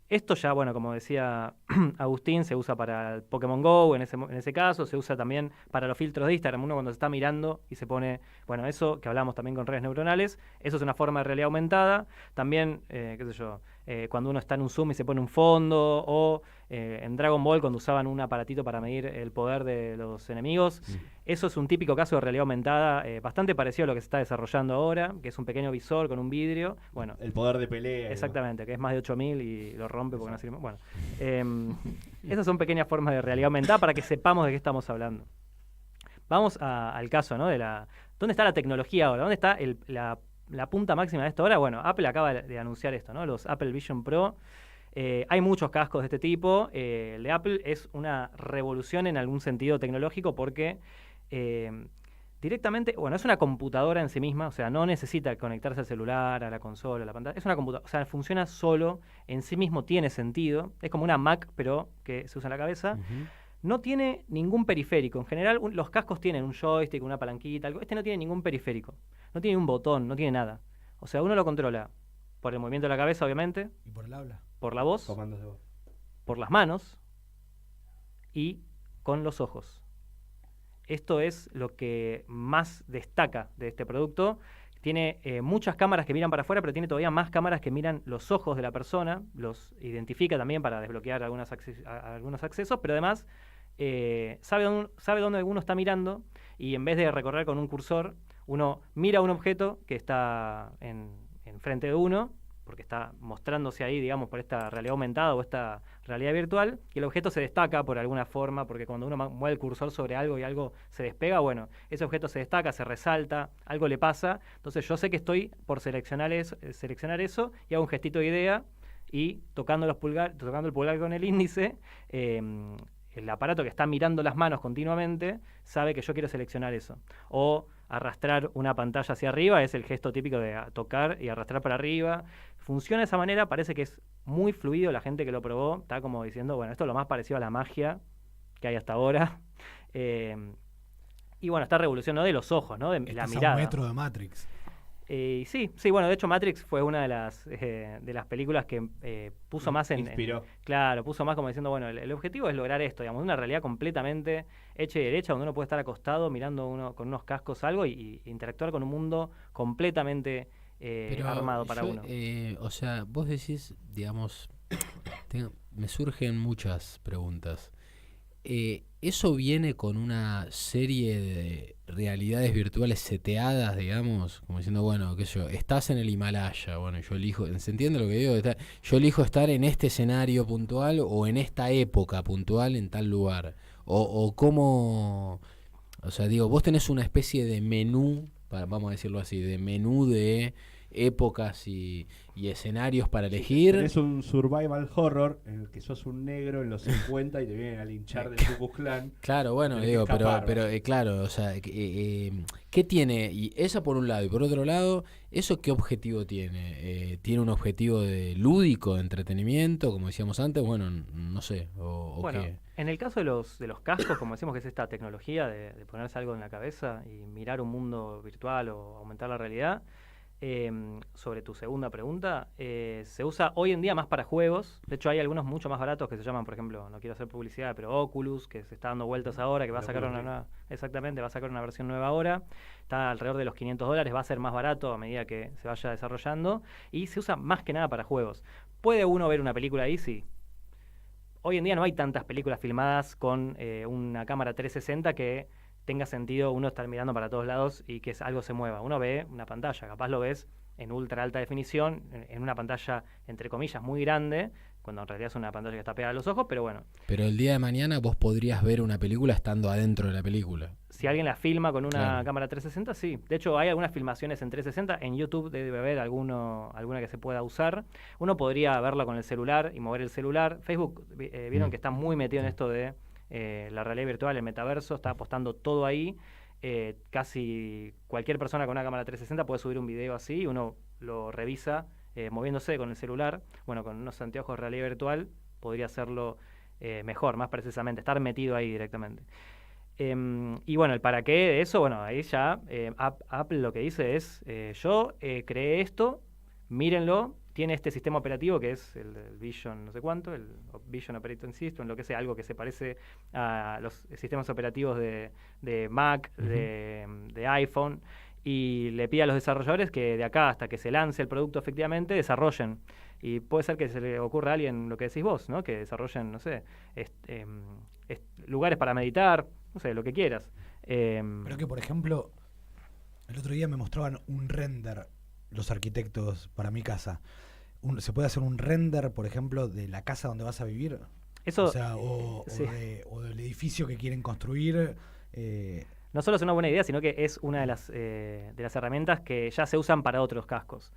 [SPEAKER 13] Esto ya, bueno, como decía Agustín, se usa para el Pokémon GO en ese caso, se usa también para los filtros de Instagram, uno cuando se está mirando y se pone, bueno, eso que hablamos también con redes neuronales, eso es una forma de realidad aumentada. También, qué sé yo, cuando uno está en un Zoom y se pone un fondo, o en Dragon Ball cuando usaban un aparatito para medir el poder de los enemigos. Eso es un típico caso de realidad aumentada, bastante parecido a lo que se está desarrollando ahora, que es un pequeño visor con un vidrio. Bueno,
[SPEAKER 5] el poder de pelea.
[SPEAKER 13] Exactamente, que es más de 8000 y lo rompe porque no sirve. Bueno, esas son pequeñas formas de realidad aumentada para que sepamos de qué estamos hablando. Vamos al caso, ¿no? ¿Dónde está la tecnología ahora? ¿Dónde está la punta máxima de esto ahora? Bueno, Apple acaba de anunciar esto, ¿no? Los Apple Vision Pro. Hay muchos cascos de este tipo. El de Apple es una revolución en algún sentido tecnológico porque directamente, bueno, es una computadora en sí misma, o sea, no necesita conectarse al celular, a la consola, a la pantalla. Es una computadora, o sea, funciona solo, en sí mismo tiene sentido. Es como una Mac, pero que se usa en la cabeza. No tiene ningún periférico. En general, los cascos tienen un joystick, una palanquita, algo. Este no tiene ningún periférico. No tiene un botón, no tiene nada. O sea, uno lo controla por el movimiento de la cabeza, obviamente.
[SPEAKER 4] ¿Y por el habla?
[SPEAKER 13] Por la voz.
[SPEAKER 5] Comandos de voz.
[SPEAKER 13] Por las manos. Y con los ojos. Esto es lo que más destaca de este producto. Tiene muchas cámaras que miran para afuera, pero tiene todavía más cámaras que miran los ojos de la persona. Los identifica también para desbloquear algunos accesos, pero además sabe dónde uno está mirando y en vez de recorrer con un cursor, uno mira un objeto que está enfrente de uno, porque está mostrándose ahí, digamos, por esta realidad aumentada o esta realidad virtual, y el objeto se destaca por alguna forma, porque cuando uno mueve el cursor sobre algo y algo se despega, bueno, ese objeto se destaca, se resalta, algo le pasa, entonces yo sé que estoy por seleccionar eso y hago un gestito de idea y tocando el pulgar con el índice, el aparato que está mirando las manos continuamente sabe que yo quiero seleccionar eso. O arrastrar una pantalla hacia arriba, es el gesto típico de tocar y arrastrar para arriba. Funciona de esa manera, parece que es muy fluido, la gente que lo probó está como diciendo, bueno, esto es lo más parecido a la magia que hay hasta ahora. Y bueno, esta revolución, ¿no?, de los ojos, ¿no?, de la mirada.
[SPEAKER 4] Es un metro de Matrix.
[SPEAKER 13] Sí, bueno, de hecho Matrix fue una de las películas que puso más
[SPEAKER 3] inspiró.
[SPEAKER 13] Claro, puso más como diciendo, bueno, el objetivo es lograr esto, digamos, una realidad completamente hecha y derecha, donde uno puede estar acostado mirando uno con unos cascos algo y interactuar con un mundo completamente armado para uno.
[SPEAKER 2] O sea, vos decís, digamos, me surgen muchas preguntas. ¿Eso viene con una serie de realidades virtuales seteadas, digamos? Como diciendo, bueno, qué sé yo, estás en el Himalaya, bueno, yo elijo, ¿se entiende lo que digo? Yo elijo estar en este escenario puntual o en esta época puntual en tal lugar. O cómo, o sea, digo, vos tenés una especie de menú, vamos a decirlo así, de menú de épocas y escenarios para elegir.
[SPEAKER 5] Tenés un survival horror en el que sos un negro en los 50 y te vienen a linchar del Ku Klux Klan.
[SPEAKER 2] Claro, bueno, digo, pero claro, o sea, ¿qué tiene? Y esa por un lado, y por otro lado, ¿eso qué objetivo tiene? ¿Tiene un objetivo de lúdico, de entretenimiento, como decíamos antes? Bueno, no sé,
[SPEAKER 13] bueno,
[SPEAKER 2] ¿qué?
[SPEAKER 13] En el caso de los cascos, como decimos, que es esta tecnología de ponerse algo en la cabeza y mirar un mundo virtual o aumentar la realidad. Sobre tu segunda pregunta, se usa hoy en día más para juegos. De hecho hay algunos mucho más baratos que se llaman, por ejemplo, no quiero hacer publicidad, pero Oculus, que se está dando vueltas ahora, que va a sacar una nueva, exactamente, va a sacar una versión nueva ahora, está alrededor de los $500, va a ser más barato a medida que se vaya desarrollando, y se usa más que nada para juegos. ¿Puede uno ver una película ahí? Sí. Hoy en día no hay tantas películas filmadas con una cámara 360 que tenga sentido uno estar mirando para todos lados y que algo se mueva. Uno ve una pantalla, capaz lo ves en ultra alta definición, en una pantalla, entre comillas, muy grande, cuando en realidad es una pantalla que está pegada a los ojos, pero bueno.
[SPEAKER 2] Pero el día de mañana vos podrías ver una película estando adentro de la película.
[SPEAKER 13] Si alguien la filma con una cámara 360, sí. De hecho, hay algunas filmaciones en 360. En YouTube debe haber alguna que se pueda usar. Uno podría verla con el celular y mover el celular. Facebook, vieron que está muy metido en esto de la realidad virtual, el metaverso, está apostando todo ahí. Casi cualquier persona con una cámara 360 puede subir un video así y uno lo revisa moviéndose con el celular. Bueno, con unos anteojos de realidad virtual podría hacerlo mejor, más precisamente, estar metido ahí directamente. Y bueno, el para qué de eso, bueno, ahí ya Apple lo que dice es, yo creé esto, mírenlo. Tiene este sistema operativo que es el Vision no sé cuánto, el Vision Operating System, lo que sea, algo que se parece a los sistemas operativos de Mac, de iPhone, y le pide a los desarrolladores que de acá hasta que se lance el producto efectivamente desarrollen. Y puede ser que se le ocurra a alguien lo que decís vos, ¿no? Que desarrollen, no sé, lugares para meditar, no sé, lo que quieras.
[SPEAKER 4] Pero que, por ejemplo, el otro día me mostraban un render los arquitectos para mi casa. ¿Se puede hacer un render, por ejemplo, de la casa donde vas a vivir?
[SPEAKER 13] Eso,
[SPEAKER 4] o sea, o del edificio que quieren construir.
[SPEAKER 13] No solo es una buena idea, sino que es una de las herramientas que ya se usan para otros cascos.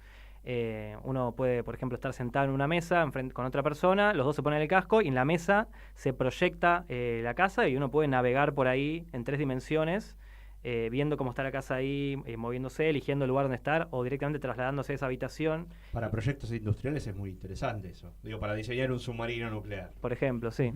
[SPEAKER 13] Uno puede, por ejemplo, estar sentado en una mesa con otra persona, los dos se ponen el casco y en la mesa se proyecta la casa y uno puede navegar por ahí en 3 dimensiones, viendo cómo está la casa ahí, moviéndose, eligiendo el lugar donde estar o directamente trasladándose a esa habitación.
[SPEAKER 5] Para proyectos industriales es muy interesante eso. Digo, para diseñar un submarino nuclear.
[SPEAKER 13] Por ejemplo, sí.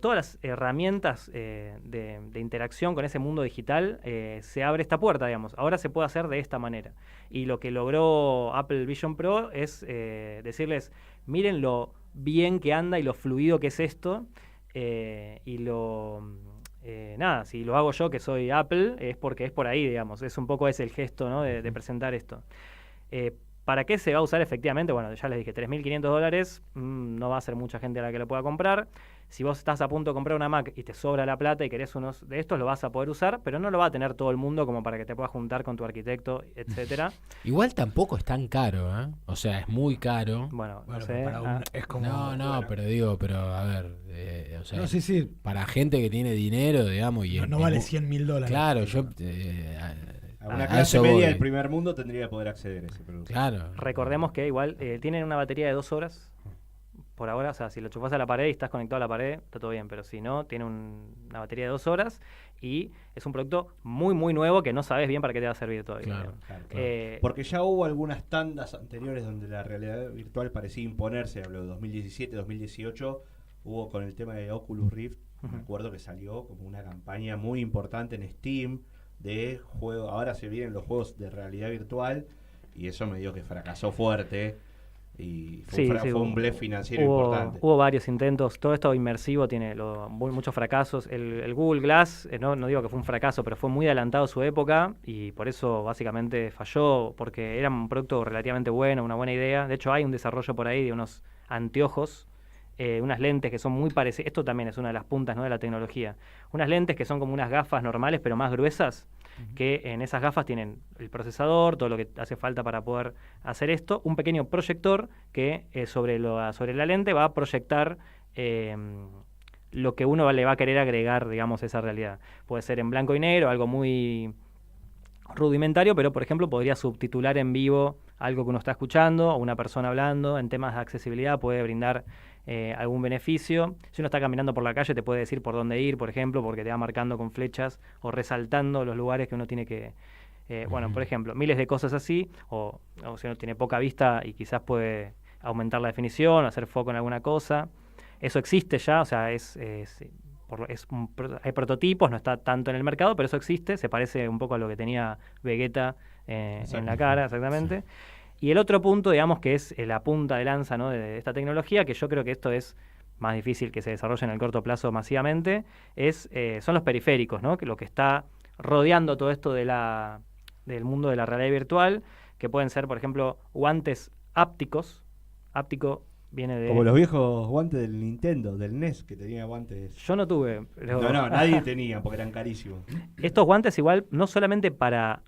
[SPEAKER 13] Todas las herramientas de interacción con ese mundo digital, se abre esta puerta, digamos. Ahora se puede hacer de esta manera. Y lo que logró Apple Vision Pro es decirles, miren lo bien que anda y lo fluido que es esto, y nada, si lo hago yo que soy Apple es porque es por ahí, digamos, es un poco ese el gesto, ¿no? de presentar esto. ¿Para qué se va a usar efectivamente? Bueno, ya les dije, $3.500, no va a ser mucha gente a la que lo pueda comprar. Si vos estás a punto de comprar una Mac y te sobra la plata y querés unos de estos, lo vas a poder usar, pero no lo va a tener todo el mundo como para que te puedas juntar con tu arquitecto, etcétera.
[SPEAKER 2] Igual tampoco es tan caro, ¿eh? O sea, es muy caro.
[SPEAKER 13] Bueno, no sé.
[SPEAKER 4] Es como,
[SPEAKER 2] pero digo, a ver, o sea,
[SPEAKER 4] sí.
[SPEAKER 2] Para gente que tiene dinero, digamos, y
[SPEAKER 4] no vale $100.000.
[SPEAKER 2] Claro, yo
[SPEAKER 5] a una clase media del primer mundo tendría que poder acceder a ese producto.
[SPEAKER 2] Claro.
[SPEAKER 13] Recordemos que igual tienen una batería de 2 horas por ahora, o sea, si lo chufás a la pared y estás conectado a la pared, está todo bien, pero si no, tiene una batería de 2 horas y es un producto muy, muy nuevo que no sabes bien para qué te va a servir todavía.
[SPEAKER 5] Claro. Porque ya hubo algunas tandas anteriores donde la realidad virtual parecía imponerse, hablo de 2017, 2018, hubo con el tema de Oculus Rift, me acuerdo que salió como una campaña muy importante en Steam de juego, ahora se vienen los juegos de realidad virtual y eso me dio que fracasó fuerte. Y fue un blef financiero importante.
[SPEAKER 13] Hubo varios intentos. Todo esto inmersivo tiene muchos fracasos. El Google Glass, no digo que fue un fracaso, pero fue muy adelantado a su época y por eso básicamente falló, porque era un producto relativamente bueno, una buena idea. De hecho, hay un desarrollo por ahí de unos anteojos, unas lentes que son muy parecidas. Esto también es una de las puntas, ¿no?, de la tecnología. Unas lentes que son como unas gafas normales, pero más gruesas, que en esas gafas tienen el procesador, todo lo que hace falta para poder hacer esto, un pequeño proyector que sobre la lente va a proyectar lo que uno le va a querer agregar, digamos, a esa realidad. Puede ser en blanco y negro, algo muy rudimentario, pero por ejemplo podría subtitular en vivo algo que uno está escuchando o una persona hablando. En temas de accesibilidad puede brindar algún beneficio. Si uno está caminando por la calle te puede decir por dónde ir, por ejemplo, porque te va marcando con flechas o resaltando los lugares que uno tiene que... Bueno, por ejemplo, miles de cosas así, o si uno tiene poca vista y quizás puede aumentar la definición, hacer foco en alguna cosa. Eso existe ya, o sea, hay prototipos, no está tanto en el mercado, pero eso existe, se parece un poco a lo que tenía Vegeta en la cara, exactamente. Sí. Y el otro punto, digamos, que es la punta de lanza, ¿no?, de esta tecnología, que yo creo que esto es más difícil que se desarrolle en el corto plazo masivamente, son los periféricos, ¿no?, que lo que está rodeando todo esto del mundo de la realidad virtual, que pueden ser, por ejemplo, guantes ápticos. Áptico viene de...
[SPEAKER 5] Como los viejos guantes del Nintendo, del NES, que tenía guantes...
[SPEAKER 13] Yo no tuve.
[SPEAKER 5] Pero... No, nadie tenía, porque eran carísimos.
[SPEAKER 13] Estos guantes igual, no solamente para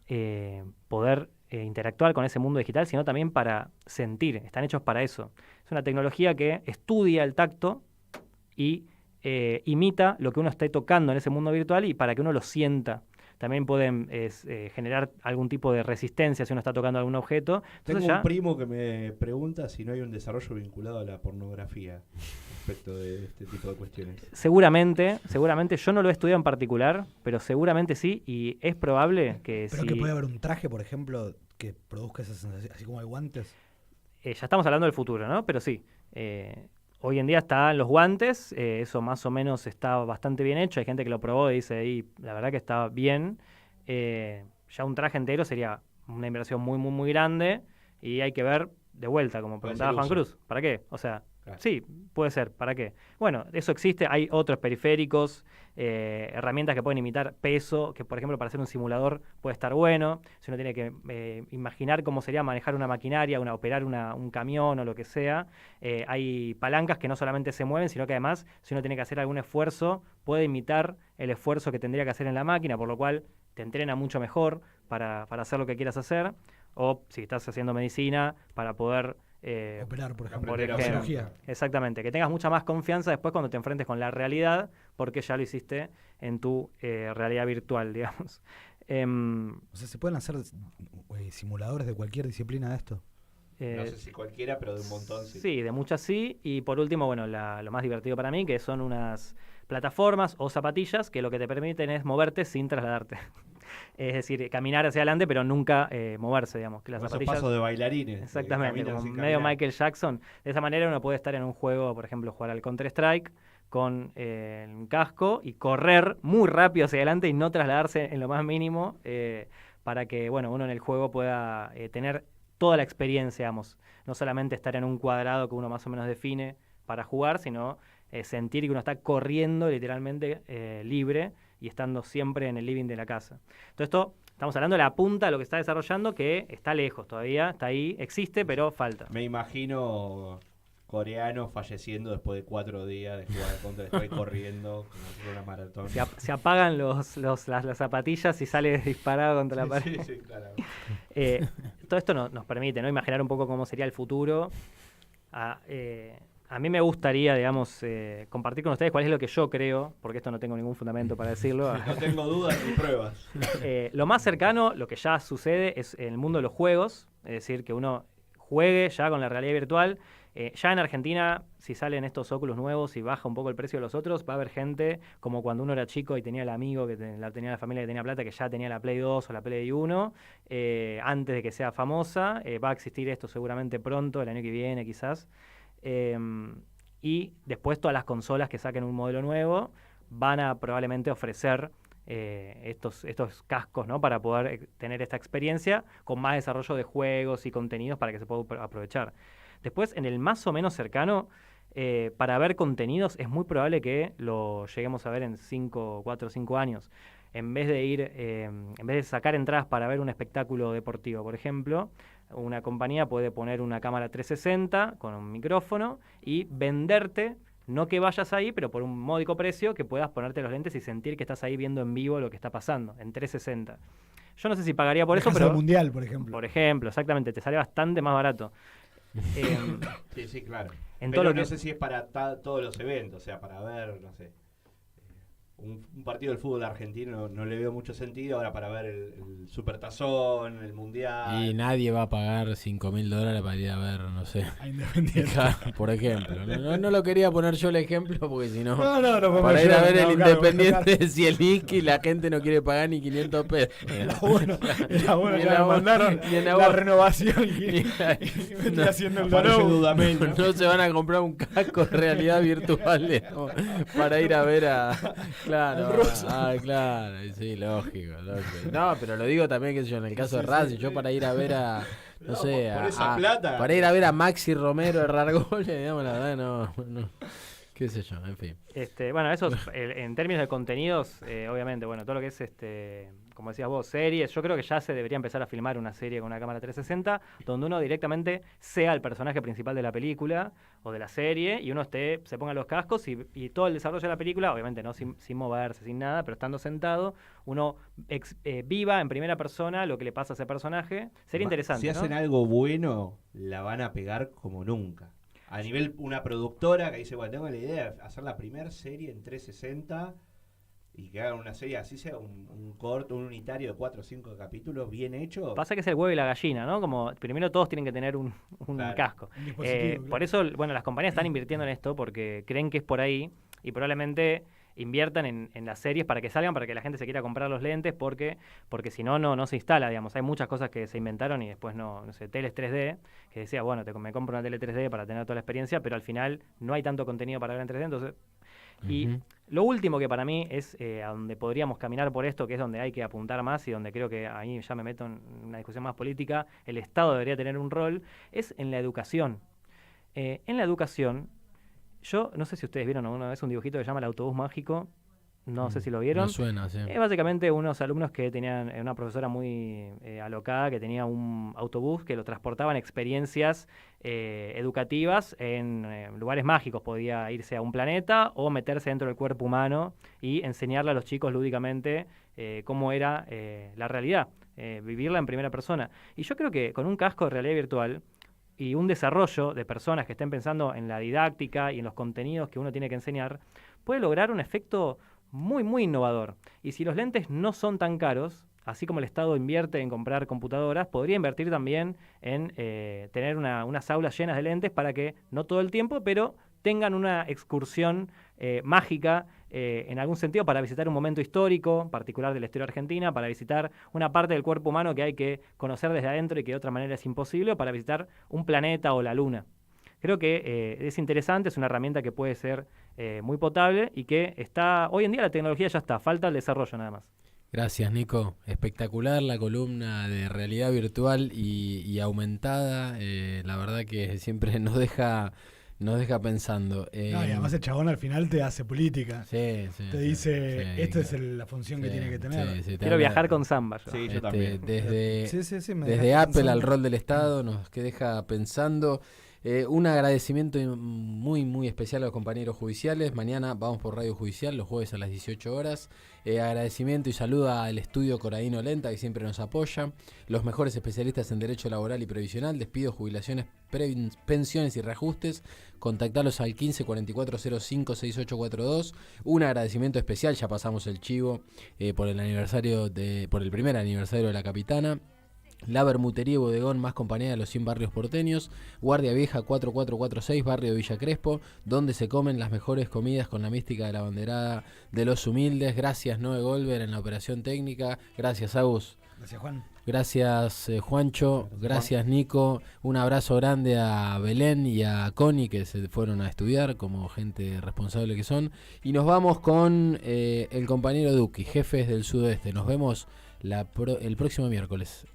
[SPEAKER 13] poder interactuar con ese mundo digital, sino también para sentir, están hechos para eso. Es una tecnología que estudia el tacto y imita lo que uno esté tocando en ese mundo virtual y para que uno lo sienta. También pueden generar algún tipo de resistencia si uno está tocando algún objeto. Entonces
[SPEAKER 5] Tengo un primo que me pregunta si no hay un desarrollo vinculado a la pornografía respecto de este tipo de cuestiones.
[SPEAKER 13] Seguramente, yo no lo he estudiado en particular, pero seguramente sí, y es probable que
[SPEAKER 4] Pero que puede haber un traje, por ejemplo, que produzca esa sensación, así como hay guantes.
[SPEAKER 13] Ya estamos hablando del futuro, ¿no? Pero sí. Hoy en día están los guantes, eso más o menos está bastante bien hecho. Hay gente que lo probó y dice, la verdad que está bien. Ya un traje entero sería una inversión muy, muy, muy grande y hay que ver de vuelta, como preguntaba Juan Cruz. ¿Para qué? O sea, sí, puede ser. ¿Para qué? Bueno, eso existe. Hay otros periféricos, herramientas que pueden imitar peso, que por ejemplo para hacer un simulador puede estar bueno. Si uno tiene que imaginar cómo sería manejar una maquinaria, operar un camión o lo que sea, hay palancas que no solamente se mueven, sino que además, si uno tiene que hacer algún esfuerzo, puede imitar el esfuerzo que tendría que hacer en la máquina, por lo cual te entrena mucho mejor para hacer lo que quieras hacer. O si estás haciendo medicina, para poder...
[SPEAKER 4] operar, por ejemplo,
[SPEAKER 13] cirugía. Exactamente, que tengas mucha más confianza después cuando te enfrentes con la realidad, porque ya lo hiciste en tu realidad virtual, digamos.
[SPEAKER 4] O sea, ¿se pueden hacer simuladores de cualquier disciplina de esto?
[SPEAKER 5] No sé si cualquiera, pero de un montón sí.
[SPEAKER 13] Sí, de muchas sí. Y por último, bueno, lo más divertido para mí, que son unas plataformas o zapatillas que lo que te permiten es moverte sin trasladarte. Es decir, caminar hacia adelante, pero nunca moverse, digamos. Que las zapatillas...
[SPEAKER 5] pasos de bailarines.
[SPEAKER 13] Exactamente, como medio Michael Jackson. De esa manera uno puede estar en un juego, por ejemplo, jugar al Counter-Strike con un casco y correr muy rápido hacia adelante y no trasladarse en lo más mínimo para que, bueno, uno en el juego pueda tener toda la experiencia, digamos. No solamente estar en un cuadrado que uno más o menos define para jugar, sino sentir que uno está corriendo literalmente libre y estando siempre en el living de la casa. Todo esto, estamos hablando de la punta de lo que está desarrollando, que está lejos todavía, está ahí, existe, pero falta.
[SPEAKER 5] Me imagino coreanos falleciendo después de 4 días de jugar contra Counter-Strike corriendo como si fuera una maratón.
[SPEAKER 13] Se apagan las zapatillas y sale disparado contra la pared.
[SPEAKER 5] Sí, claro.
[SPEAKER 13] Todo esto nos permite, ¿no?, imaginar un poco cómo sería el futuro. A mí me gustaría, digamos, compartir con ustedes cuál es lo que yo creo, porque esto no tengo ningún fundamento para decirlo.
[SPEAKER 5] No tengo dudas ni pruebas.
[SPEAKER 13] Lo más cercano, lo que ya sucede, es en el mundo de los juegos, es decir, que uno juegue ya con la realidad virtual. Ya en Argentina, si salen estos Oculus nuevos y baja un poco el precio de los otros, va a haber gente como cuando uno era chico y tenía el amigo que tenía la familia que tenía plata, que ya tenía la Play 2 o la Play 1, antes de que sea famosa. Va a existir esto seguramente pronto, el año que viene quizás. Y después todas las consolas que saquen un modelo nuevo van a probablemente ofrecer estos cascos, ¿no? Para poder tener esta experiencia con más desarrollo de juegos y contenidos para que se pueda aprovechar. Después, en el más o menos cercano, para ver contenidos es muy probable que lo lleguemos a ver en 4 o 5 años. En vez de sacar entradas para ver un espectáculo deportivo, por ejemplo, una compañía puede poner una cámara 360 con un micrófono y venderte, no que vayas ahí, pero por un módico precio, que puedas ponerte los lentes y sentir que estás ahí viendo en vivo lo que está pasando, en 360. Yo no sé si pagaría por eso, pero...
[SPEAKER 4] el Mundial, por ejemplo.
[SPEAKER 13] Por ejemplo, exactamente, te sale bastante más barato.
[SPEAKER 3] Sí, claro.
[SPEAKER 13] En
[SPEAKER 3] Pero
[SPEAKER 13] todo
[SPEAKER 3] no sé si es para todos los eventos, o sea, para ver, no sé, un partido del fútbol argentino no le veo mucho sentido. Ahora para ver el Supertazón, el Mundial.
[SPEAKER 2] Y nadie va a pagar $5.000 para ir a ver, no sé,
[SPEAKER 4] a Independiente,
[SPEAKER 2] por ejemplo. No lo quería poner yo el ejemplo porque si no,
[SPEAKER 4] no
[SPEAKER 2] para ir a ver el Independiente Cieliki la gente no quiere pagar ni 500 pesos.
[SPEAKER 4] Era bueno que me mandaron la renovación y me estoy haciendo el dolor.
[SPEAKER 2] No se van a comprar un casco de realidad virtual para ir a ver a... Claro, claro, sí, lógico. No, pero lo digo también, que yo, en el caso de Racing, yo para ir a ver a, no sé, para ir a ver a Maxi Romero de Rargolia, digamos, la verdad, no. Qué sé yo, en fin.
[SPEAKER 13] Bueno, eso en términos de contenidos, obviamente, bueno, todo lo que es, como decías vos, series, yo creo que ya se debería empezar a filmar una serie con una cámara 360, donde uno directamente sea el personaje principal de la película o de la serie, y uno se ponga los cascos y todo el desarrollo de la película, obviamente no sin moverse, sin nada, pero estando sentado, uno viva en primera persona lo que le pasa a ese personaje. Sería interesante,
[SPEAKER 3] Si hacen algo bueno, la van a pegar como nunca. A nivel una productora que dice, bueno, tengo la idea de hacer la primera serie en 360 y que hagan una serie así, sea un corto, un unitario de 4 o 5 capítulos bien hecho.
[SPEAKER 13] Pasa que es el huevo y la gallina, ¿no? Como primero todos tienen que tener un casco. Por eso, bueno, las compañías están invirtiendo en esto porque creen que es por ahí y probablemente inviertan en las series para que salgan, para que la gente se quiera comprar los lentes, porque si no se instala, digamos. Hay muchas cosas que se inventaron y después no sé, teles 3D, que decía, bueno, me compro una tele 3D para tener toda la experiencia, pero al final no hay tanto contenido para ver en 3D, entonces... Y lo último que para mí es a donde podríamos caminar por esto, que es donde hay que apuntar más y donde creo que ahí ya me meto en una discusión más política, el Estado debería tener un rol, es en la educación. En la educación, yo no sé si ustedes vieron alguna vez un dibujito que se llama El Autobús Mágico, no sé si lo vieron.
[SPEAKER 2] Me suena, sí.
[SPEAKER 13] Es básicamente unos alumnos que tenían una profesora muy alocada, que tenía un autobús que lo transportaba en experiencias educativas en lugares mágicos. Podía irse a un planeta o meterse dentro del cuerpo humano y enseñarle a los chicos lúdicamente cómo era la realidad, vivirla en primera persona. Y yo creo que con un casco de realidad virtual y un desarrollo de personas que estén pensando en la didáctica y en los contenidos que uno tiene que enseñar, puede lograr un efecto muy, muy innovador. Y si los lentes no son tan caros, así como el Estado invierte en comprar computadoras, podría invertir también en tener unas aulas llenas de lentes para que, no todo el tiempo, pero tengan una excursión mágica en algún sentido para visitar un momento histórico, particular de la historia argentina, para visitar una parte del cuerpo humano que hay que conocer desde adentro y que de otra manera es imposible, o para visitar un planeta o la luna. Creo que es interesante, es una herramienta que puede ser muy potable y que hoy en día la tecnología ya está, falta el desarrollo nada más.
[SPEAKER 2] Gracias, Nico. Espectacular la columna de realidad virtual y aumentada. La verdad que siempre nos deja pensando.
[SPEAKER 4] Y además el chabón al final te hace política.
[SPEAKER 2] Te
[SPEAKER 4] dice, esta es la función que tiene que tener.
[SPEAKER 13] Quiero viajar con Samba.
[SPEAKER 3] Sí, yo también.
[SPEAKER 2] Desde Apple al rol del Estado nos deja pensando. Un agradecimiento muy muy especial a los compañeros judiciales. Mañana vamos por Radio Judicial, los jueves a las 18 horas. Agradecimiento y saludo al estudio Corradino Lenta, que siempre nos apoya. Los mejores especialistas en Derecho Laboral y Previsional, despidos, jubilaciones, pensiones y reajustes. Contactalos al 15 44 05 6842. Un agradecimiento especial, ya pasamos el chivo, por el primer aniversario de la Capitana. La Bermutería y Bodegón Más Compañía de los 100 barrios porteños. Guardia Vieja 4446, barrio de Villa Crespo, donde se comen las mejores comidas con la mística de la banderada de los humildes. Gracias Noé Golver en la operación técnica. Gracias Agus.
[SPEAKER 4] Gracias Juan.
[SPEAKER 2] Gracias Juancho. Gracias Nico. Un abrazo grande a Belén y a Connie, que se fueron a estudiar como gente responsable que son. Y nos vamos con el compañero Duki, Jefes del Sudoeste. Nos vemos el próximo miércoles.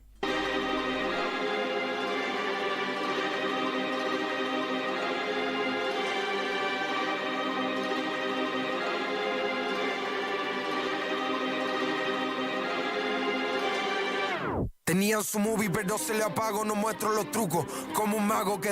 [SPEAKER 14] Tenía su movie pero se le apagó, no muestro los trucos. Como un mago que